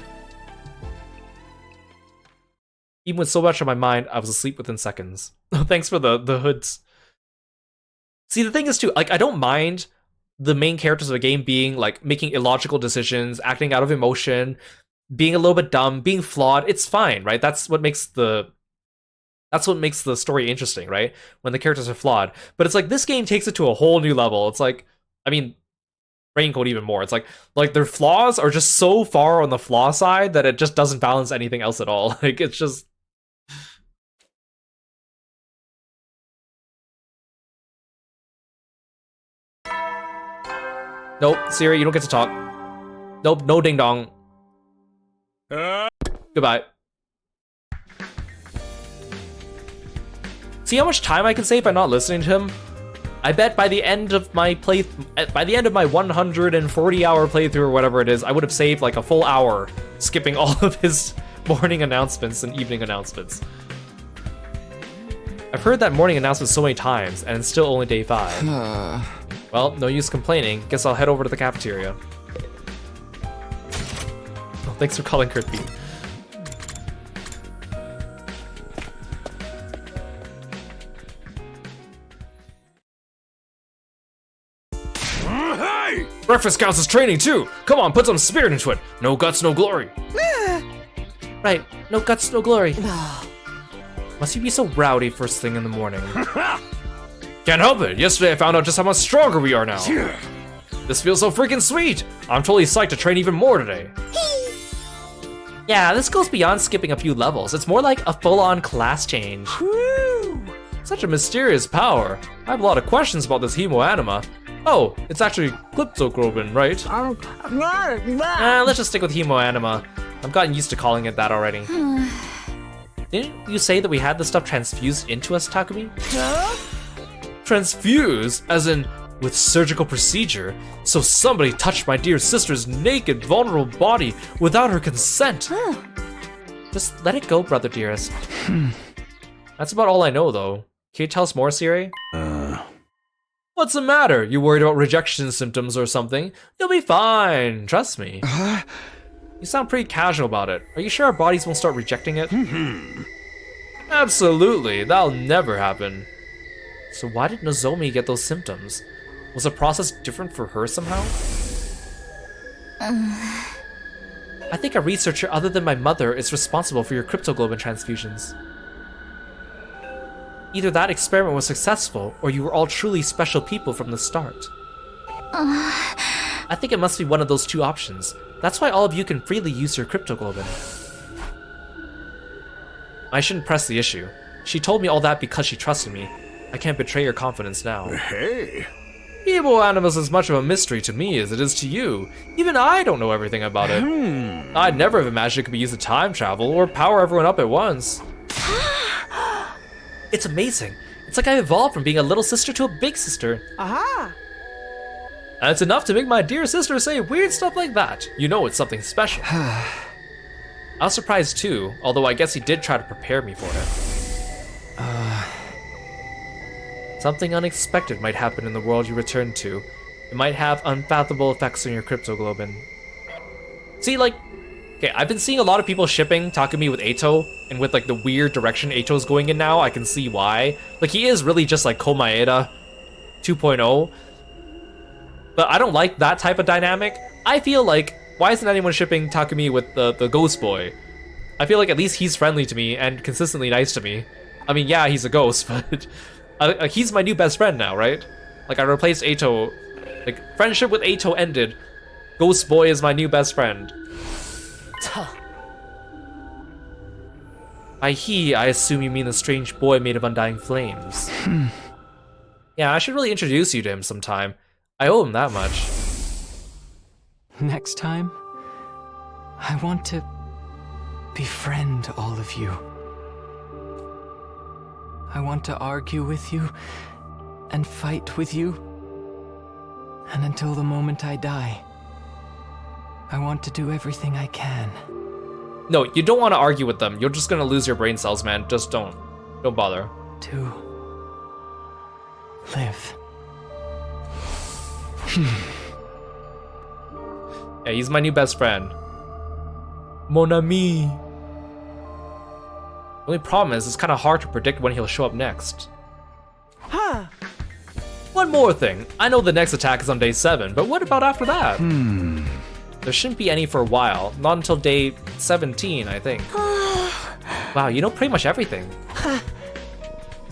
Even with so much on my mind, I was asleep within seconds. Thanks for the hoods. See, the thing is too, like, I don't mind the main characters of a game being like making illogical decisions, acting out of emotion, being a little bit dumb, being flawed. It's fine, right? That's what makes the story interesting, right? When the characters are flawed. But it's like this game takes it to a whole new level. It's like, I mean, Raincoat even more. It's like their flaws are just so far on the flaw side that it just doesn't balance anything else at all. Like, it's just... Nope, Siri, you don't get to talk. Nope, no ding dong. Goodbye. See how much time I can save by not listening to him? I bet by the end of my 140-hour playthrough or whatever it is, I would have saved like a full hour skipping all of his morning announcements and evening announcements. I've heard that morning announcement so many times, and it's still only day 5. Well, no use complaining. Guess I'll head over to the cafeteria. Oh, thanks for calling Kirby. Hey! Breakfast counts as training too! Come on, put some spirit into it! No guts, no glory! Right, no guts, no glory. Must you be so rowdy first thing in the morning? Can't help it. Yesterday I found out just how much stronger we are now. This feels so freaking sweet. I'm totally psyched to train even more today. Yeah, this goes beyond skipping a few levels. It's more like a full-on class change. Such a mysterious power. I have a lot of questions about this hemoanima. Oh, it's actually Glyptoglobin, right? Let's just stick with hemoanima. I've gotten used to calling it that already. Didn't you say that we had this stuff transfused into us, Takumi? Transfuse, as in with surgical procedure, so somebody touched my dear sister's naked, vulnerable body without her consent. Just let it go, brother dearest. That's about all I know, though. Can you tell us more, Siri? What's the matter? You worried about rejection symptoms or something? You'll be fine, trust me. You sound pretty casual about it. Are you sure our bodies won't start rejecting it? Absolutely, that'll never happen. So why did Nozomi get those symptoms? Was the process different for her somehow? I think a researcher other than my mother is responsible for your cryptoglobin transfusions. Either that experiment was successful, or you were all truly special people from the start. I think it must be one of those two options. That's why all of you can freely use your cryptoglobin. I shouldn't press the issue. She told me all that because she trusted me. I can't betray your confidence now. Hey! Hemoanima is as much of a mystery to me as it is to you. Even I don't know everything about it. I'd never have imagined it could be used to time travel or power everyone up at once. It's amazing. It's like I evolved from being a little sister to a big sister. And it's enough to make my dear sister say weird stuff like that. You know it's something special. I was surprised too, although I guess he did try to prepare me for it. Something unexpected might happen in the world you return to. It might have unfathomable effects on your cryptoglobin. See, like, okay, I've been seeing a lot of people shipping Takumi with Eito, and with like the weird direction Eito's going in now, I can see why. Like, he is really just like Komaeda 2.0. But I don't like that type of dynamic. I feel like, why isn't anyone shipping Takumi with the ghost boy? I feel like at least he's friendly to me and consistently nice to me. I mean, yeah, he's a ghost, but he's my new best friend now, right? Like, I replaced Eito. Like, friendship with Eito ended. Ghost boy is my new best friend. By he, I assume you mean the strange boy made of undying flames. Yeah, I should really introduce you to him sometime. I owe him that much. Next time, I want to befriend all of you. I want to argue with you and fight with you. And until the moment I die, I want to do everything I can. No, you don't want to argue with them. You're just gonna lose your brain cells, man. Just don't. Don't bother. To live. Yeah, he's my new best friend. Mon ami. The only problem is, it's kind of hard to predict when he'll show up next. One more thing. I know the next attack is on day 7, but what about after that? There shouldn't be any for a while. Not until day 17, I think. Wow, you know pretty much everything. Do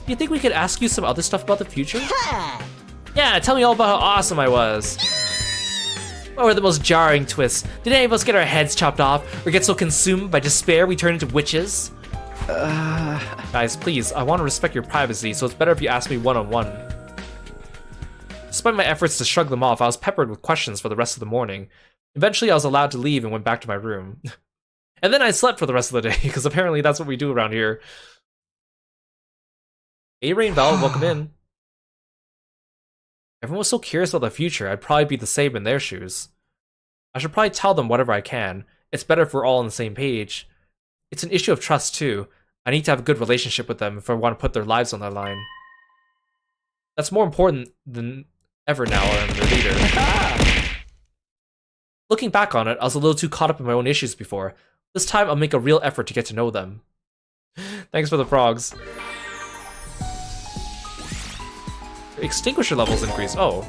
you think we could ask you some other stuff about the future? Yeah, tell me all about how awesome I was. What were the most jarring twists? Did any of us get our heads chopped off or get so consumed by despair we turn into witches? Guys, please, I want to respect your privacy, so it's better if you ask me one-on-one. Despite my efforts to shrug them off, I was peppered with questions for the rest of the morning. Eventually, I was allowed to leave and went back to my room. And then I slept for the rest of the day, because apparently that's what we do around here. Hey, Rain Val, welcome in. Everyone was so curious about the future, I'd probably be the same in their shoes. I should probably tell them whatever I can. It's better if we're all on the same page. It's an issue of trust, too. I need to have a good relationship with them if I want to put their lives on the line. That's more important than ever now that I'm their leader. Looking back on it, I was a little too caught up in my own issues before. This time, I'll make a real effort to get to know them. Thanks for the frogs. Extinguisher levels increase. Oh.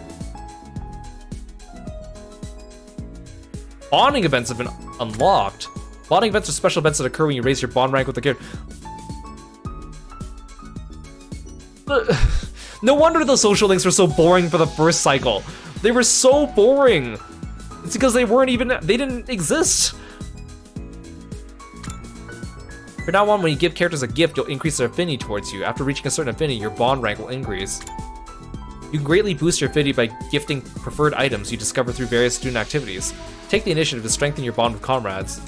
Bonding events have been unlocked. Bonding events are special events that occur when you raise your bond rank with the character. No wonder the social links were so boring for the first cycle. They were so boring. It's because they didn't exist. From now on, when you give characters a gift, you'll increase their affinity towards you. After reaching a certain affinity, your bond rank will increase. You can greatly boost your affinity by gifting preferred items you discover through various student activities. Take the initiative to strengthen your bond with comrades.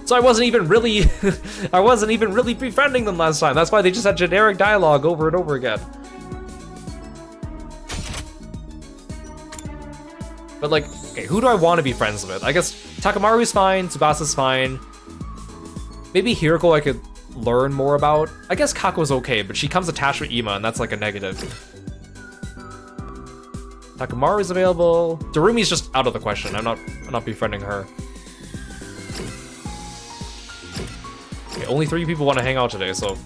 So I wasn't even really befriending them last time. That's why they just had generic dialogue over and over again. But like, okay, who do I want to be friends with? I guess Takamaru's fine, Tsubasa's fine. Maybe Hiroko I could learn more about. I guess Kako's okay, but she comes attached with Ima, and that's like a negative. Takamaru's available. Darumi's just out of the question. I'm not befriending her. Okay, only 3 people want to hang out today, so.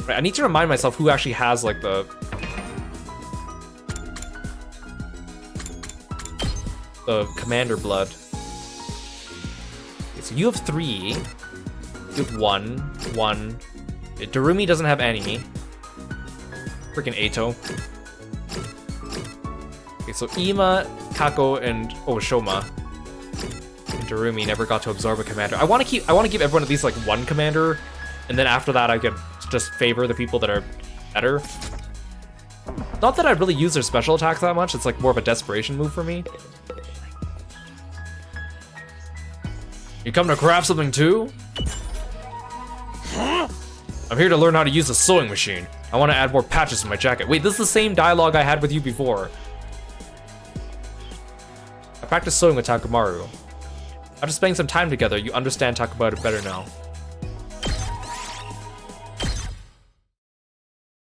Right, I need to remind myself who actually has like the commander blood. Okay, so you have 3. You have 1. Darumi doesn't have any. Freaking Eito. Okay, so Ima, Kako, and Shoma. And Darumi never got to absorb a commander. I want to give everyone at least like 1 commander, and then after that I could just favor the people that are better. Not that I really use their special attacks that much, it's like more of a desperation move for me. You come to craft something too? I'm here to learn how to use a sewing machine. I want to add more patches to my jacket. Wait, this is the same dialogue I had with you before. I practiced sewing with Takamaru. After spending some time together, you understand Takada better now.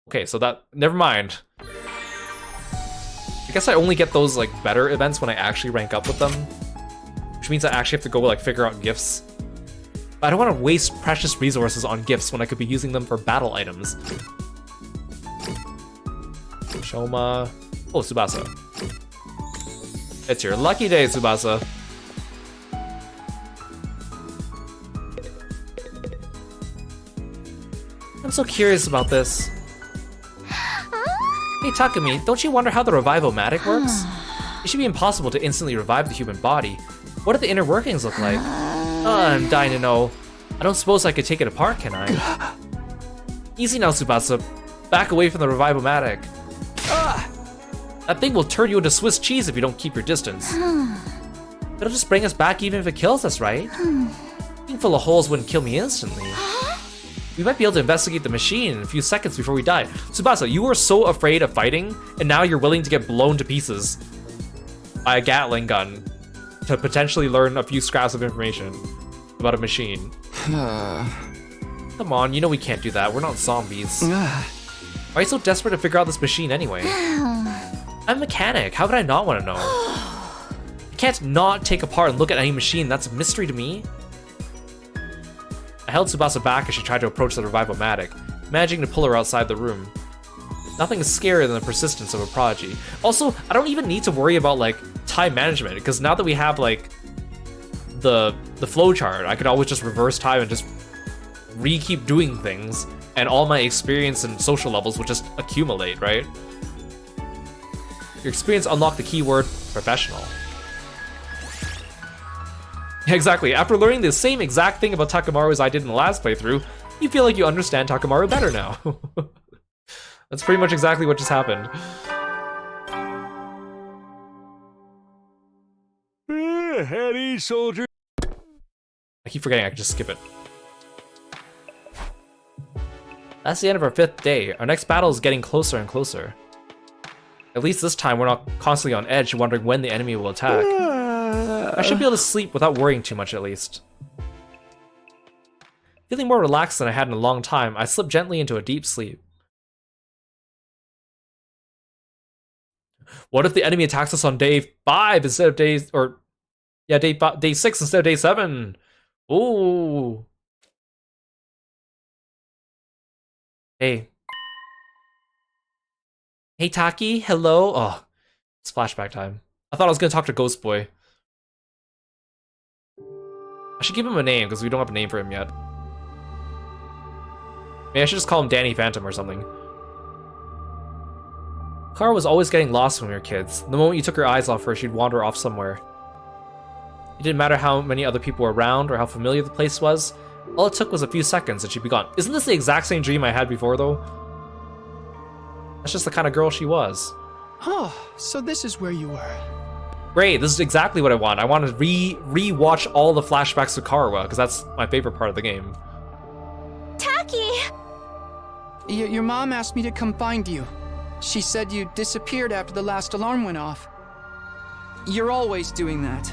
Okay, so that... Never mind. I guess I only get those, like, better events when I actually rank up with them. Which means I actually have to go, like, figure out gifts. But I don't want to waste precious resources on gifts when I could be using them for battle items. Shoma... Oh, Tsubasa. It's your lucky day, Tsubasa. I'm so curious about this. Hey Takumi, don't you wonder how the revival-matic works? It should be impossible to instantly revive the human body. What do the inner workings look like? I'm dying to know. I don't suppose I could take it apart, can I? Easy now, Tsubasa. Back away from the revival-matic. That thing will turn you into Swiss cheese if you don't keep your distance. It'll just bring us back even if it kills us, right? Being full of holes wouldn't kill me instantly. We might be able to investigate the machine in a few seconds before we die. Tsubasa, you were so afraid of fighting, and now you're willing to get blown to pieces by a Gatling gun to potentially learn a few scraps of information about a machine. Come on, you know we can't do that. We're not zombies. Why are you so desperate to figure out this machine anyway? I'm a mechanic. How could I not want to know? I can't not take apart and look at any machine. That's a mystery to me. I held Tsubasa back as she tried to approach the revival-matic, managing to pull her outside the room. Nothing is scarier than the persistence of a prodigy. Also, I don't even need to worry about, like, time management, because now that we have, like, the flowchart, I could always just reverse time and just keep doing things, and all my experience and social levels would just accumulate, right? Your experience unlocked the keyword professional. Exactly, after learning the same exact thing about Takamaru as I did in the last playthrough, you feel like you understand Takamaru better now. That's pretty much exactly what just happened. Heady soldier. I keep forgetting I can just skip it. That's the end of our 5th day. Our next battle is getting closer and closer. At least this time we're not constantly on edge wondering when the enemy will attack. I should be able to sleep without worrying too much at least. Feeling more relaxed than I had in a long time, I slipped gently into a deep sleep. What if the enemy attacks us on day 5 instead of day 6 instead of day 7? Ooh. Hey. Hey Taki, hello? Oh, it's flashback time. I thought I was gonna talk to Ghost Boy. I should give him a name, because we don't have a name for him yet. Maybe I should just call him Danny Phantom or something. Kara was always getting lost when we were kids. The moment you took your eyes off her, she'd wander off somewhere. It didn't matter how many other people were around or how familiar the place was. All it took was a few seconds and she'd be gone. Isn't this the exact same dream I had before, though? That's just the kind of girl she was. Oh, so this is where you were. Great, this is exactly what I want. I want to re-watch all the flashbacks to Karawa, because that's my favorite part of the game. Taki! Your mom asked me to come find you. She said you disappeared after the last alarm went off. You're always doing that.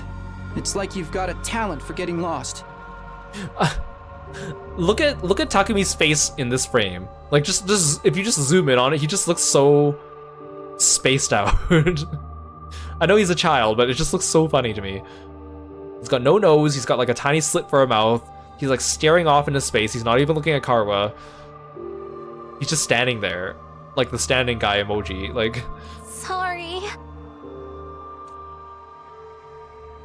It's like you've got a talent for getting lost. Look at Takumi's face in this frame. Like, just if you just zoom in on it, he just looks so spaced out. I know he's a child, but it just looks so funny to me. He's got no nose, he's got like a tiny slit for a mouth, he's like staring off into space, he's not even looking at Karawa. He's just standing there, like the standing guy emoji, like... Sorry.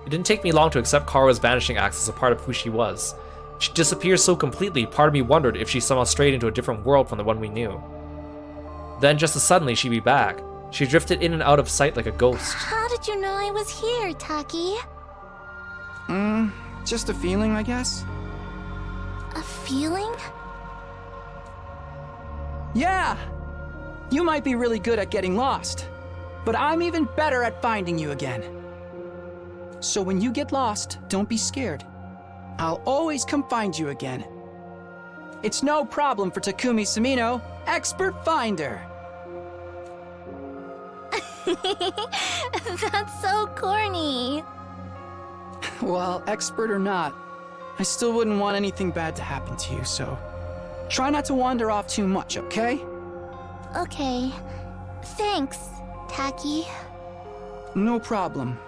It didn't take me long to accept Karawa's vanishing acts as a part of who she was. She disappeared so completely, part of me wondered if she somehow strayed into a different world from the one we knew. Then just as suddenly she'd be back. She drifted in and out of sight like a ghost. How did you know I was here, Taki? Just a feeling, I guess. A feeling? Yeah! You might be really good at getting lost, but I'm even better at finding you again. So when you get lost, don't be scared. I'll always come find you again. It's no problem for Takumi Sumino, expert finder. That's so corny. Well, expert or not, I still wouldn't want anything bad to happen to you, so try not to wander off too much, okay? Okay. Thanks, Taki. No problem.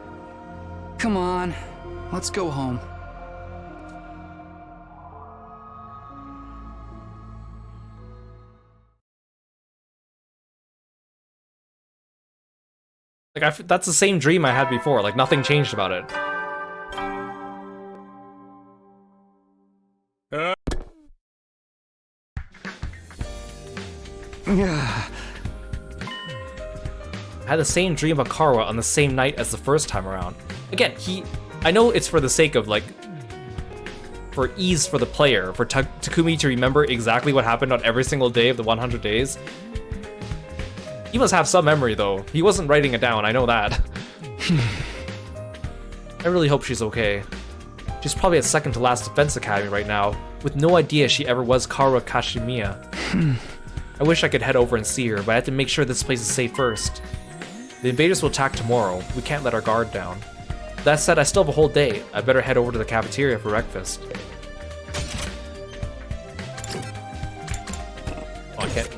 Come on, let's go home. Like, that's the same dream I had before. Like, nothing changed about it. I had the same dream about Kara on the same night as the first time around. Again, I know it's for the sake of, like, for ease for the player, for Takumi to remember exactly what happened on every single day of the 100 days. He must have some memory, though. He wasn't writing it down, I know that. I really hope she's okay. She's probably at second to last defense academy right now, with no idea she ever was Kara Kashimiya. I wish I could head over and see her, but I have to make sure this place is safe first. The invaders will attack tomorrow. We can't let our guard down. That said, I still have a whole day. I better head over to the cafeteria for breakfast. Oh, I can't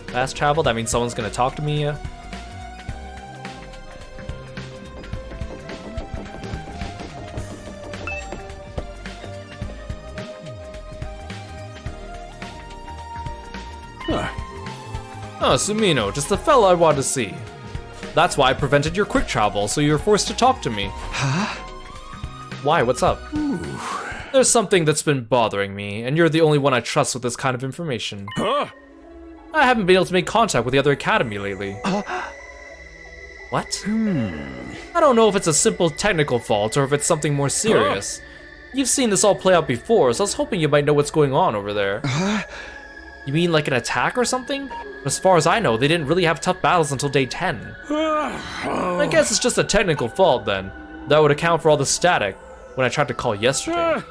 fast travel? That means someone's gonna talk to me? Oh, Sumino, just the fella I wanted to see. That's why I prevented your quick travel, so you were forced to talk to me. Huh? Why, what's up? There's something that's been bothering me, and you're the only one I trust with this kind of information. Huh? I haven't been able to make contact with the other academy lately. What? I don't know if it's a simple technical fault or if it's something more serious. You've seen this all play out before, so I was hoping you might know what's going on over there. You mean like an attack or something? As far as I know, they didn't really have tough battles until day 10. I guess it's just a technical fault then. That would account for all the static when I tried to call yesterday.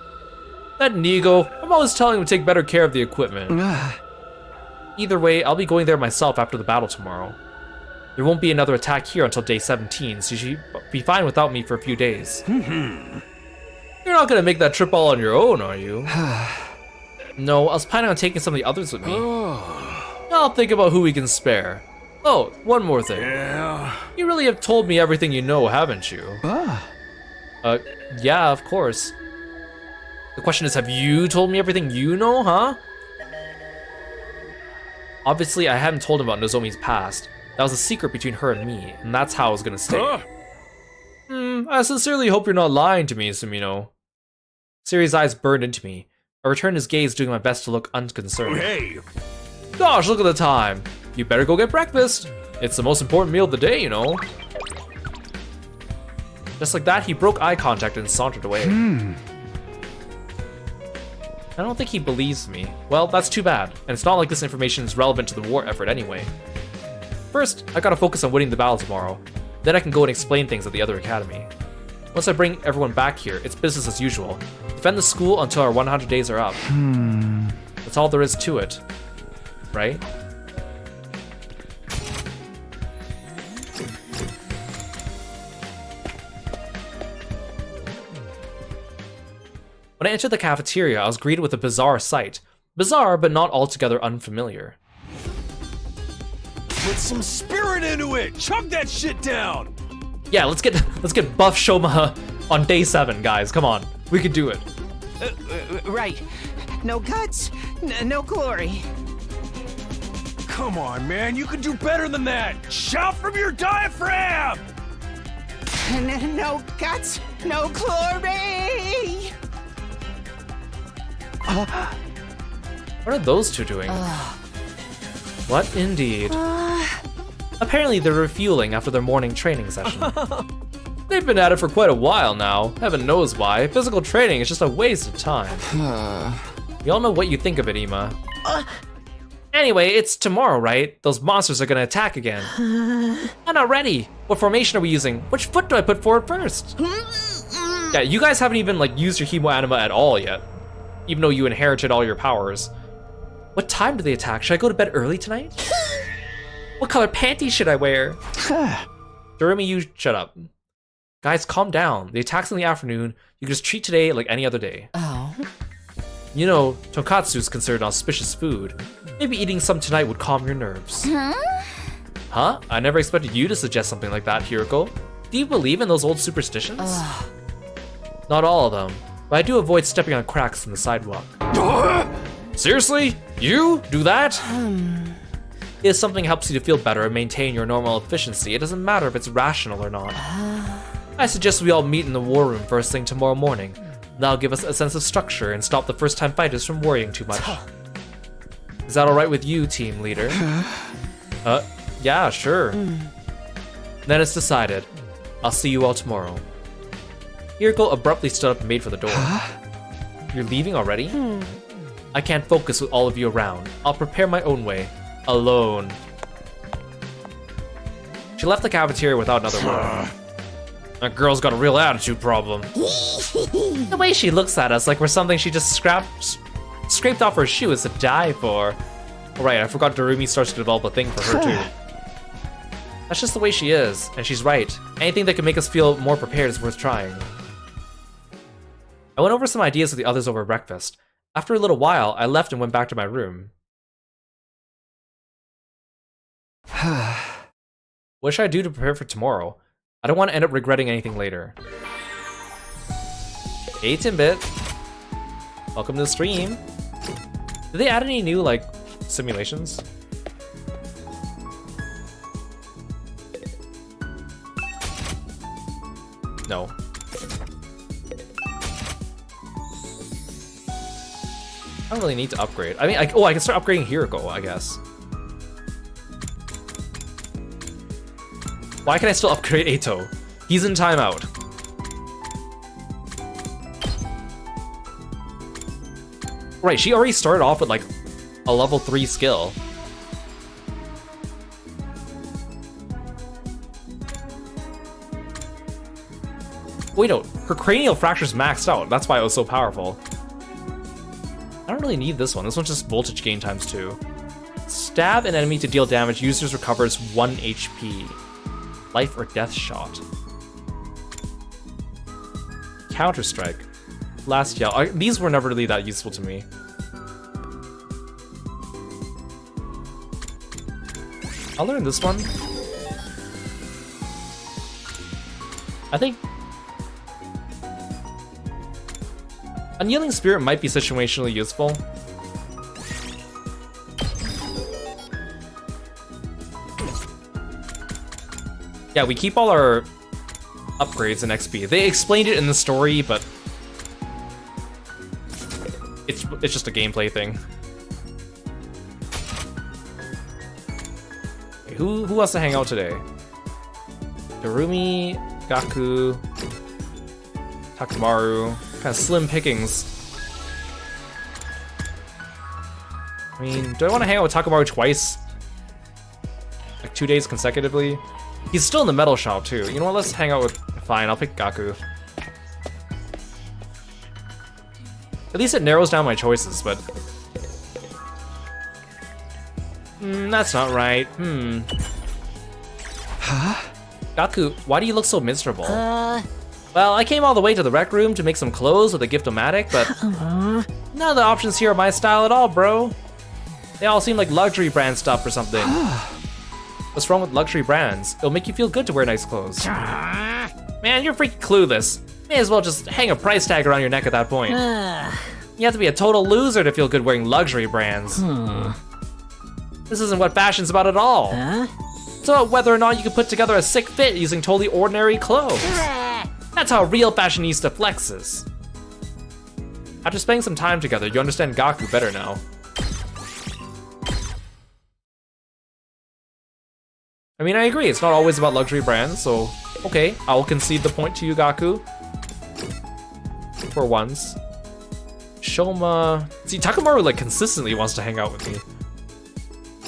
That Nigo, I'm always telling him to take better care of the equipment. Either way, I'll be going there myself after the battle tomorrow. There won't be another attack here until day 17, so you should be fine without me for a few days. You're not gonna make that trip all on your own, are you? No, I was planning on taking some of the others with me. I'll think about who we can spare. Oh, one more thing. Yeah. You really have told me everything you know, haven't you? Yeah, of course. The question is, have you told me everything you know, huh? Obviously, I hadn't told him about Nozomi's past. That was a secret between her and me, and that's how I was gonna stay. I sincerely hope you're not lying to me, Sumino. Siri's eyes burned into me. I returned his gaze, doing my best to look unconcerned. Hey! Gosh, look at the time. You better go get breakfast. It's the most important meal of the day, you know. Just like that, he broke eye contact and sauntered away. I don't think he believes me. Well, that's too bad, and it's not like this information is relevant to the war effort anyway. First, I gotta focus on winning the battle tomorrow. Then I can go and explain things at the other academy. Once I bring everyone back here, it's business as usual. Defend the school until our 100 days are up. That's all there is to it. Right? When I entered the cafeteria, I was greeted with a bizarre sight. Bizarre, but not altogether unfamiliar. Put some spirit into it! Chug that shit down! Yeah, let's get buff Shoma on day 7, guys. Come on, we can do it. Right. No guts, no glory. Come on, man, you can do better than that! Shout from your diaphragm! No guts, no glory! What are those two doing? What indeed? Apparently they're refueling after their morning training session. They've been at it for quite a while now. Heaven knows why. Physical training is just a waste of time. We all know what you think of it, Ima. Anyway, it's tomorrow, right? Those monsters are gonna attack again. I'm not ready. What formation are we using? Which foot do I put forward first? Yeah, you guys haven't even used your Hemo Anima at all yet. Even though you inherited all your powers. What time do they attack? Should I go to bed early tonight? What color panties should I wear? Durumi, you shut up. Guys, calm down. The attack's in the afternoon. You can just treat today like any other day. Oh? You know, tonkatsu is considered auspicious food. Maybe eating some tonight would calm your nerves. Huh? I never expected you to suggest something like that, Hiroko. Do you believe in those old superstitions? Not all of them, but I do avoid stepping on cracks in the sidewalk. Seriously? You do that? If something helps you to feel better and maintain your normal efficiency, it doesn't matter if it's rational or not. I suggest we all meet in the war room first thing tomorrow morning. That'll give us a sense of structure and stop the first-time fighters from worrying too much. Is that alright with you, team leader? Yeah, sure. Then it's decided. I'll see you all tomorrow. Hiroko abruptly stood up and made for the door. You're leaving already? I can't focus with all of you around. I'll prepare my own way. Alone. She left the cafeteria without another word. That girl's got a real attitude problem. The way she looks at us like we're something she just scraped off her shoe is to die for. Right, I forgot Darumi starts to develop a thing for her too. That's just the way she is, and she's right. Anything that can make us feel more prepared is worth trying. I went over some ideas with the others over breakfast. After a little while, I left and went back to my room. What should I do to prepare for tomorrow? I don't want to end up regretting anything later. Hey Timbit. Welcome to the stream. Did they add any new, like, simulations? No. I don't really need to upgrade. I mean, I can start upgrading Hiroko, I guess. Why can I still upgrade Eito? He's in timeout. Right, she already started off with like a level 3 skill. Wait, no, her cranial fracture's maxed out. That's why it was so powerful. I don't really need this one. This one's just voltage gain times 2. Stab an enemy to deal damage. Users recovers 1 HP. Life or death shot. Counter strike. Last yell. These were never really that useful to me. I'll learn this one. I think Unyielding Spirit might be situationally useful. Yeah, we keep all our upgrades in XP. They explained it in the story, but it's just a gameplay thing. Okay, who wants to hang out today? Darumi, Gaku, Takamaru. Kind of slim pickings. I mean, do I want to hang out with Takamaru twice? Like 2 days consecutively? He's still in the metal shop too. You know what, let's hang out with... Fine, I'll pick Gaku. At least it narrows down my choices, but... that's not right. Huh? Gaku, why do you look so miserable? Well, I came all the way to the rec room to make some clothes with a gift-o-matic, but none of the options here are my style at all, bro. They all seem like luxury brand stuff or something. What's wrong with luxury brands? It'll make you feel good to wear nice clothes. Man, you're freaking clueless. May as well just hang a price tag around your neck at that point. You have to be a total loser to feel good wearing luxury brands. This isn't what fashion's about at all. It's about whether or not you can put together a sick fit using totally ordinary clothes. That's how a real fashionista flexes. After spending some time together, you understand Gaku better now. I mean, I agree, it's not always about luxury brands, so okay, I will concede the point to you, Gaku. For once. Shoma... See, Takamaru, like, consistently wants to hang out with me.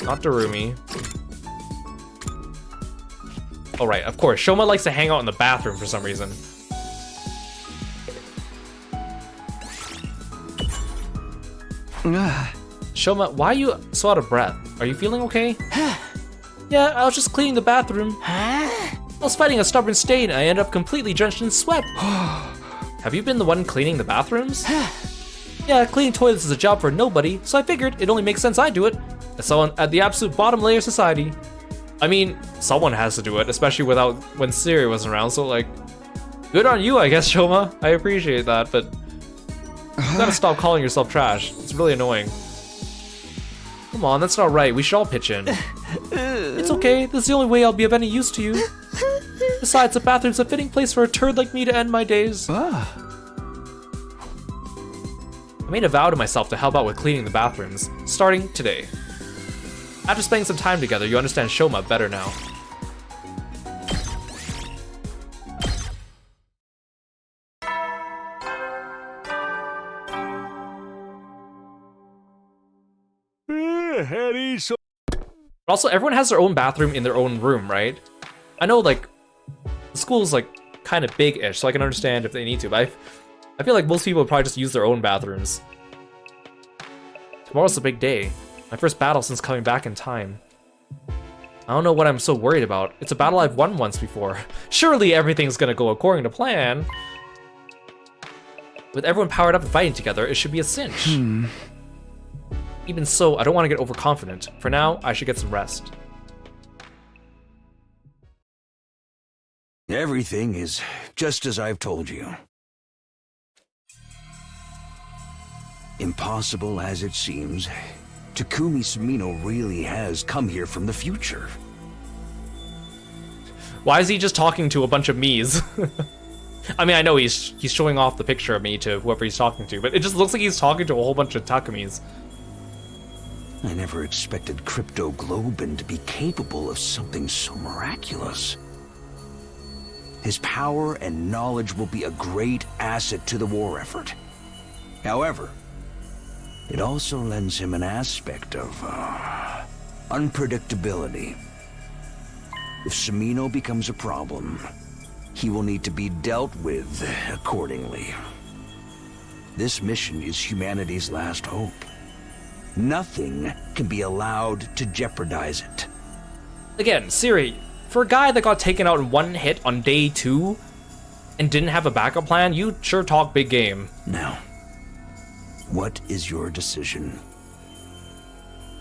Not Darumi. Oh, right, of course, Shoma likes to hang out in the bathroom for some reason. Shoma, why are you so out of breath? Are you feeling okay? Yeah, I was just cleaning the bathroom. I was fighting a stubborn stain and I ended up completely drenched in sweat. Have you been the one cleaning the bathrooms? Yeah, cleaning toilets is a job for nobody, so I figured it only makes sense I do it. As someone at the absolute bottom layer of society. I mean, someone has to do it, especially when Siri wasn't around, so like, good on you, I guess, Shoma. I appreciate that, but you gotta stop calling yourself trash. It's really annoying. Come on, that's not right. We should all pitch in. It's okay. This is the only way I'll be of any use to you. Besides, the bathroom's a fitting place for a turd like me to end my days. I made a vow to myself to help out with cleaning the bathrooms, starting today. After spending some time together, you understand Shoma better now. But also, everyone has their own bathroom in their own room, right? I know, like, the school's, like, kind of big-ish, so I can understand if they need to, but I feel like most people would probably just use their own bathrooms. Tomorrow's a big day. My first battle since coming back in time. I don't know what I'm so worried about. It's a battle I've won once before. Surely everything's gonna go according to plan. With everyone powered up and fighting together, it should be a cinch. Even so, I don't want to get overconfident. For now, I should get some rest. Everything is just as I've told you. Impossible as it seems, Takumi Sumino really has come here from the future. Why is he just talking to a bunch of me's? I mean, I know he's showing off the picture of me to whoever he's talking to, but it just looks like he's talking to a whole bunch of Takumis. I never expected Crypto Globin to be capable of something so miraculous. His power and knowledge will be a great asset to the war effort. However, it also lends him an aspect of unpredictability. If Sumino becomes a problem, he will need to be dealt with accordingly. This mission is humanity's last hope. Nothing can be allowed to jeopardize it. Again, Siri, for a guy that got taken out in one hit on day 2 and didn't have a backup plan, you sure talk big game. Now, what is your decision?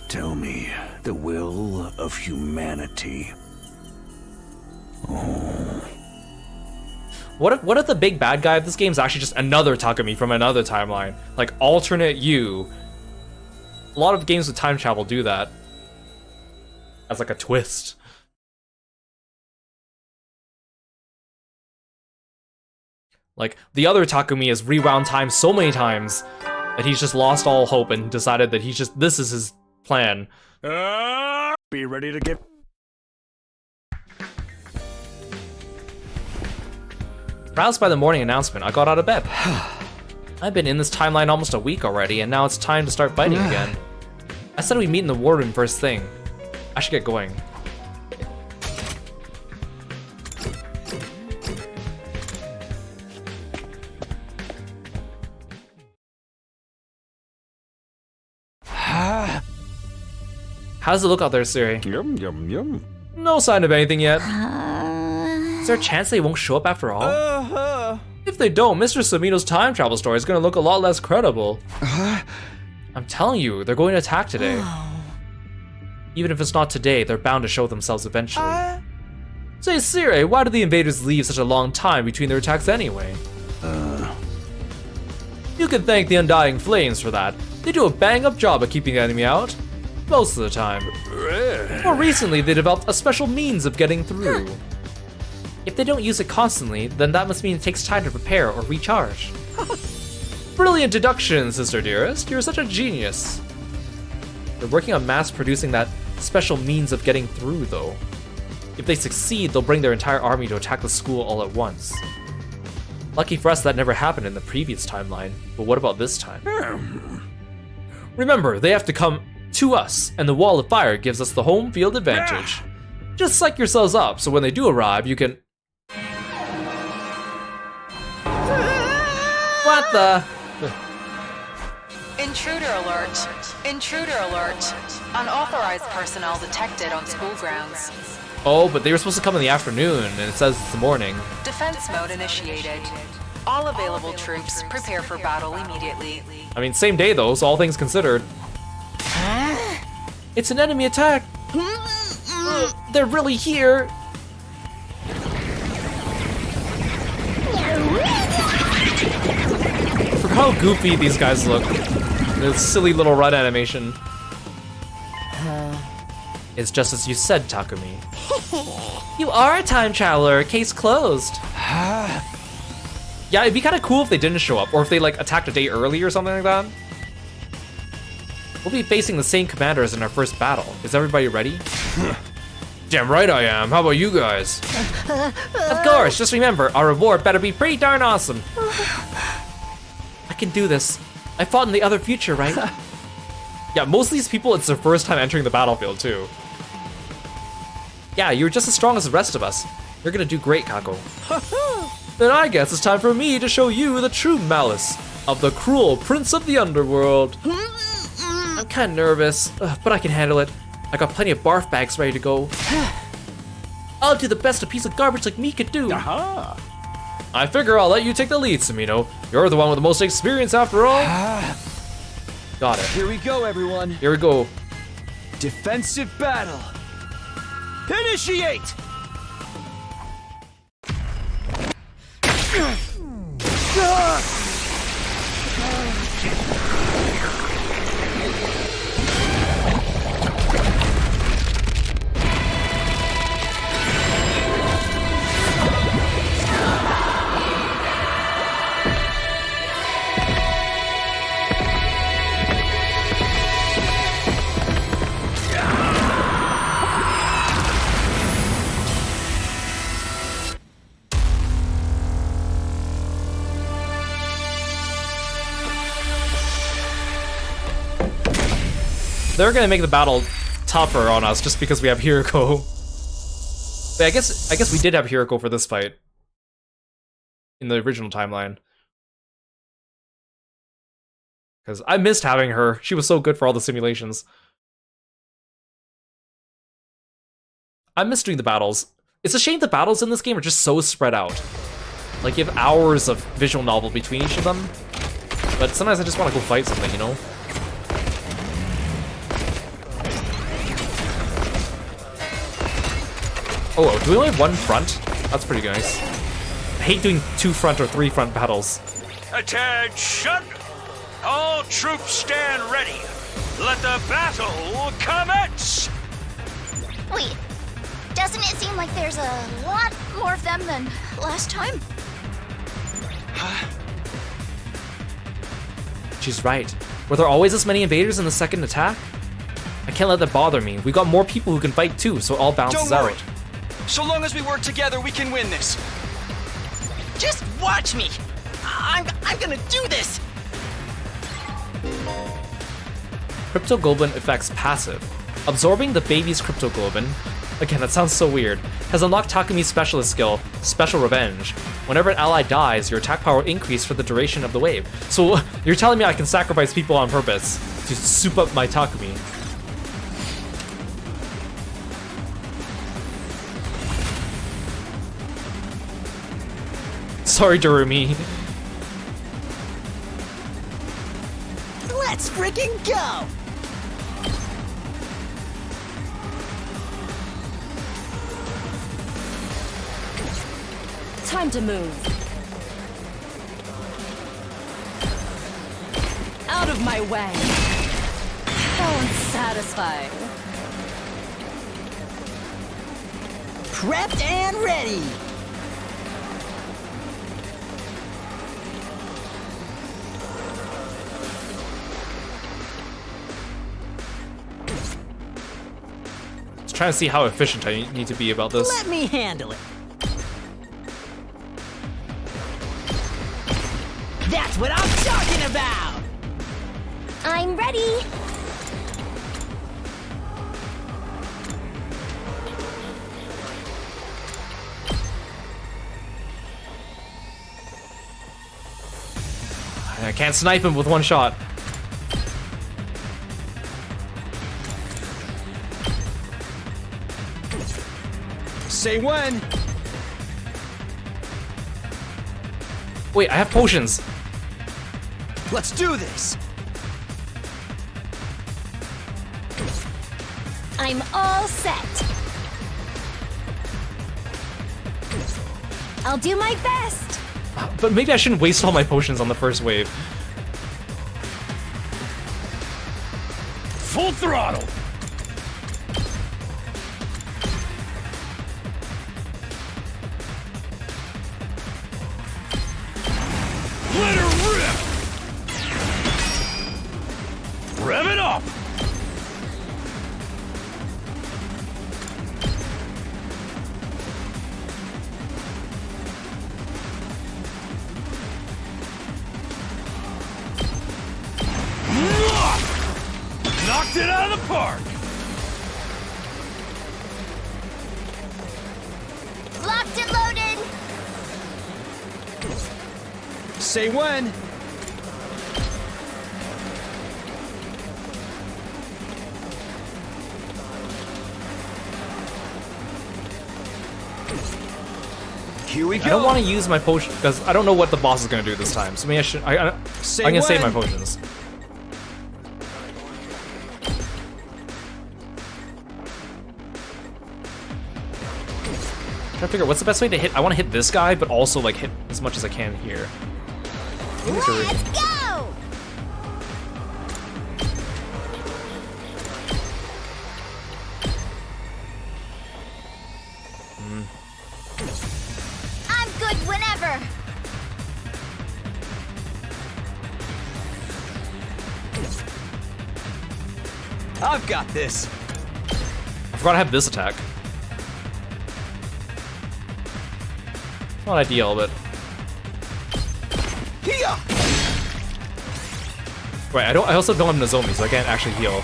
Tell me the will of humanity. Oh. What if the big bad guy of this game is actually just another Takumi from another timeline? Like alternate you. A lot of games with time travel do that. As like a twist. Like, the other Takumi has rewound time so many times that he's just lost all hope and decided that this is his plan. Be ready to get... Roused by the morning announcement, I got out of bed. I've been in this timeline almost a week already, and now it's time to start fighting again. I said we'd meet in the war room first thing. I should get going. How does it look out there, Siri? Yum, yum, yum. No sign of anything yet. Is there a chance they won't show up after all? If they don't, Mr. Sumino's time travel story is gonna look a lot less credible. I'm telling you, they're going to attack today. Even if it's not today, they're bound to show themselves eventually. Say, Siri, why did the invaders leave such a long time between their attacks anyway? You can thank the Undying Flames for that. They do a bang-up job at keeping the enemy out. Most of the time. More recently, they developed a special means of getting through. If they don't use it constantly, then that must mean it takes time to prepare or recharge. Brilliant deduction, sister dearest. You're such a genius. They're working on mass-producing that special means of getting through, though. If they succeed, they'll bring their entire army to attack the school all at once. Lucky for us, that never happened in the previous timeline. But what about this time? Remember, they have to come to us, and the wall of fire gives us the home field advantage. Just psych yourselves up, so when they do arrive, you can... What the... Intruder alert. Intruder alert. Unauthorized personnel detected on school grounds. Oh, but they were supposed to come in the afternoon, and it says it's the morning. Defense mode initiated. All available troops prepare for battle immediately. I mean, same day though, so all things considered. It's an enemy attack! They're really here! For how goofy these guys look. This silly little run animation. It's just as you said, Takumi. You are a time traveler, case closed. Yeah, it'd be kind of cool if they didn't show up, or if they like attacked a day early or something like that. We'll be facing the same commanders in our first battle. Is everybody ready? Damn right I am. How about you guys? Of course, just remember, our reward better be pretty darn awesome. I can do this. I fought in the other future, right? Yeah, most of these people, it's their first time entering the battlefield, too. Yeah, you're just as strong as the rest of us. You're gonna do great, Kako. Then I guess it's time for me to show you the true malice of the cruel Prince of the Underworld. I'm kinda nervous, but I can handle it. I got plenty of barf bags ready to go. I'll do the best a piece of garbage like me could do. I figure I'll let you take the lead, Samino. You're the one with the most experience after all. Got it. Here we go, everyone. Here we go. Defensive battle. Initiate! They're gonna make the battle tougher on us just because we have Hiroko. But I guess we did have Hiroko for this fight in the original timeline. Because I missed having her. She was so good for all the simulations. I miss doing the battles. It's a shame the battles in this game are just so spread out. Like, you have hours of visual novel between each of them. But sometimes I just want to go fight something, you know? Oh, do we only have one front? That's pretty nice. I hate doing 2 front or 3 front battles. Attention! All troops stand ready. Let the battle commence! Wait, doesn't it seem like there's a lot more of them than last time? She's right. Were there always this many invaders in the second attack? I can't let that bother me. We got more people who can fight too, so it all balances Don't worry. out. So long as we work together, we can win this. Just watch me. I'm gonna do this. Cryptoglobin effects passive. Absorbing the baby's cryptoglobin, again that sounds so weird, has unlocked Takumi's specialist skill, Special Revenge. Whenever an ally dies, your attack power increases for the duration of the wave. So you're telling me I can sacrifice people on purpose to soup up my Takumi. Sorry, Durumi. Let's freaking go! Time to move. Out of my way. So unsatisfying. Prepped and ready! Just trying to see how efficient I need to be about this. Let me handle it. That's what I'm talking about! I'm ready! I can't snipe him with one shot. Say when. Wait, I have potions. Let's do this. I'm all set. I'll do my best. But maybe I shouldn't waste all my potions on the first wave. Full throttle! Let her rip! Rev it up! Knocked it out of the park! Locked and loaded. Say when. Here we go. I don't want to use my potion because I don't know what the boss is going to do this time. So maybe I should. I'm going to save my potions. Trying to figure out what's the best way to hit. I want to hit this guy, but also like hit as much as I can here. Let's go. I'm good whenever. I've got this. I forgot I have this attack. It's not ideal, but Hiya! right. I also don't have Nozomi, so I can't actually heal.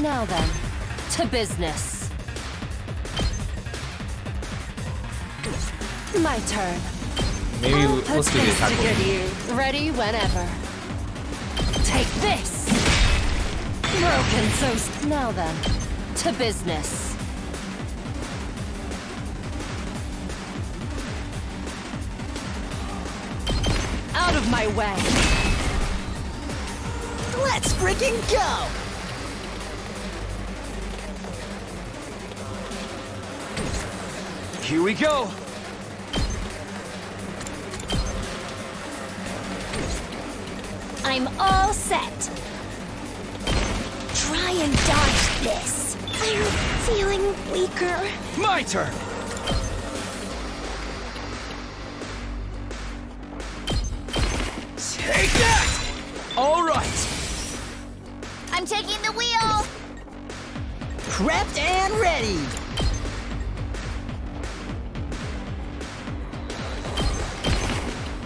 Now then, to business. My turn. Maybe I'll let's do the put attack. this to one. good use. Ready whenever. Take this. Broken so. Now then, to business. Out of my way. Let's freaking go! Here we go. I'm all set. Try and dodge this. I'm feeling weaker. My turn. Take that! All right. I'm taking the wheel. Prepped and ready!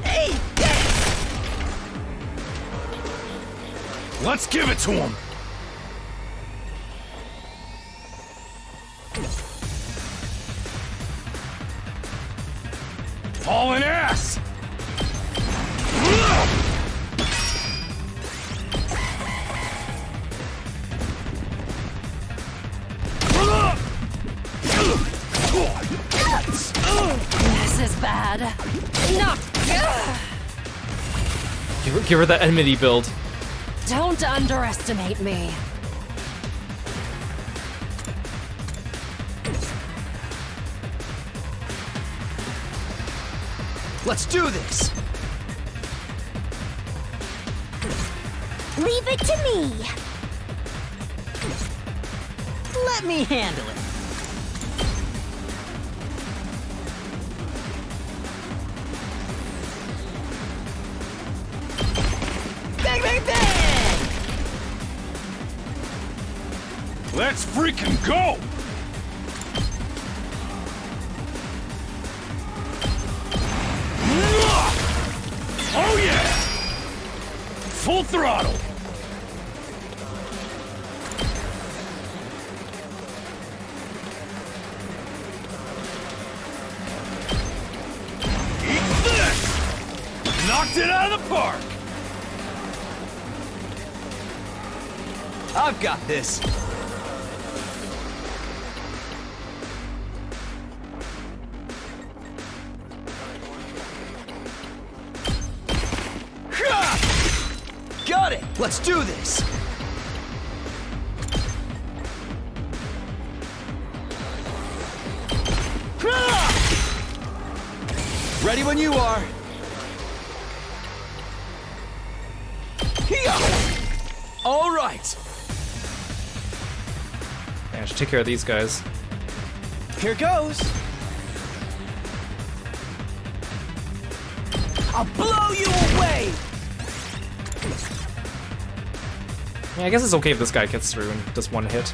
Hey, Let's give it to him! Hauling ass! This is bad. No. Give her that enmity build. Don't underestimate me. Let's do this. Leave it to me. let me handle it. Bang, bang, bang! Let's freaking go! Oh yeah! Full throttle! Knocked it out of the park! I've got this. Got it! Let's do this! Ready when you are. All right. Yeah, I should take care of these guys. Here goes. I'll blow you away. Yeah, I guess it's okay if this guy gets through and does one hit.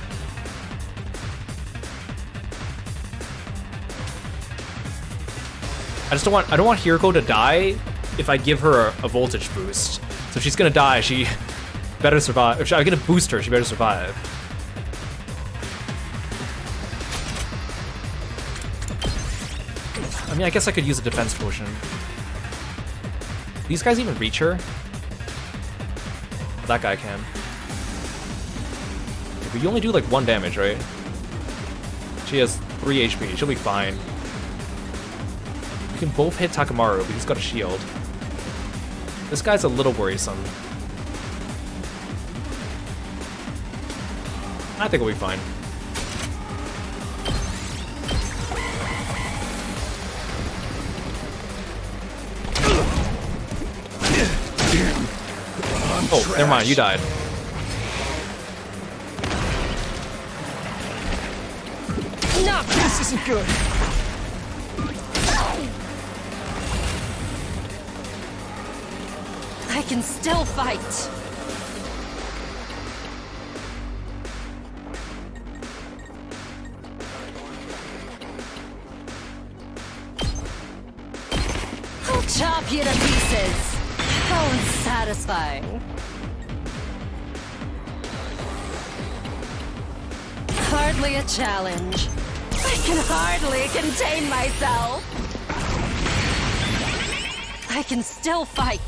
I don't want Hiroko to die if I give her a voltage boost. So if she's gonna die, she better survive. If I'm gonna boost her, she better survive. I mean, I guess I could use a defense potion. These guys even reach her? That guy can. But you only do like 1 damage, right? She has 3 HP, she'll be fine. We can both hit Takamaru, but he's got a shield. This guy's a little worrisome. I think we'll be fine. Oh, never mind, you died. No, This isn't good. I can still fight. I'll chop you to pieces. How unsatisfying. Hardly a challenge. I can hardly contain myself. I can still fight.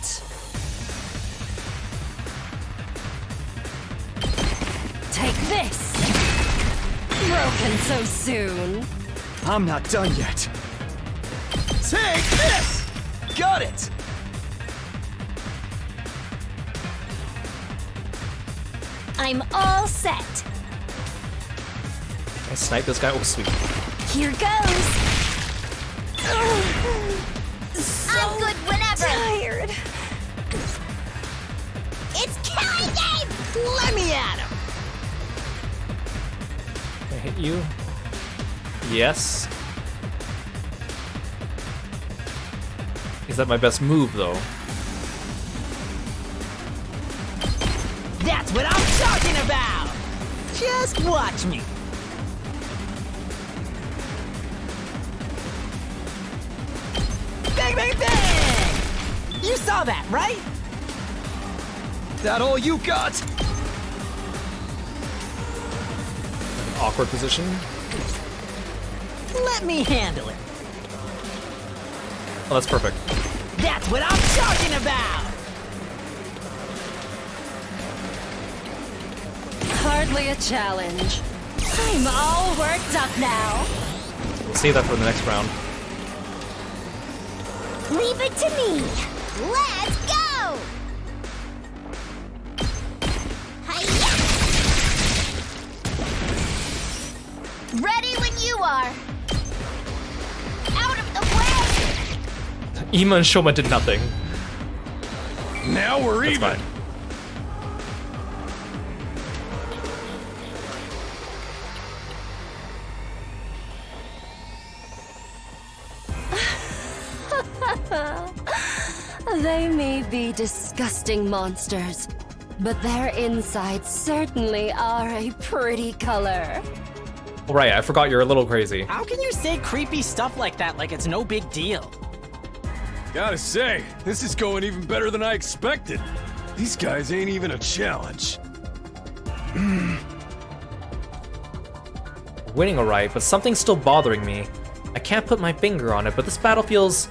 Take this! Broken so soon. I'm not done yet. Take this! Got it! I'm all set. I snipe this guy. Oh, sweet. Here goes. I'm good whenever. Tired. It's killing game. Let me at him. Can I hit you? Yes. Is that my best move, though? That's what I'm talking about. Just watch me. Bang, bang, bang! You saw that, right? That all you got? Awkward position. Let me handle it. Oh, that's perfect. That's what I'm talking about. Hardly a challenge. I'm all worked up now. We'll save that for the next round. Leave it to me. Let's go. Hi-ya! Ready when you are. Out of the way. Ima and Shoma did nothing. Now we're That's even. fine. They may be disgusting monsters, but their insides certainly are a pretty color. Oh, right, I forgot you're a little crazy. How can you say creepy stuff like that like it's no big deal? Gotta say, this is going even better than I expected. These guys ain't even a challenge. Winning alright, but something's still bothering me. I can't put my finger on it, but this battle feels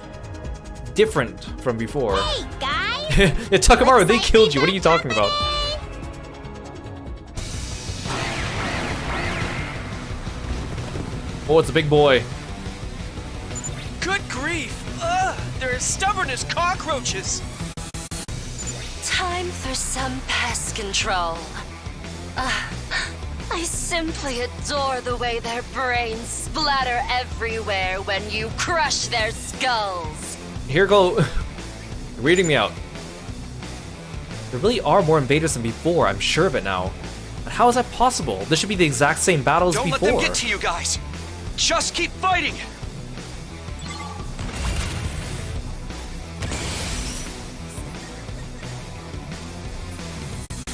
different from before. Hey, guys! Yeah, Takamaru, they killed you. What are you talking about? Oh, it's a big boy. Good grief! Ugh, they're as stubborn as cockroaches! Time for some pest control. I simply adore the way their brains splatter everywhere when you crush their skulls. Here go. You're reading me out. There really are more invaders than before, I'm sure of it now. But how is that possible? This should be the exact same battle as Don't before. let them get to you guys! Just keep fighting!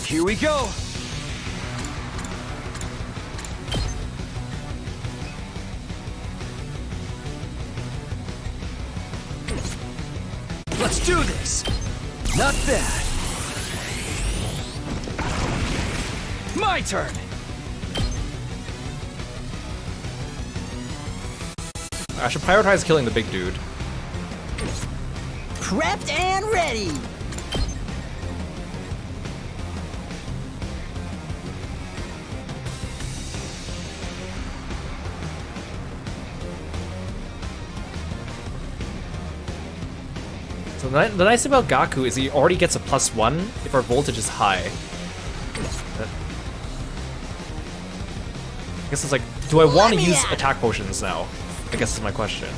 Here we go. Let's do this. Not bad. My turn. I should prioritize killing the big dude. Prepped and ready. So the nice thing about Gaku is he already gets a +1 if our voltage is high. I guess it's like, do I want to use attack potions now? I guess is my question.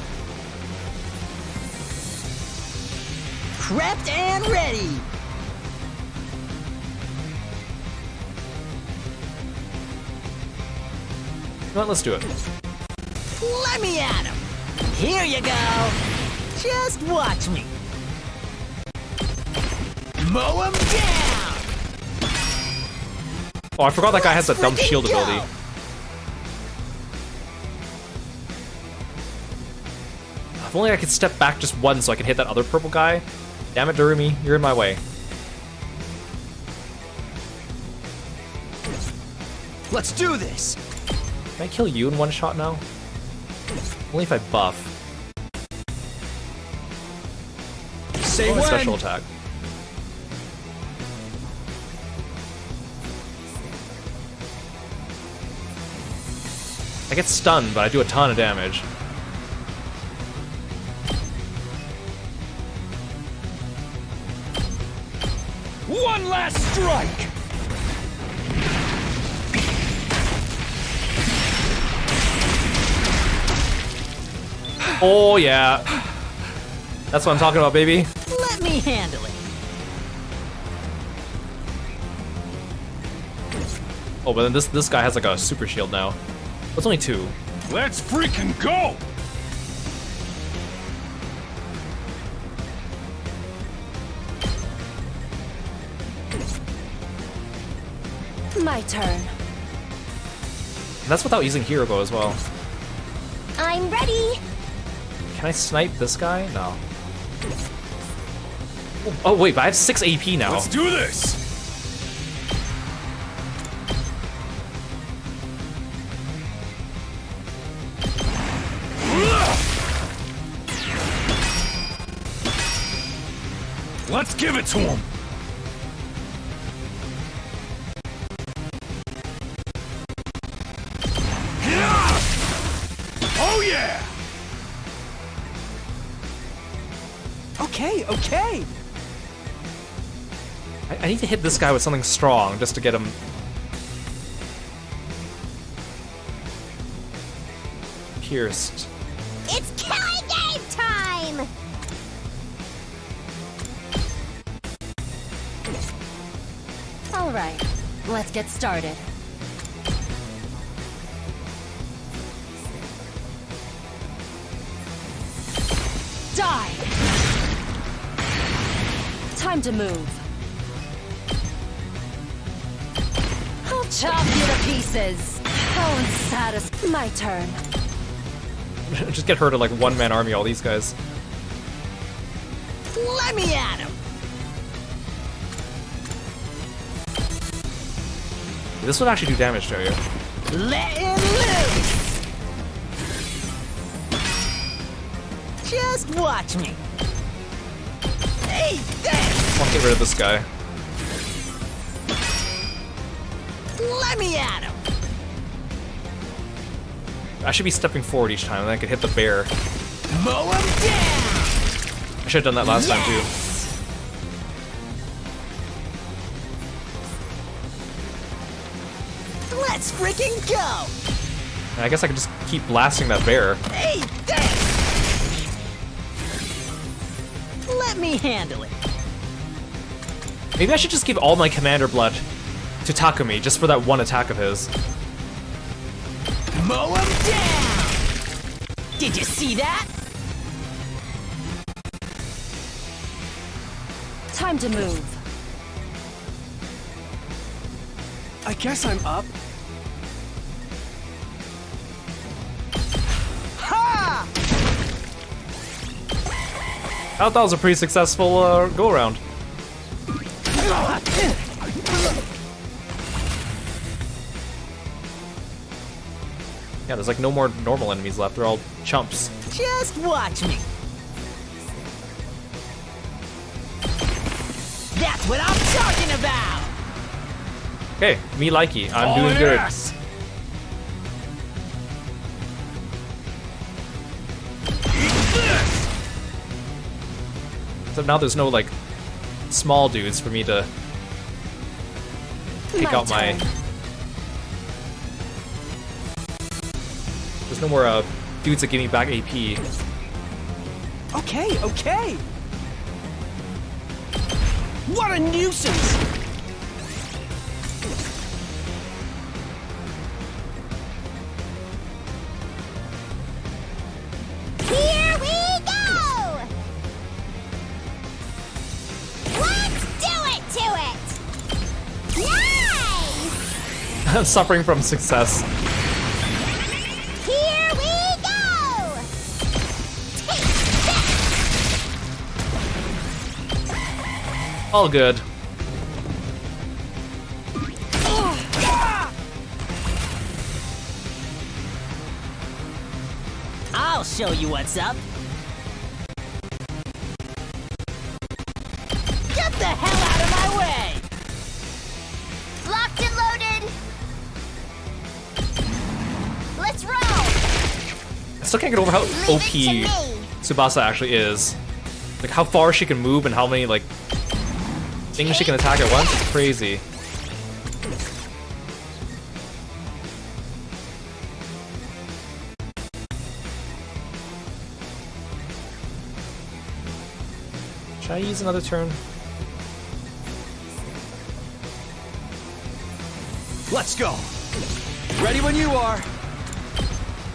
Prepped and ready. You know what, let's do it. Let me at him. Here you go. Just watch me. Mow him down. Oh, I forgot that guy has that dumb shield Go. ability. If only I could step back just once so I can hit that other purple guy. Damn it, Durumi, you're in my way. Let's do this. Can I kill you in one shot now? Only if I buff. Say Oh, when. special attack. I get stunned, but I do a ton of damage. One last strike! Oh yeah. That's what I'm talking about, baby. Let me handle it. Oh, but then this guy has like a super shield now. It's only 2. Let's freaking go! My turn. And that's without using Kiro as well. I'm ready. Can I snipe this guy? No. Oh wait, but I have 6 AP now. Let's do this! Let's give it to him! Oh yeah! Okay, okay. I need to hit this guy with something strong just to get him. Pierced. It's killing game time! All right, let's get started. Die! Time to move. I'll chop you to pieces. How unsatisfying. My turn. Just get her to like one-man army all these guys. Let me at him. This would actually do damage to you. Let him loose. Just watch me. Hey, I want to get rid of this guy. let me at him. I should be stepping forward each time, and then I could hit the bear. Mow him down. I should have done that last time too. Let's freaking go. And I guess I could just keep blasting that bear. Hey, let me handle it. Maybe I should just give all my commander blood to Takumi, just for that one attack of his. Mow him down. Did you see that? Time to move. I guess I'm up. Ha! I thought that was a pretty successful go-around. Yeah, there's like no more normal enemies left. They're all chumps. Just watch me. That's what I'm talking about. Okay, me likey. I'm doing good. Yes. So now there's no like small dudes for me to take out my. There's no more dudes that give me back AP. Okay, okay. What a nuisance! Here we go! Let's do it to it! Nice! I'm suffering from success. Here we go! All good. I'll show you what's up. Get the hell out of my way! Locked and loaded! Let's roll! I still can't get over how Leave OP it to me. Tsubasa actually is. Like how far she can move and how many like things she can attack at once. It's crazy. Should I use another turn? Let's go. Ready when you are.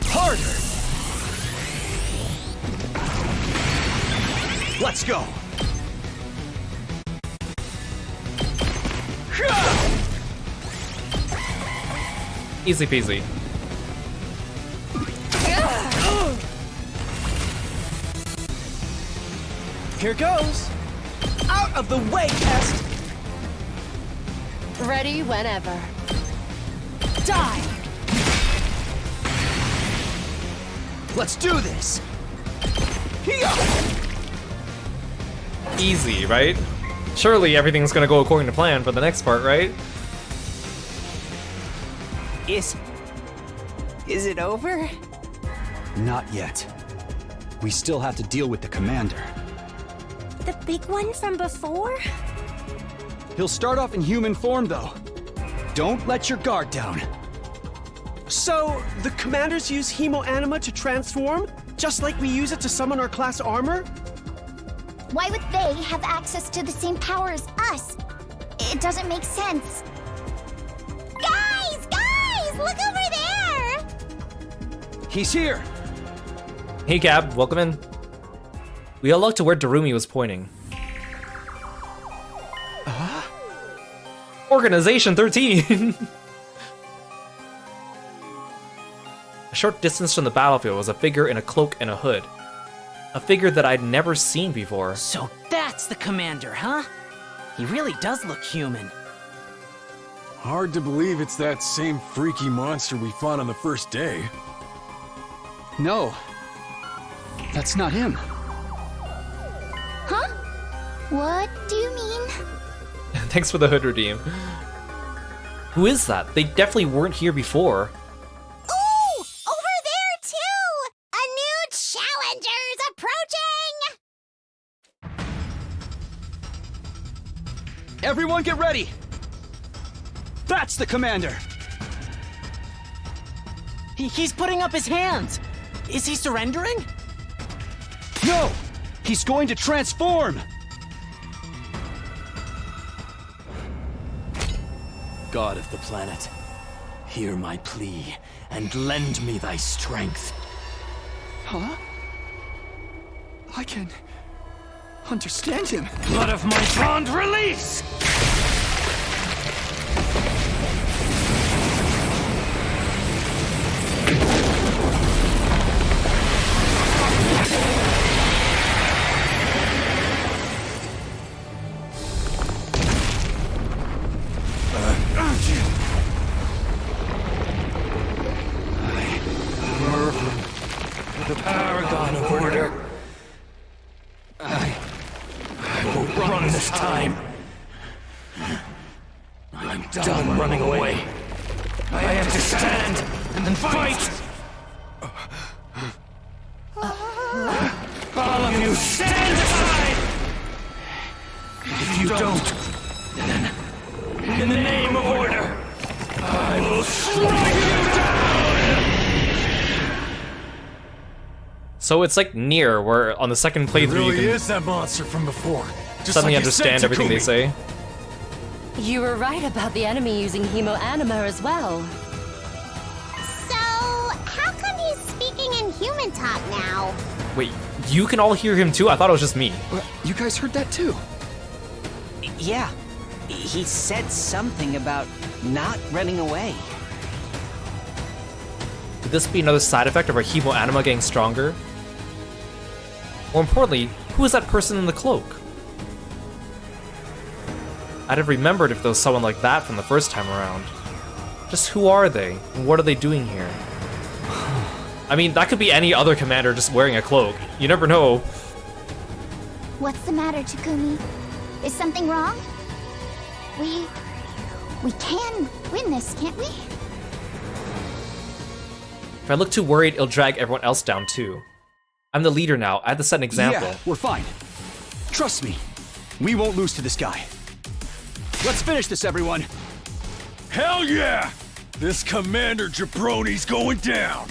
Harder. Let's go. Easy peasy. Here goes. Out of the way, Pest. Ready whenever. Die! Let's do this. Easy, right? Surely everything's gonna go according to plan for the next part, right? Is it over? Not yet. We still have to deal with the commander. The big one from before? He'll start off in human form, though. Don't let your guard down. So, the commanders use Hemo-Anima to transform? Just like we use it to summon our class armor? Why would they have access to the same power as us? It doesn't make sense. Guys! Guys! Look over there! He's here. Hey Gab, welcome in. We all looked to where Darumi was pointing. Organization 13! A short distance from the battlefield was a figure in a cloak and a hood. A figure that I'd never seen before. So that's the commander, huh? He really does look human. Hard to believe it's that same freaky monster we fought on the first day. No. That's not him. Huh? What do you mean? Thanks for the hood redeem. Who is that? They definitely weren't here before. Ooh! Over there, too! A new challenger's approaching! Everyone get ready! That's the commander! He's putting up his hands! Is he surrendering? No! He's going to transform! God of the planet, hear my plea and lend me thy strength. Huh? I can understand him. Blood of my bond, release! The paragon of order. I will run this time. I'm done running away. I have to stand and fight. All of you, stand aside! If you don't, then, in the name of order, I will strike you down! So it's like Nier, where on the second playthrough Really you can is that monster from before. Just suddenly like you said, understand everything they Takumi. say. You were right about the enemy using Hemo-Anima as well. So, how come he's speaking in human talk now? Wait, you can all hear him too? I thought it was just me. You guys heard that too? Yeah. He said something about not running away. Could this be another side effect of our Hemo-Anima getting stronger? More importantly, who is that person in the cloak? I'd have remembered if there was someone like that from the first time around. Just who are they, and what are they doing here? I mean, that could be any other commander just wearing a cloak. You never know. What's the matter, Takumi? Is something wrong? We can win this, can't we? If I look too worried, it'll drag everyone else down too. I'm the leader now. I have to set an example. Yeah, we're fine. Trust me. We won't lose to this guy. Let's finish this, everyone. Hell yeah! This Commander Jabroni's going down.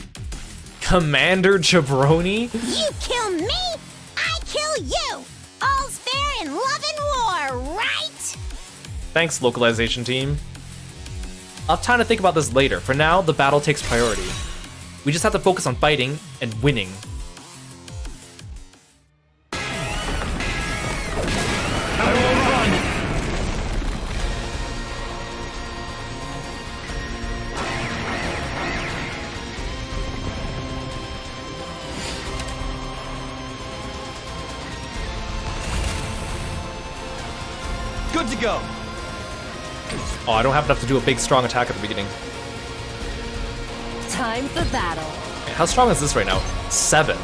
Commander Jabroni? You kill me, I kill you! All's fair in love and war, right? Thanks, localization team. I'll have time to think about this later. For now, the battle takes priority. We just have to focus on fighting and winning. I will run! Good to go. Oh, I don't have enough to do a big, strong attack at the beginning. Time for battle. How strong is this right now? 7.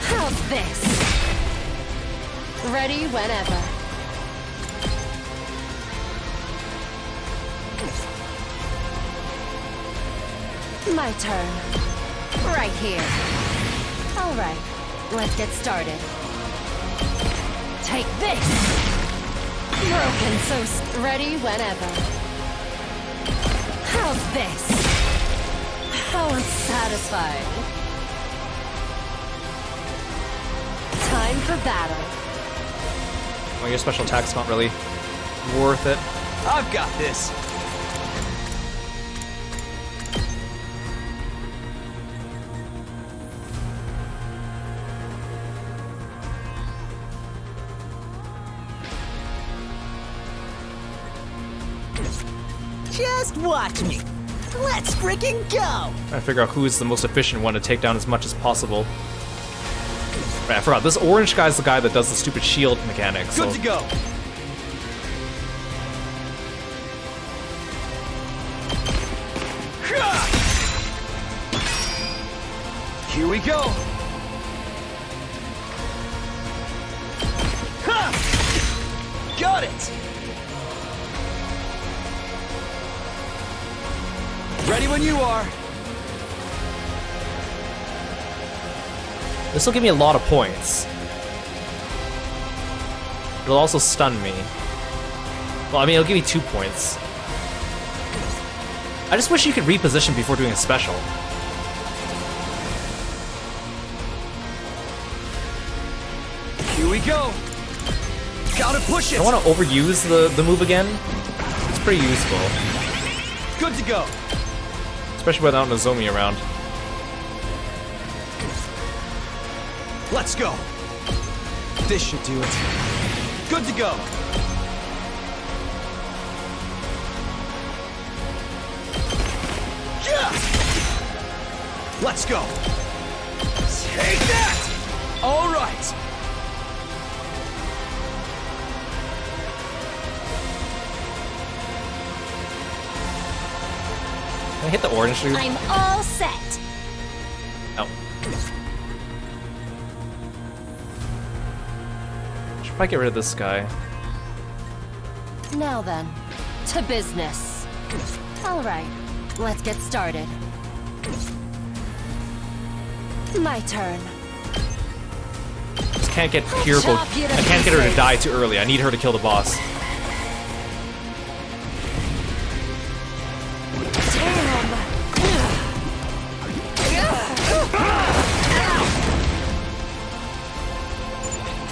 How's this? Ready whenever. My turn. Right here. All right, let's get started. Take this! Broken so ready whenever. How's this? How unsatisfying. Time for battle. Well, your special attack's not really worth it. I've got this. Just watch me. Let's freaking go! Trying to figure out who's the most efficient one to take down as much as possible. Right, I forgot. This orange guy's the guy that does the stupid shield mechanics. Good to go. Here we go. Got it. Ready when you are. This will give me a lot of points. It'll also stun me. Well, I mean, it'll give me 2 points. I just wish you could reposition before doing a special. Here we go. Gotta push it. I want to overuse the move again. It's pretty useful. Good to go. Especially without Nozomi around. Let's go. This should do it. Good to go. Yeah. Let's go. Take that. All right. Can I hit the orange dude? I'm all set. Oh. Should probably get rid of this guy. Now then, to business. All right, let's get started. My turn. Just can't get Kiro. I can't get her to die too early. I need her to kill the boss.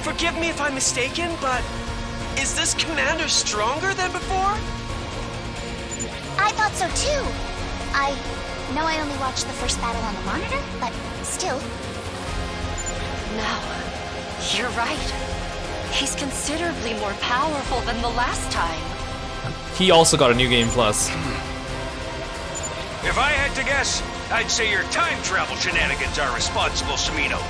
Forgive me if I'm mistaken, but is this commander stronger than before? I thought so too. I know I only watched the first battle on the monitor, but still. No, you're right. He's considerably more powerful than the last time. He also got a new game plus. If I had to guess, I'd say your time travel shenanigans are responsible, Sumino.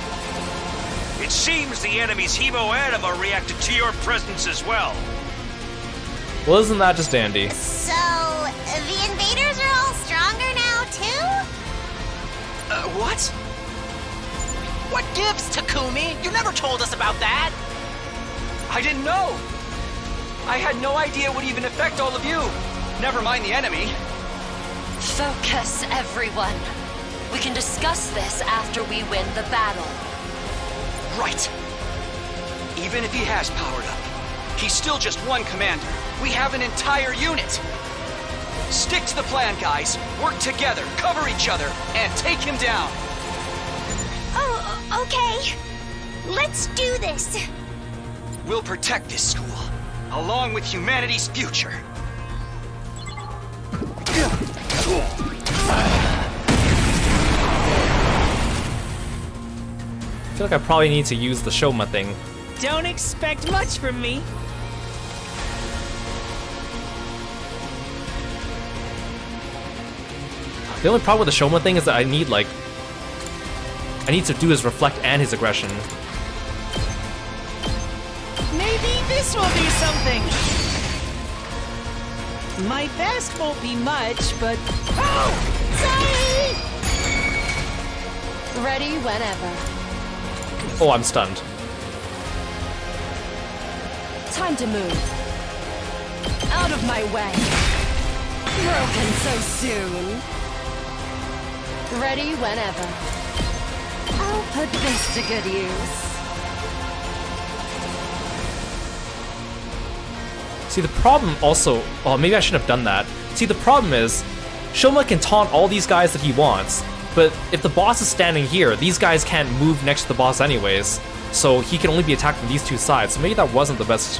It seems the enemy's Hemo-Anima reacted to your presence as well. Well, isn't that just dandy? So, the invaders are all stronger now too? What? What gives, Takumi? You never told us about that! I didn't know! I had no idea it would even affect all of you. Never mind the enemy. Focus, everyone. We can discuss this after we win the battle. Right. Even if he has powered up, he's still just one commander. We have an entire unit. Stick to the plan, guys. Work together, cover each other, and take him down. Oh, okay. Let's do this. We'll protect this school, along with humanity's future. I feel like I probably need to use the Shoma thing. Don't expect much from me. The only problem with the Shoma thing is that I need to do his reflect and his aggression. Maybe this will do something. My best won't be much, but... Oh! Sorry! Ready whenever. Oh, I'm stunned. Time to move. Out of my way. Broken so soon. Ready whenever. I'll put this to good use. See, the problem also... Oh, maybe I shouldn't have done that. See, the problem is, Shoma can taunt all these guys that he wants, but if the boss is standing here, these guys can't move next to the boss anyways, so he can only be attacked from these two sides, so maybe that wasn't the best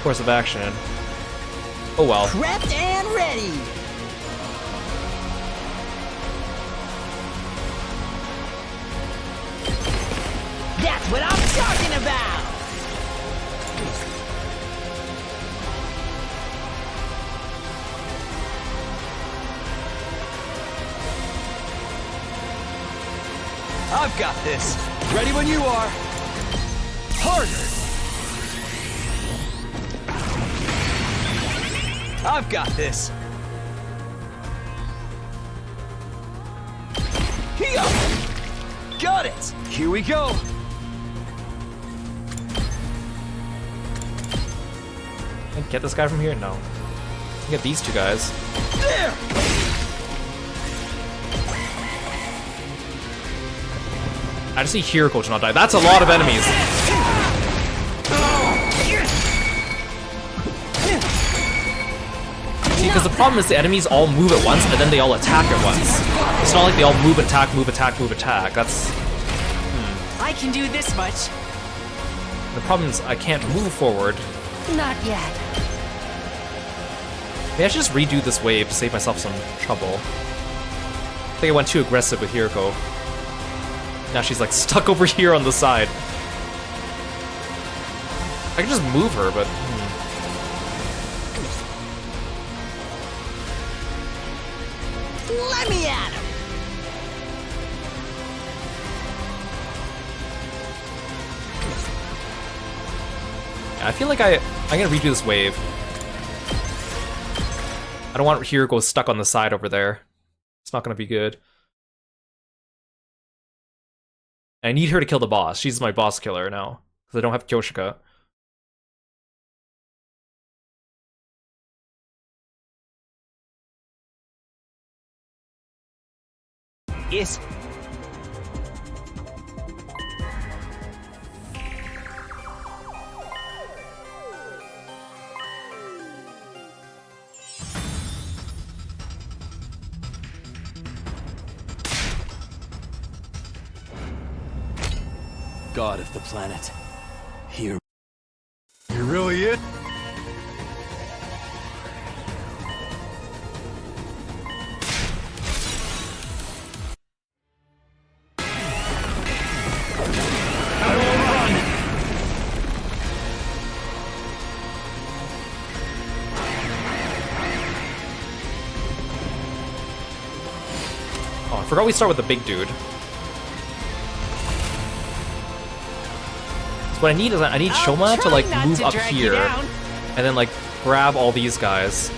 course of action. Oh well. Prepped and ready! That's what I'm talking about! I've got this. Ready when you are. Harder. I've got this. Here. Got it. Here we go. Can I get this guy from here? No. Get these two guys. There. I just need Hiroko to not die. That's a lot of enemies. See, because the problem is the enemies all move at once and then they all attack at once. It's not like they all move, attack, move, attack, move, attack. That's... I can do this much. The problem is I can't move forward. Not yet. Maybe I should just redo this wave to save myself some trouble. I think I went too aggressive with Hiroko. Now she's like stuck over here on the side. I can just move her, but... Let me at him. I feel like I'm gonna redo this wave. I don't want Hiroko stuck on the side over there. It's not gonna be good. I need her to kill the boss. She's my boss killer now. Because I don't have Kyoshika. Yes. God of the planet. Here. You really it? Oh, I forgot we start with the big dude. So what I need is I need Shoma to like move up here and then like grab all these guys.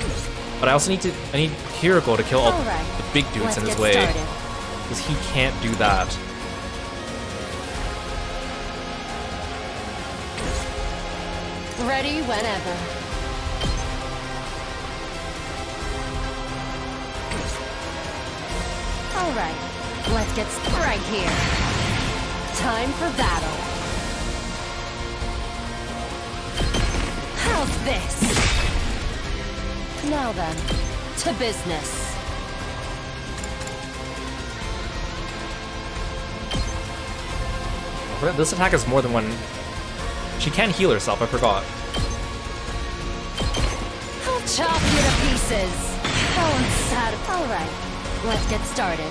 But I also need I need Hiroko to kill all the big dudes in his way. Because he can't do that. Ready whenever. Alright, let's get right here. Time for battle. How's this? Now then, to business. This attack is more than one. She can heal herself, I forgot. I'll chop you to pieces. How sad. Alright, let's get started.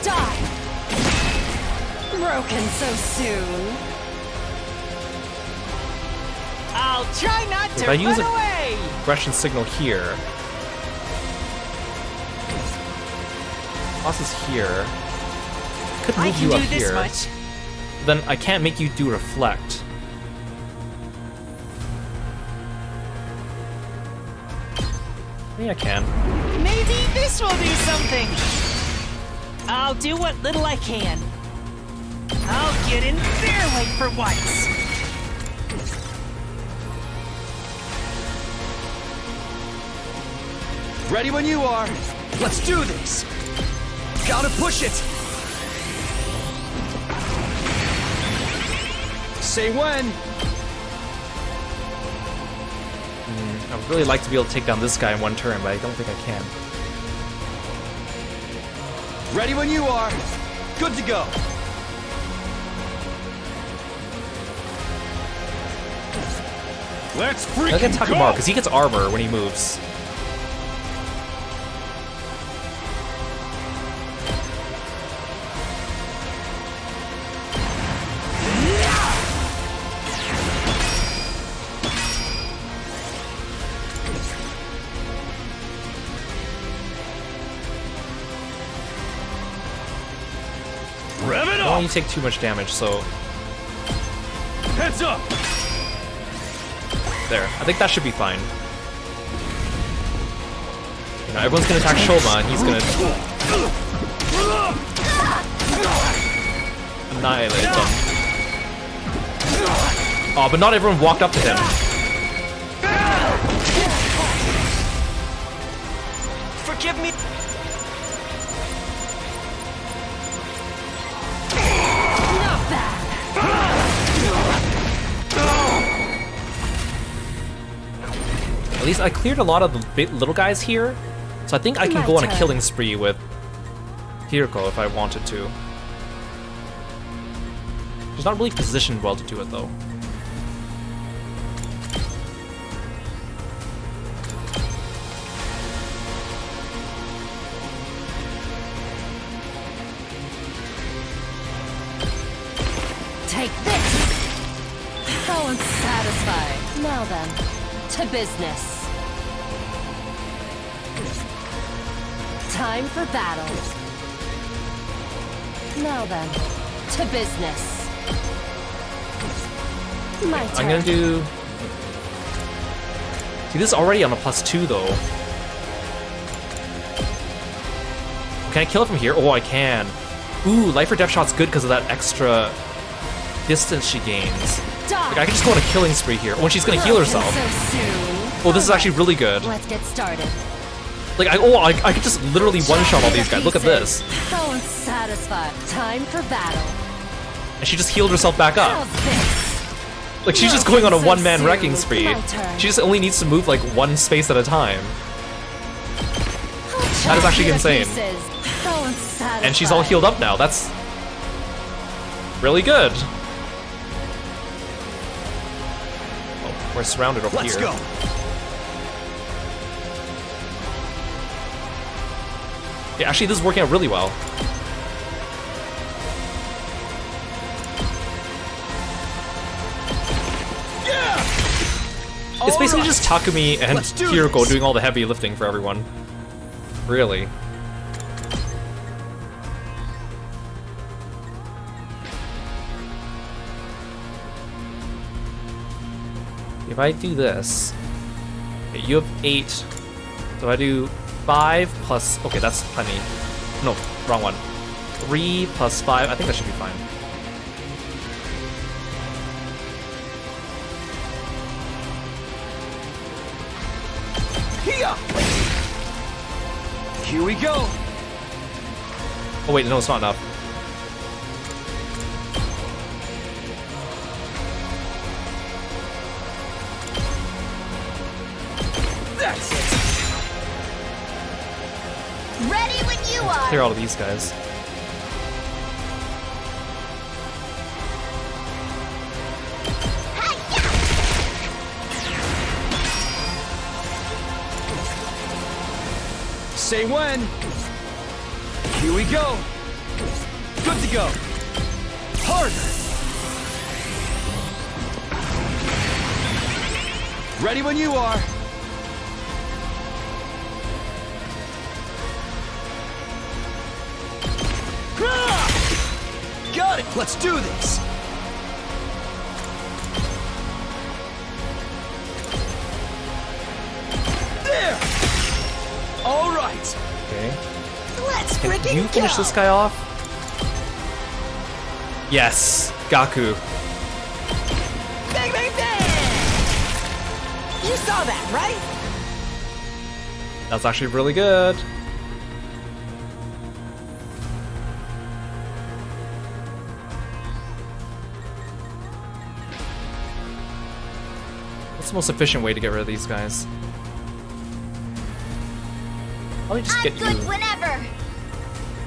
Die! Broken so soon. I'll try not to If I use run away! aggression signal here. Boss is here. Could move you up here. Much. Then I can't make you do reflect. Maybe I can. Maybe this will do something. I'll do what little I can. I'll get in their way for once. Ready when you are. Let's do this. Gotta push it. Say when. I would really like to be able to take down this guy in one turn, but I don't think I can. Ready when you are. Good to go. Let's freaking Look at go! Takada, because he gets armor when he moves. want you to take too much damage, so... Heads up! There. I think that should be fine. You know, everyone's gonna attack Shoma, and he's gonna... annihilate them. Oh, but not everyone walked up to him. Forgive me. Not bad. At least I cleared a lot of the little guys here, so I think I can go on a killing spree with Kiriko if I wanted to. She's not really positioned well to do it though. Take this! How unsatisfying. Now then, to business. Time for battle. Now then, to business. My turn. I'm gonna do... See, this is already on a +2 though. Can I kill it from here? Oh, I can. Ooh, life or death shot's good because of that extra distance she gains. Like, I can just go on a killing spree here. Oh, and she's gonna heal herself. Oh, this is actually really good. Let's get started. Like, I could just literally one-shot all these guys. Look at this. How unsatisfied. Time for battle. And she just healed herself back up. Like, she's just going on a one-man wrecking spree. She just only needs to move, like, one space at a time. That is actually insane. And she's all healed up now. That's really good. Oh, we're surrounded over here. Let's go. Yeah, actually, this is working out really well. It's basically just Takumi and Kiriko doing all the heavy lifting for everyone. Really. If I do this, okay, you have 8. So I do 5 plus... Okay, that's plenty. No, wrong one. 3 plus 5. I think that should be fine. Here we go. Oh wait, no, it's not enough. That's it. Ready when you are. Clear all of these guys. Say when. Here we go. Good to go. Harder. Ready when you are. Got it. Let's do this. There. All right. Okay. Let's Can freaking you finish go. this guy off? Yes, Gaku. Bang, bang, bang! You saw that, right? That's actually really good. What's the most efficient way to get rid of these guys? Let me just get Good you. whenever.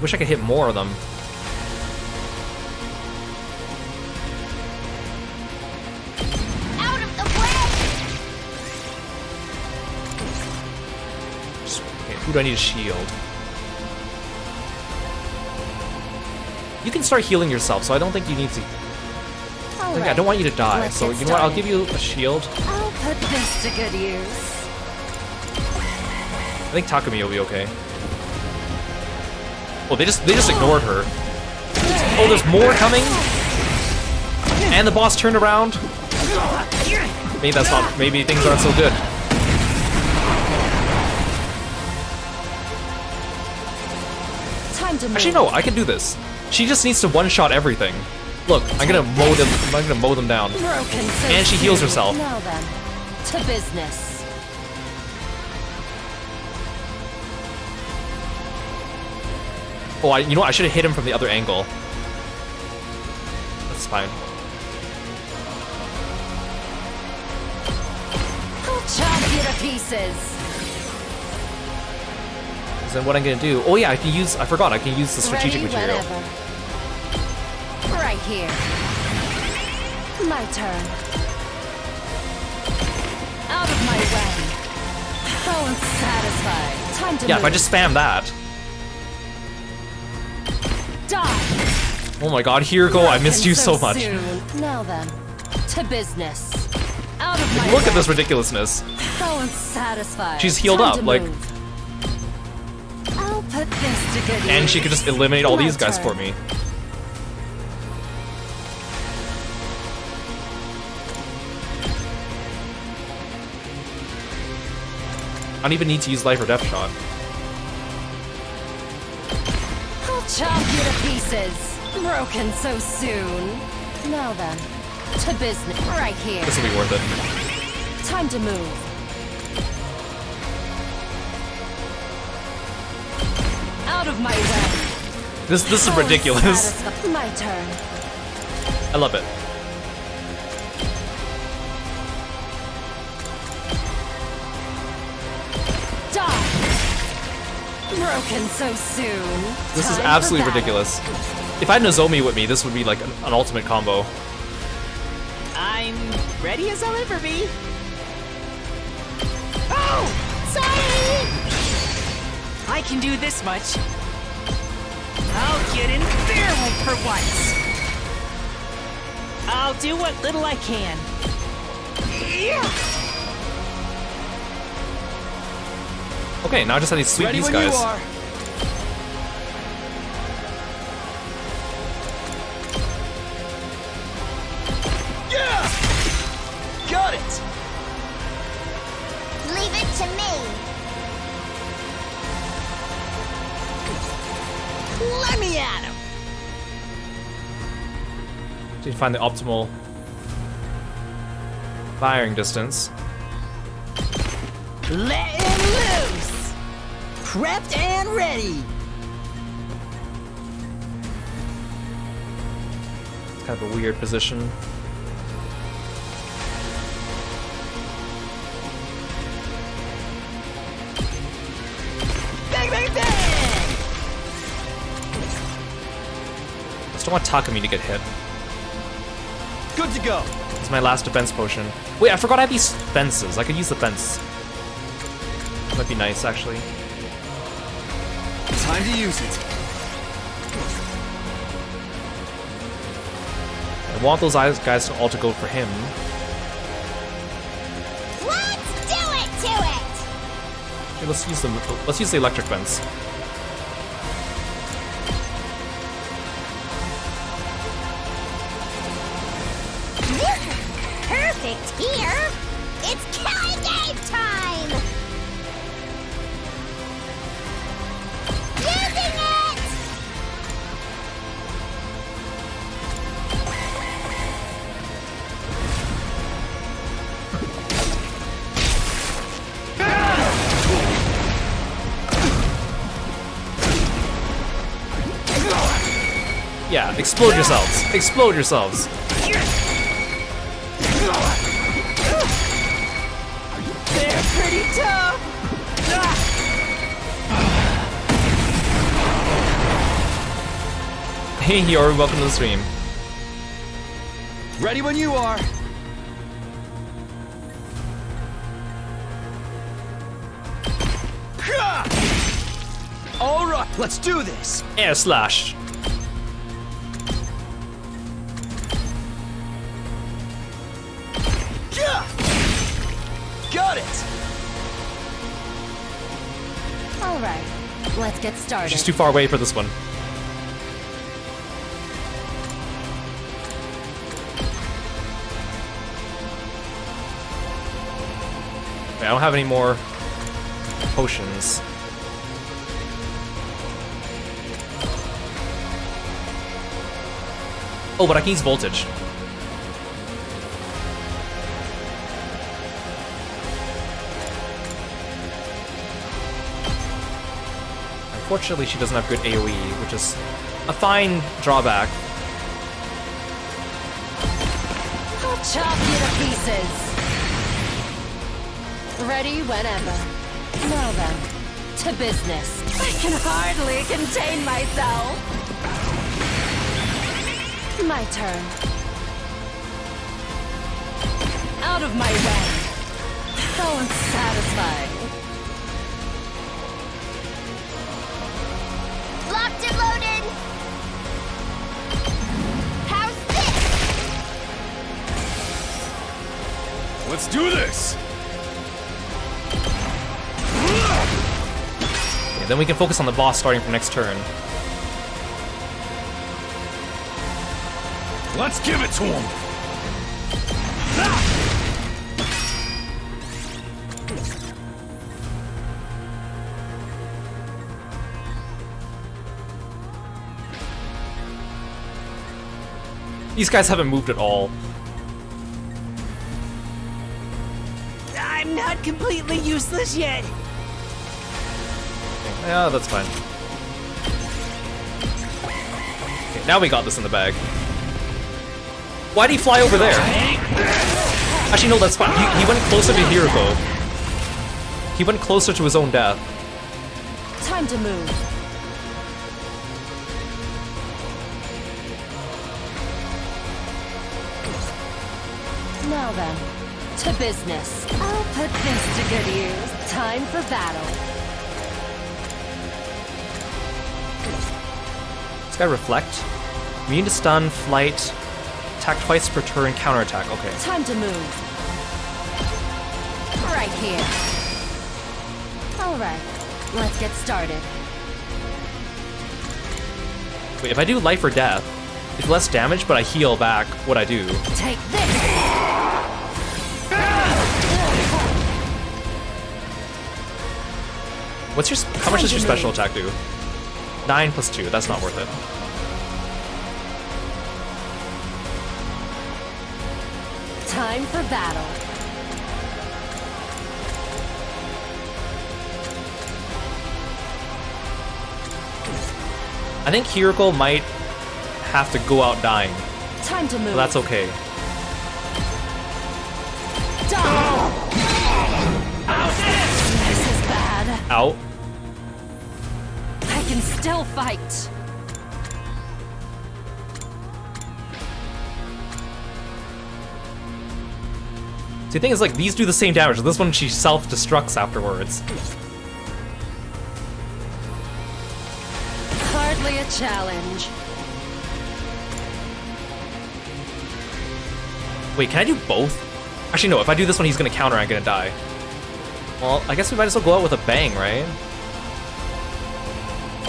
Wish I could hit more of them. Out of the way. Okay, who do I need a shield? You can start healing yourself, so I don't think you need to. I don't want you to die, Let's so get you know what? I'll started. give you a shield. I'll put this to good use. I think Takumi will be okay. Oh, they just ignored her. Oh, there's more coming. And the boss turned around. Maybe that's not. Maybe things aren't so good. Actually, no. I can do this. She just needs to one-shot everything. Look, I'm gonna mow them. I'm gonna mow them down. And she heals herself. Now then, to business. Oh, you know what? I should have hit him from the other angle. That's fine. I'll chop you to pieces. Then what I'm gonna do? Oh yeah, I can use. I forgot. I can use the strategic Ready material. whenever. Right here. My turn. Out of my way. Oh, I'm satisfied. Time to Yeah, move. if I just spam that. Die. Oh my god, Hiroko, I missed you so much. Soon. Now then, to business. Out of my Look at way. this ridiculousness. Oh, I'm satisfied. She's healed Time up, to like, move. I'll put this to good use. and she could just eliminate all My these guys turn. for me. I don't even need to use life or death shot. I'll chop you to pieces. Broken so soon. Now then, to business. Right here. This will be worth it. Time to move. Out of my way. This is Oh, ridiculous. satisfied. My turn. I love it. Die. Broken so soon. This is Time for absolutely battle. ridiculous. If I had Nozomi with me, this would be like an ultimate combo. I'm ready as I'll ever be. Oh! Sorry! I can do this much. I'll get in their way for once. I'll do what little I can. Okay, now I just have to sweep Ready these when guys. you are. Yeah! Got it! Leave it to me. Let me at him. To find the optimal firing distance. Let him loose. Prepped and ready. It's kind of a weird position. Bang, bang, bang! I just don't want Takumi to get hit. Good to go. It's my last defense potion. Wait, I forgot I have these fences. I could use the fence. Might be nice, actually. Time to use it. I want those guys to all to go for him. Let's do it to it. Okay, let's use the electric fence. This is perfect here. It's killing game time. Using it. Yeah, explode yourselves. Explode yourselves. They're pretty tough. Hey, Hiyori, welcome to the stream. Ready when you are. All right, let's do this. Air slash. Yeah! Got it. All right, let's get started. She's too far away for this one. I don't have any more potions. Oh, but I can use voltage. Unfortunately, she doesn't have good AoE, which is a fine drawback. I'll chop you to pieces. Ready whenever. Now then, to business. I can hardly contain myself. My turn. Out of my way. How unsatisfying. Locked and loaded! How's this? Let's do this! Okay, then we can focus on the boss starting from next turn. Let's give it to him! These guys haven't moved at all. I'm not completely useless yet. Yeah, that's fine. Okay, now we got this in the bag. Why'd he fly over there? Actually, no, that's fine. He went closer to Hiroko. He went closer to his own death. Time to move. Now then, to business. I'll put this to good use. Time for battle. This guy reflect. Immune to stun, flight, attack twice per turn, counterattack. Okay. Time to move. Right here. Alright, let's get started. Wait, if I do life or death, it's less damage, but I heal back what I do. Take this! What's your? How much does your special attack do? 9 plus 2. That's not worth it. Time for battle. I think Hiroko might have to go out dying. Time to move. But that's okay. This is bad. Out. I can still fight. See, the thing is, like, these do the same damage. This one, she self-destructs afterwards. Hardly a challenge. Wait, can I do both? Actually, no. If I do this one, he's gonna counter. I'm gonna die. Well, I guess we might as well go out with a bang, right?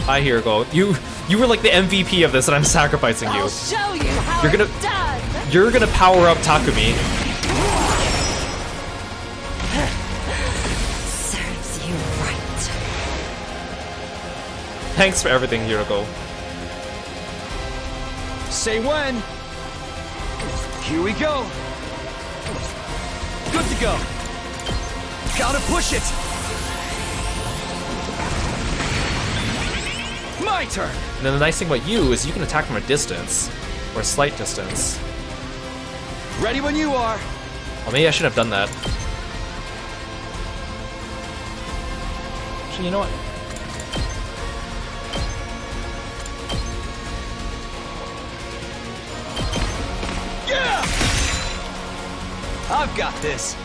Hi, Hiroko. You were like the MVP of this, and I'm sacrificing you. I'll show you how it's done. You're gonna power up Takumi. Serves you right. Thanks for everything, Hiroko. Say when. Here we go. Good to go. Gotta push it. My turn. And then the nice thing about you is you can attack from a distance, or a slight distance. Ready when you are. Well, maybe I shouldn't have done that. Actually, you know what? Yeah! I've got this.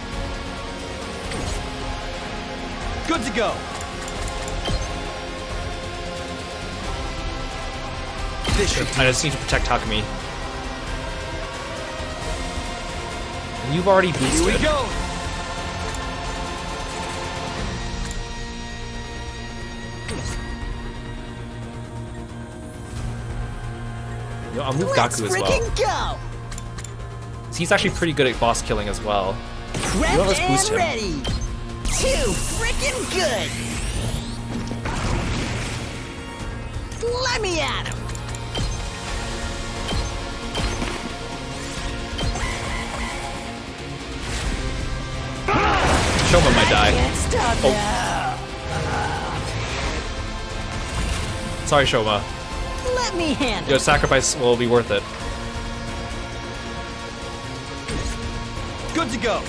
Good to go. I just need to protect Takumi. And you've already boosted. Here we go. You know, I'll move Gaku as well. Go! He's actually pretty good at boss killing as well. Prepped let's boost and him. ready. too frickin' good! Let me at him! Shoma might die. Oh. Sorry, Shoma. Let me handle Your sacrifice will be worth it. Good to go.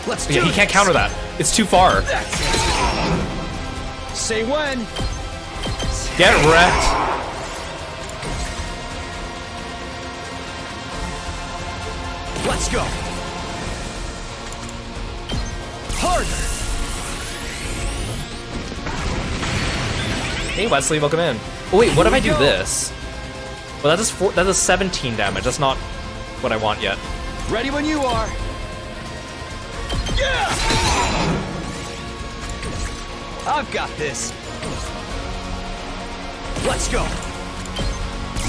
Let's do He can't counter that. It's too far. Say when. Get wrecked. Let's go. Harder. Hey Wesley, welcome in. Oh wait, what if I do this? Well, that does 17 damage. That's not what I want yet. Ready when you are. Yeah! I've got this. Let's go.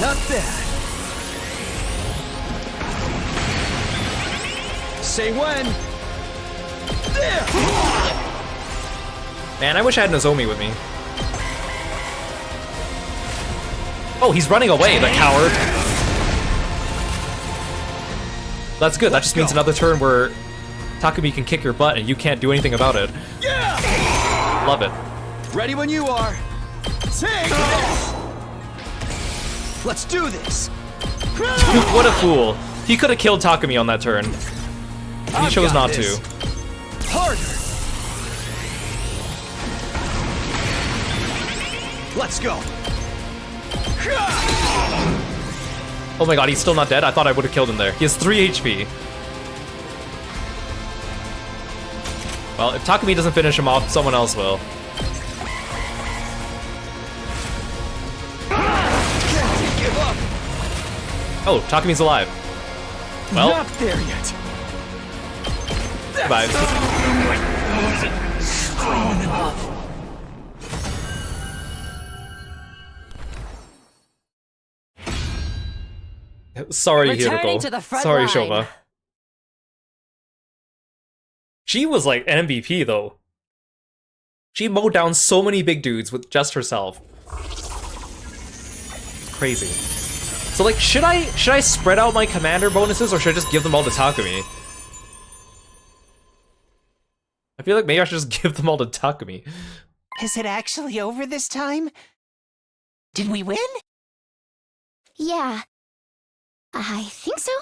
Not bad. Say when. There. Man, I wish I had Nozomi with me. Oh, he's running away, the coward. That's good. That just means another turn where Takumi can kick your butt and you can't do anything about it. Yeah! Love it. Ready when you are. Take this. Let's do this. What a fool. He could have killed Takumi on that turn. He chose not to. Harder. Let's go. Oh my god, he's still not dead? I thought I would have killed him there. He has 3 HP. Well, if Takumi doesn't finish him off, someone else will. Give up. Oh, Takumi's alive. Well, Not there yet. bye. Strong enough. Sorry, Returning Hiroko. to the front Sorry, line. Shoma. She was like an MVP though. She mowed down so many big dudes with just herself. Crazy. So like, should I spread out my commander bonuses or should I just give them all to Takumi? I feel like maybe I should just give them all to Takumi. Is it actually over this time? Did we win? Yeah. I think so.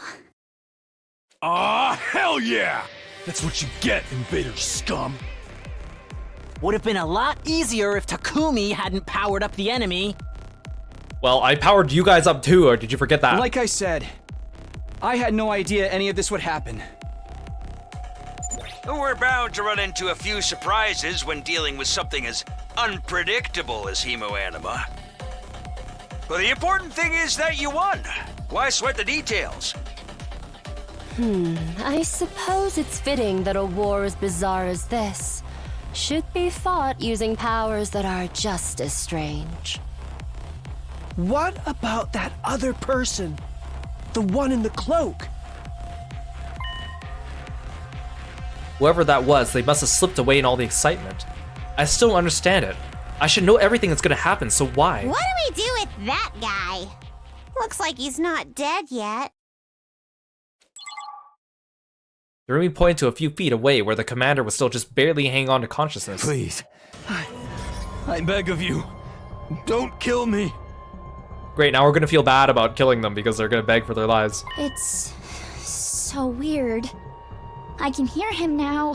Aw, hell yeah! That's what you get, invader scum. Would have been a lot easier if Takumi hadn't powered up the enemy. Well, I powered you guys up too, or did you forget that? Like I said, I had no idea any of this would happen. We're bound to run into a few surprises when dealing with something as unpredictable as hemoanima. But the important thing is that you won. Why sweat the details? I suppose it's fitting that a war as bizarre as this should be fought using powers that are just as strange. What about that other person? The one in the cloak? Whoever that was, they must have slipped away in all the excitement. I still don't understand it. I should know everything that's gonna happen, so why? What do we do with that guy? Looks like he's not dead yet. Rumi pointed to a few feet away where the commander was still just barely hanging on to consciousness. Please. I beg of you. Don't kill me. Great, now we're gonna feel bad about killing them because they're gonna beg for their lives. It's so weird. I can hear him now.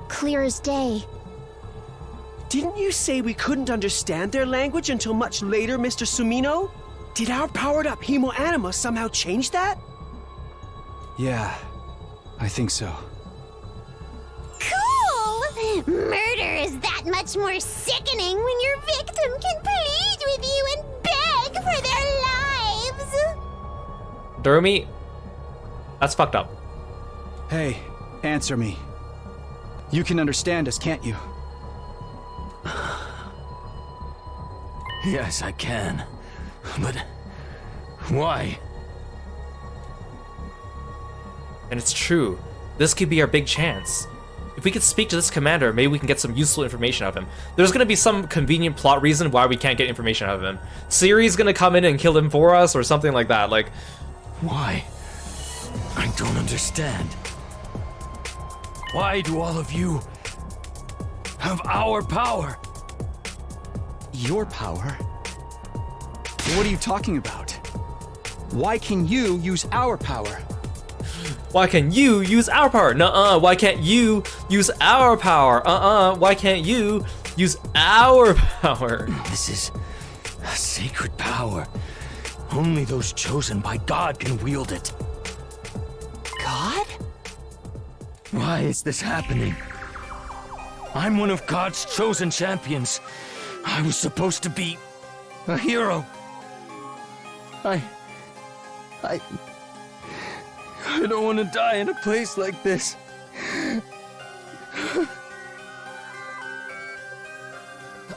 Clear as day. Didn't you say we couldn't understand their language until much later, Mr. Sumino? Did our powered-up hemoanima somehow change that? Yeah, I think so. Cool! Murder is that much more sickening when your victim can plead with you and beg for their lives! Durumi, that's fucked up. Hey, answer me. You can understand us, can't you? Yes, I can. But Why? And it's true. This could be our big chance. If we could speak to this commander, maybe we can get some useful information out of him. There's gonna be some convenient plot reason why we can't get information out of him. Siri's gonna come in and kill him for us or something like that. Like, why? I don't understand. Why do all of you have our power? Your power? What are you talking about? Why can you use our power? why can you use our power? Nuh-uh, why can't you use our power? Why can't you use our power? This is a sacred power. Only those chosen by God can wield it. God? Why is this happening? I'm one of God's chosen champions. I was supposed to be a hero. I don't want to die in a place like this.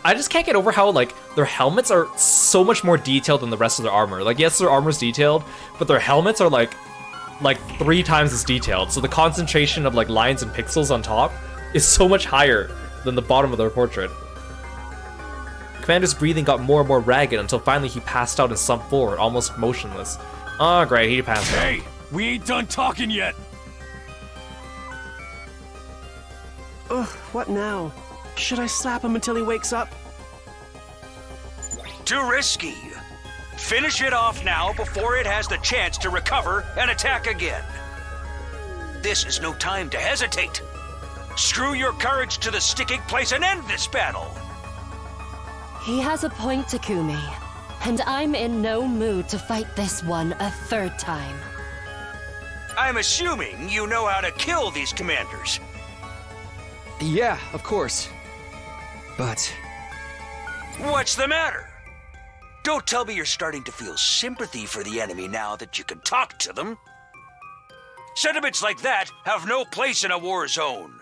I just can't get over how, like, their helmets are so much more detailed than the rest of their armor. Like, yes, their armor's detailed, but their helmets are, like 3 times as detailed. So the concentration of, like, lines and pixels on top is so much higher than the bottom of their portrait. Commander's breathing got more and more ragged until finally he passed out and slumped forward, almost motionless. Oh, great, he passed out. Hey, we ain't done talking yet. Ugh, what now? Should I slap him until he wakes up? Too risky. Finish it off now before it has the chance to recover and attack again. This is no time to hesitate. Screw your courage to the sticking place and end this battle. He has a point, Takumi. And I'm in no mood to fight this one a third time. I'm assuming you know how to kill these commanders. Yeah, of course. But... What's the matter? Don't tell me you're starting to feel sympathy for the enemy now that you can talk to them. Sentiments like that have no place in a war zone.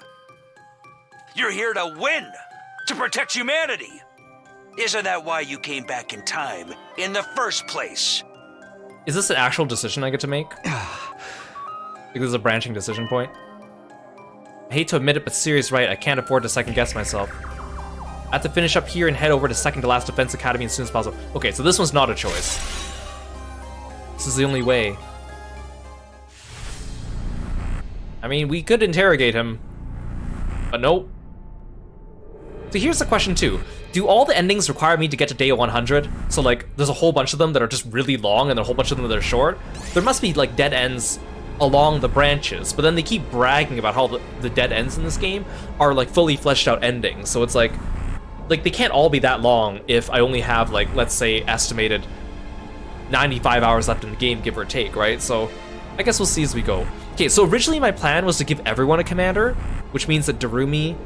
You're here to win, to protect humanity. Isn't that why you came back in time in the first place? Is this an actual decision I get to make? This is a branching decision point. I hate to admit it, but Siri's right. I can't afford to second guess myself. I have to finish up here and head over to second to last Defense Academy as soon as possible. Okay, so this one's not a choice. This is the only way. I mean, we could interrogate him, but nope. So here's the question too. Do all the endings require me to get to day 100? So like, there's a whole bunch of them that are just really long and a whole bunch of them that are short. There must be like dead ends along the branches, but then they keep bragging about how the dead ends in this game are like fully fleshed out endings. So it's like they can't all be that long if I only have like, let's say, estimated 95 hours left in the game, give or take, right? So I guess we'll see as we go. Okay, so originally my plan was to give everyone a commander, which means that Darumi,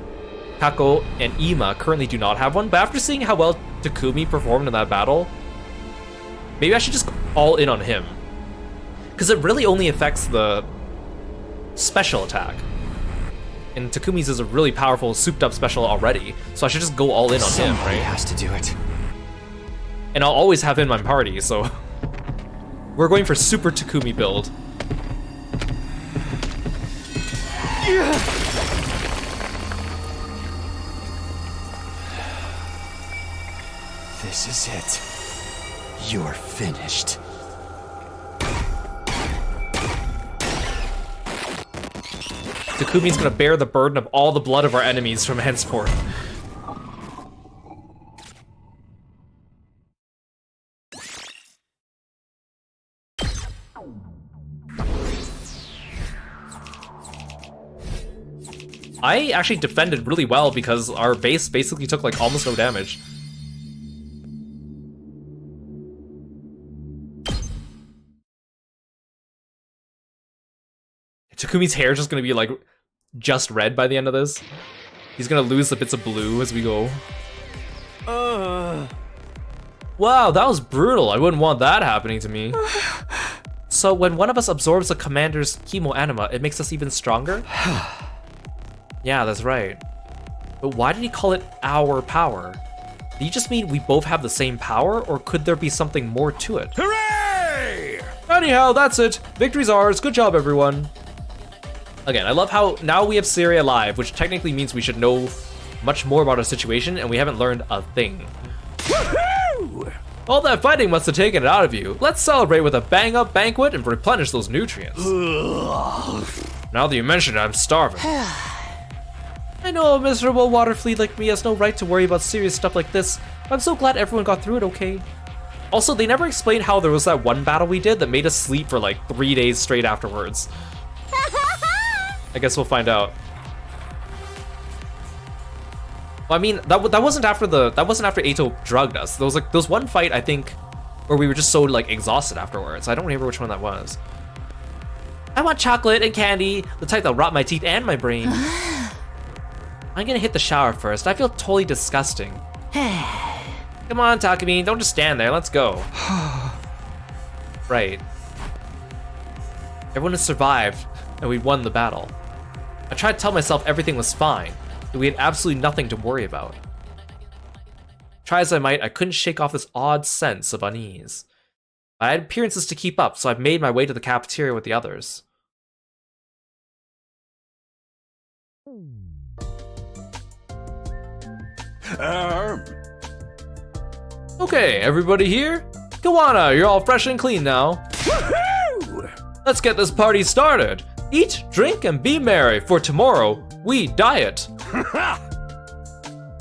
Kako, and Ima currently do not have one, but after seeing how well Takumi performed in that battle, maybe I should just go all in on him. Because it really only affects the special attack. And Takumi's is a really powerful, souped-up special already, so I should just go all in on him, right? Somebody has to do it. And I'll always have him in my party, so... We're going for Super Takumi build. Yeah. This is it. You're finished. Takumi's gonna bear the burden of all the blood of our enemies from henceforth. I actually defended really well because our base basically took like almost no damage. Takumi's hair is just gonna be like just red by the end of this. He's gonna lose the bits of blue as we go. Wow, that was brutal. I wouldn't want that happening to me. So when one of us absorbs a commander's chemo anima, it makes us even stronger? Yeah, that's right. But why did he call it our power? Did he just mean we both have the same power, or could there be something more to it? Hooray! Anyhow, that's it. Victory's ours. Good job, everyone. Again, I love how now we have Siri alive, which technically means we should know much more about our situation, and we haven't learned a thing. Woohoo! All that fighting must have taken it out of you. Let's celebrate with a bang-up banquet and replenish those nutrients. Now that you mention it, I'm starving. I know a miserable water fleet like me has no right to worry about serious stuff like this, but I'm so glad everyone got through it okay. Also, they never explained how there was that one battle we did that made us sleep for like 3 days straight afterwards. I guess we'll find out. Well, I mean, that wasn't after Eito drugged us. There was one fight, I think, where we were just so like exhausted afterwards. I don't remember which one that was. I want chocolate and candy, the type that'll rot my teeth and my brain. I'm gonna hit the shower first. I feel totally disgusting. Come on, Takumi, don't just stand there. Let's go. Right. Everyone has survived, and we won the battle. I tried to tell myself everything was fine, that we had absolutely nothing to worry about. Try as I might, I couldn't shake off this odd sense of unease. I had appearances to keep up, so I made my way to the cafeteria with the others. Okay, everybody here? Kawana, you're all fresh and clean now. Woohoo! Let's get this party started. Eat, drink, and be merry, for tomorrow, we diet. I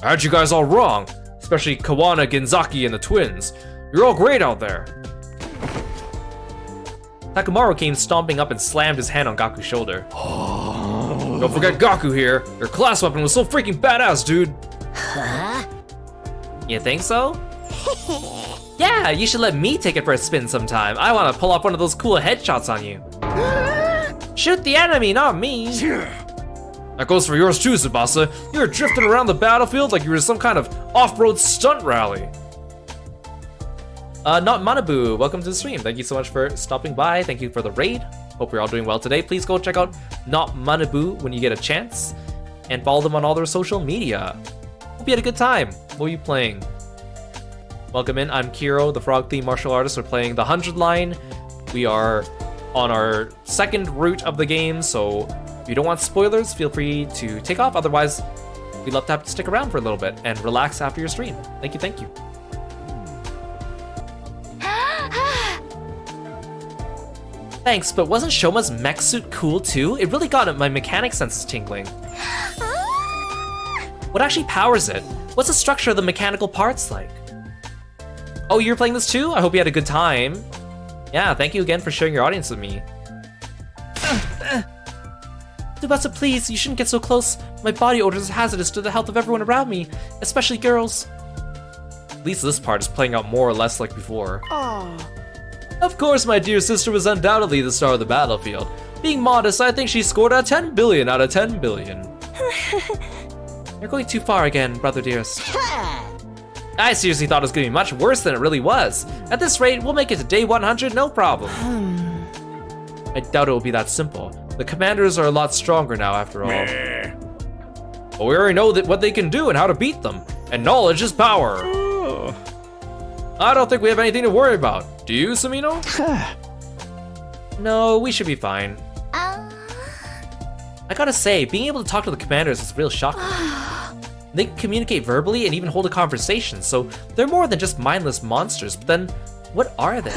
had you guys all wrong, especially Kawana, Genzaki, and the twins. You're all great out there. Takamaru came stomping up and slammed his hand on Gaku's shoulder. Don't forget Gaku here. Your class weapon was so freaking badass, dude. Huh? You think so? Yeah, you should let me take it for a spin sometime. I want to pull off one of those cool headshots on you. Shoot the enemy, not me. That goes for yours too, Tsubasa. You were drifting around the battlefield like you were some kind of off-road stunt rally. Not Manabu, welcome to the stream. Thank you so much for stopping by. Thank you for the raid. Hope you're all doing well today. Please go check out Not Manabu when you get a chance, and follow them on all their social media. Hope you had a good time. What were you playing? Welcome in, I'm Kiro, the frog-themed martial artist. We're playing the 100 line. We are on our second route of the game, so if you don't want spoilers, feel free to take off. Otherwise, we'd love to have to stick around for a little bit and relax after your stream. Thank you, thank you. Thanks, but wasn't Shoma's mech suit cool too? It really got my mechanic senses tingling. What actually powers it? What's the structure of the mechanical parts like? Oh, you're playing this too? I hope you had a good time. Yeah, thank you again for sharing your audience with me. Tsubasa, please, you shouldn't get so close. My body odor is hazardous to the health of everyone around me, especially girls. At least this part is playing out more or less like before. Aww. Of course, my dear sister was undoubtedly the star of the battlefield. Being modest, I think she scored a 10 billion out of 10 billion. You're going too far again, brother dearest. I seriously thought it was going to be much worse than it really was. At this rate, we'll make it to day 100, no problem. I doubt it will be that simple. The commanders are a lot stronger now, after all. But we already know what they can do and how to beat them. And knowledge is power. I don't think we have anything to worry about. Do you, Samino? No, we should be fine. I gotta say, being able to talk to the commanders is real shocking. They can communicate verbally and even hold a conversation, so they're more than just mindless monsters. But then, what are they?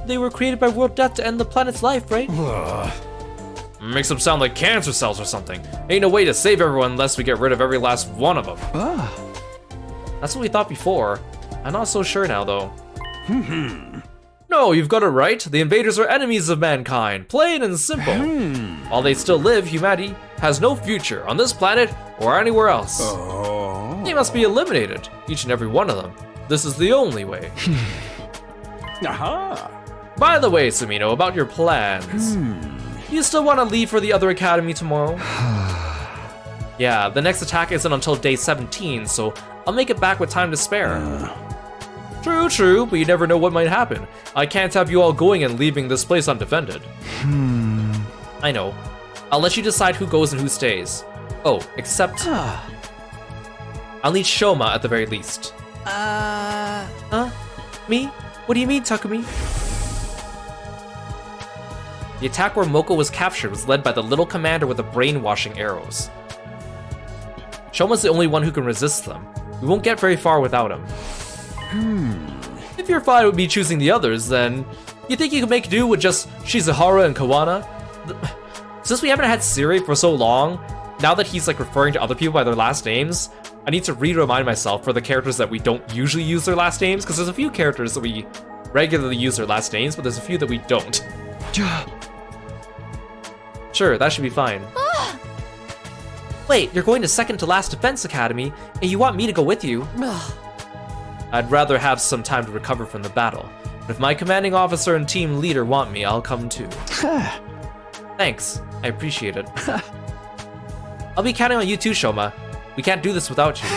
They were created by World Death to end the planet's life, right? Makes them sound like cancer cells or something. Ain't no way to save everyone unless we get rid of every last one of them. That's what we thought before. I'm not so sure now, though. No, you've got it right. The invaders are enemies of mankind, plain and simple. While they still live, humanity has no future on this planet or anywhere else. They must be eliminated, each and every one of them. This is the only way. By the way, Sumino, about your plans. You still want to leave for the other academy tomorrow? Yeah, the next attack isn't until day 17, so I'll make it back with time to spare. True, but you never know what might happen. I can't have you all going and leaving this place undefended. I know. I'll let you decide who goes and who stays. Oh, except... I'll need Shoma at the very least. Huh? Me? What do you mean, Takumi? The attack where Moko was captured was led by the little commander with the brainwashing arrows. Shoma's the only one who can resist them. We won't get very far without him. If you're fine with me choosing the others, then you think you can make do with just Shizuhara and Kawana? Since we haven't had Siri for so long, now that he's like referring to other people by their last names, I need to re-remind myself for the characters that we don't usually use their last names, because there's a few characters that we regularly use their last names, but there's a few that we don't. Sure, that should be fine. Wait, you're going to second to last defense academy, and you want me to go with you? I'd rather have some time to recover from the battle. But if my commanding officer and team leader want me, I'll come too. Thanks, I appreciate it. I'll be counting on you too, Shoma. We can't do this without you.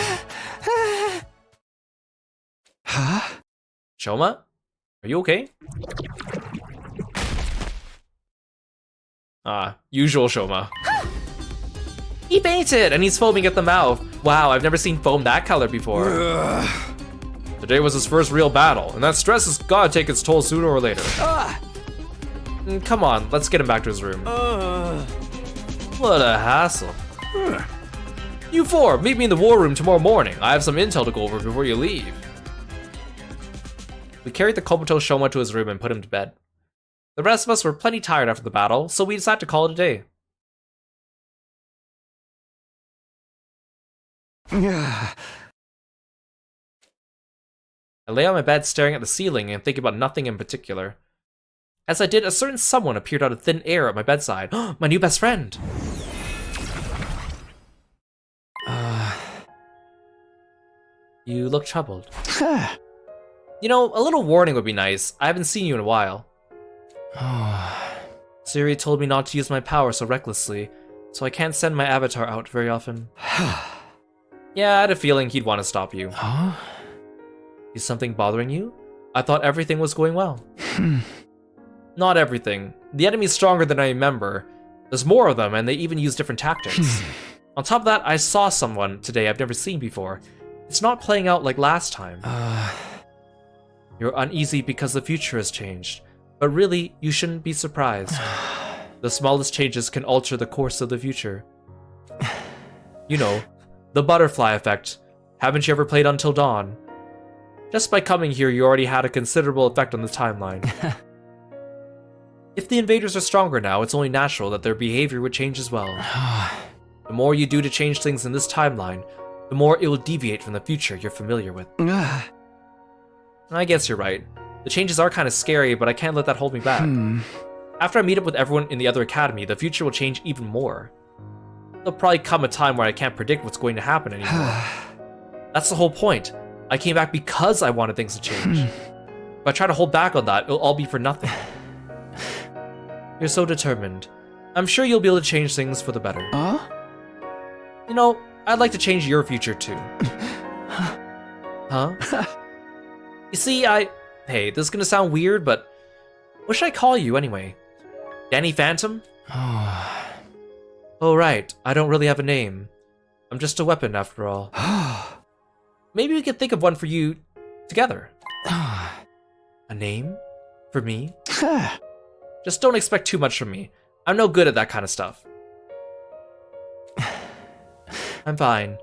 Shoma? Are you okay? Usual Shoma. He fainted, and he's foaming at the mouth. Wow, I've never seen foam that color before. Today was his first real battle, and that stress has gotta take its toll sooner or later. Come on, let's get him back to his room. What a hassle. You four, meet me in the war room tomorrow morning. I have some intel to go over before you leave. We carried the comatose Shoma to his room and put him to bed. The rest of us were plenty tired after the battle, so we decided to call it a day. I lay on my bed staring at the ceiling and thinking about nothing in particular. As I did, a certain someone appeared out of thin air at my bedside. My new best friend! You look troubled. You know, a little warning would be nice. I haven't seen you in a while. Siri told me not to use my power so recklessly, so I can't send my avatar out very often. Yeah, I had a feeling he'd want to stop you. Is something bothering you? I thought everything was going well. Not everything. The enemy's stronger than I remember. There's more of them, and they even use different tactics. On top of that, I saw someone today I've never seen before. It's not playing out like last time. You're uneasy because the future has changed, but really, you shouldn't be surprised. The smallest changes can alter the course of the future. You know, the butterfly effect. Haven't you ever played Until Dawn? Just by coming here, you already had a considerable effect on the timeline. If the invaders are stronger now, it's only natural that their behavior would change as well. The more you do to change things in this timeline, the more it will deviate from the future you're familiar with. I guess you're right. The changes are kind of scary, but I can't let that hold me back. After I meet up with everyone in the other academy, the future will change even more. There'll probably come a time where I can't predict what's going to happen anymore. That's the whole point. I came back because I wanted things to change. If I try to hold back on that, it'll all be for nothing. You're so determined. I'm sure you'll be able to change things for the better. You know, I'd like to change your future too. Huh? You see, hey, this is gonna sound weird, but what should I call you anyway? Danny Phantom? Oh right, I don't really have a name. I'm just a weapon after all. Maybe we could think of one for you together. A name? For me? Just don't expect too much from me. I'm no good at that kind of stuff. I'm fine.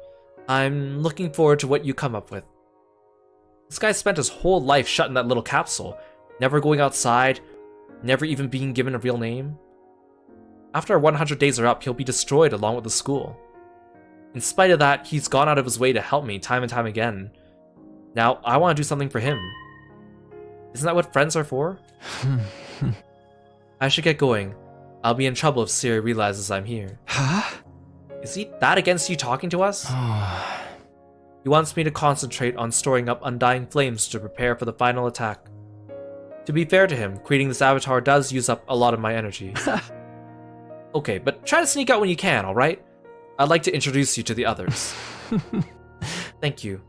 I'm looking forward to what you come up with. This guy spent his whole life shut in that little capsule, never going outside, never even being given a real name. After our 100 days are up, he'll be destroyed along with the school. In spite of that, he's gone out of his way to help me time and time again. Now, I want to do something for him. Isn't that what friends are for? I should get going. I'll be in trouble if Siri realizes I'm here. Is he that against you talking to us? He wants me to concentrate on storing up undying flames to prepare for the final attack. To be fair to him, creating this avatar does use up a lot of my energy. Okay, but try to sneak out when you can, alright? I'd like to introduce you to the others. Thank you.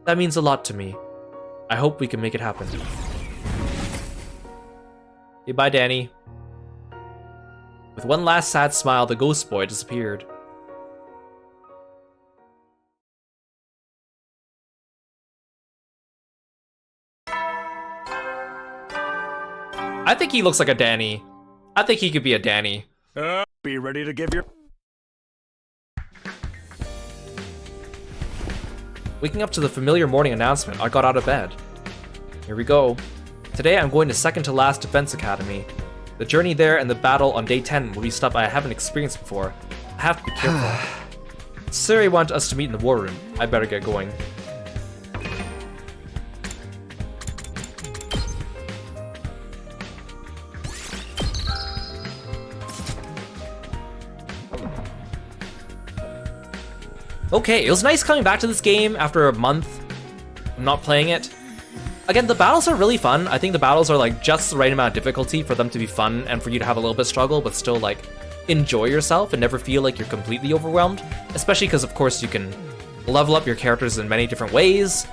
That means a lot to me. I hope we can make it happen. Okay, bye, Danny. With one last sad smile, the ghost boy disappeared. I think he looks like a Danny. I think he could be a Danny. Be ready to give your... Waking up to the familiar morning announcement, I got out of bed. Here we go. Today I'm going to second to last Defense Academy. The journey there and the battle on day 10 will be stuff I haven't experienced before. I have to be careful. Siri wanted us to meet in the war room. I better get going. Okay, it was nice coming back to this game after a month of not playing it. Again, the battles are really fun. I think the battles are like just the right amount of difficulty for them to be fun and for you to have a little bit of struggle, but still like enjoy yourself and never feel like you're completely overwhelmed. Especially because, of course, you can level up your characters in many different ways.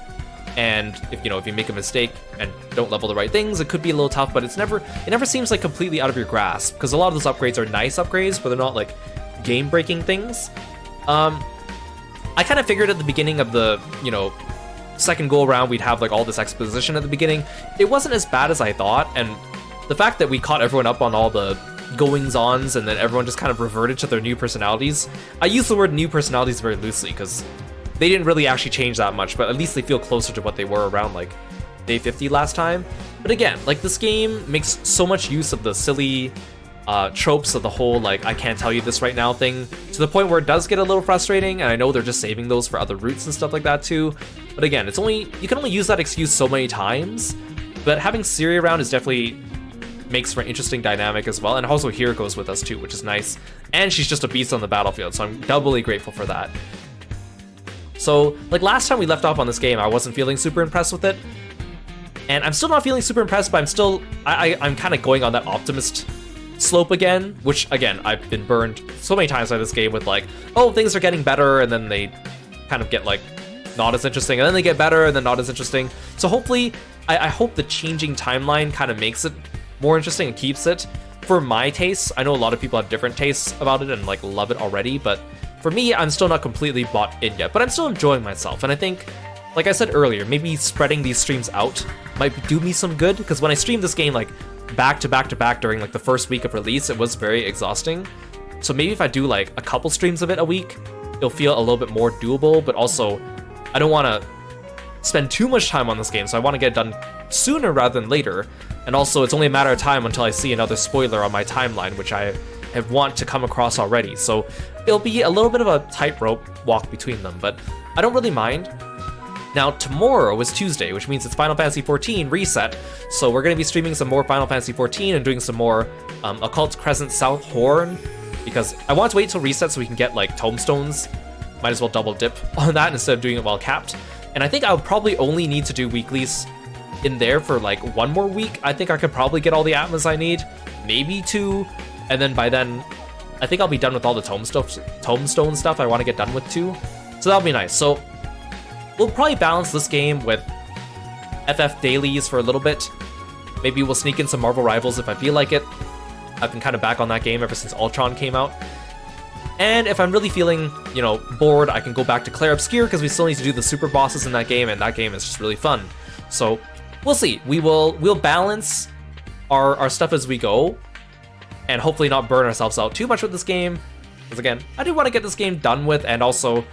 And if you make a mistake and don't level the right things, it could be a little tough, but it never seems like completely out of your grasp, because a lot of those upgrades are nice upgrades, but they're not like game-breaking things. I kind of figured at the beginning of the, second go around we'd have like all this exposition at the beginning. It wasn't as bad as I thought, and the fact that we caught everyone up on all the goings-ons and then everyone just kind of reverted to their new personalities. I use the word new personalities very loosely because they didn't really actually change that much, but at least they feel closer to what they were around like day 50 last time. But again, like this game makes so much use of the silly tropes of the whole like I can't tell you this right now thing, to the point where it does get a little frustrating, and I know they're just saving those for other routes and stuff like that too. But again, you can only use that excuse so many times, but having Siri around is definitely makes for an interesting dynamic as well, and also Hiro goes with us too, which is nice, and she's just a beast on the battlefield, so I'm doubly grateful for that. So like last time we left off on this game, I wasn't feeling super impressed with it, and I'm still not feeling super impressed, but I'm kind of going on that optimist slope again, which again, I've been burned so many times by this game with like, oh, things are getting better, and then they kind of get like not as interesting, and then they get better and then not as interesting. So hopefully, I hope the changing timeline kind of makes it more interesting and keeps it for my tastes. I know a lot of people have different tastes about it and like love it already, but for me, I'm still not completely bought in yet, but I'm still enjoying myself. And I think, like I said earlier, maybe spreading these streams out might do me some good, because when I streamed this game like back to back to back during like the first week of release, it was very exhausting. So maybe if I do like a couple streams of it a week, it'll feel a little bit more doable, but also I don't want to spend too much time on this game, so I want to get it done sooner rather than later. And also, it's only a matter of time until I see another spoiler on my timeline, which I have want to come across already. So it'll be a little bit of a tightrope walk between them, but I don't really mind. Now, tomorrow is Tuesday, which means it's Final Fantasy XIV Reset, so we're going to be streaming some more Final Fantasy XIV and doing some more Occult Crescent South Horn, because I want to wait till Reset so we can get like tomestones. Might as well double dip on that instead of doing it while capped. And I think I would probably only need to do weeklies in there for like one more week. I think I could probably get all the Atmas I need, maybe 2, and then by then, I think I'll be done with all the tomestone stuff I want to get done with too. So that'll be nice. So we'll probably balance this game with FF dailies for a little bit. Maybe we'll sneak in some Marvel Rivals if I feel like it. I've been kind of back on that game ever since Ultron came out. And if I'm really feeling, bored, I can go back to Clair Obscure, because we still need to do the super bosses in that game, and that game is just really fun. So we'll see. We'll balance our stuff as we go, and hopefully not burn ourselves out too much with this game. Because again, I do want to get this game done with, and also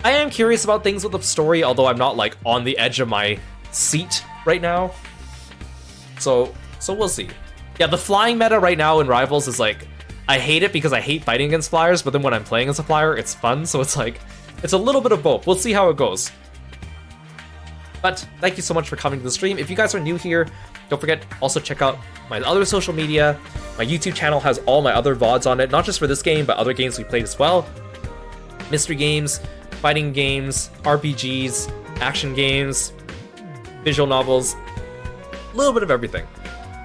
I am curious about things with the story, although I'm not like on the edge of my seat right now. So we'll see. Yeah, the flying meta right now in Rivals is like, I hate it because I hate fighting against flyers, but then when I'm playing as a flyer, it's fun, so it's like, it's a little bit of both. We'll see how it goes. But thank you so much for coming to the stream. If you guys are new here, don't forget, also check out my other social media. My YouTube channel has all my other VODs on it, not just for this game, but other games we played as well. Mystery games, fighting games, RPGs, action games, visual novels, a little bit of everything.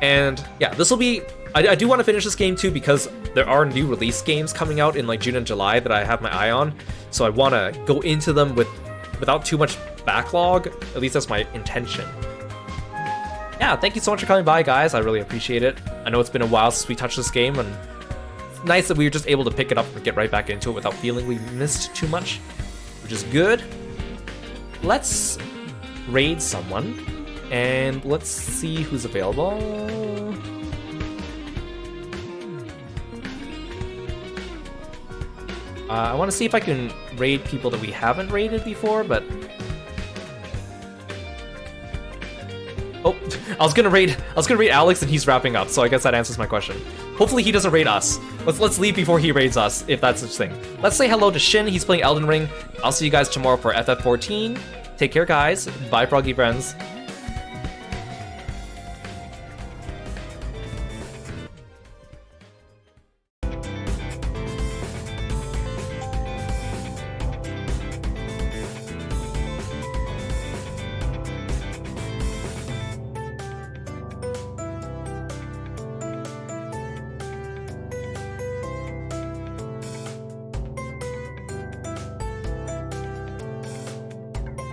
And yeah, this will be, I do want to finish this game too, because there are new release games coming out in like June and July that I have my eye on. So I want to go into them without too much backlog. At least that's my intention. Yeah, thank you so much for coming by, guys. I really appreciate it. I know it's been a while since we touched this game, and it's nice that we were just able to pick it up and get right back into it without feeling we missed too much, which is good. Let's raid someone, and let's see who's available. I want to see if I can raid people that we haven't raided before, but... Oh, I was gonna raid Alex and he's wrapping up, so I guess that answers my question. Hopefully he doesn't raid us. Let's leave before he raids us, if that's such thing. Let's say hello to Shin, he's playing Elden Ring. I'll see you guys tomorrow for FF14. Take care, guys. Bye, froggy friends.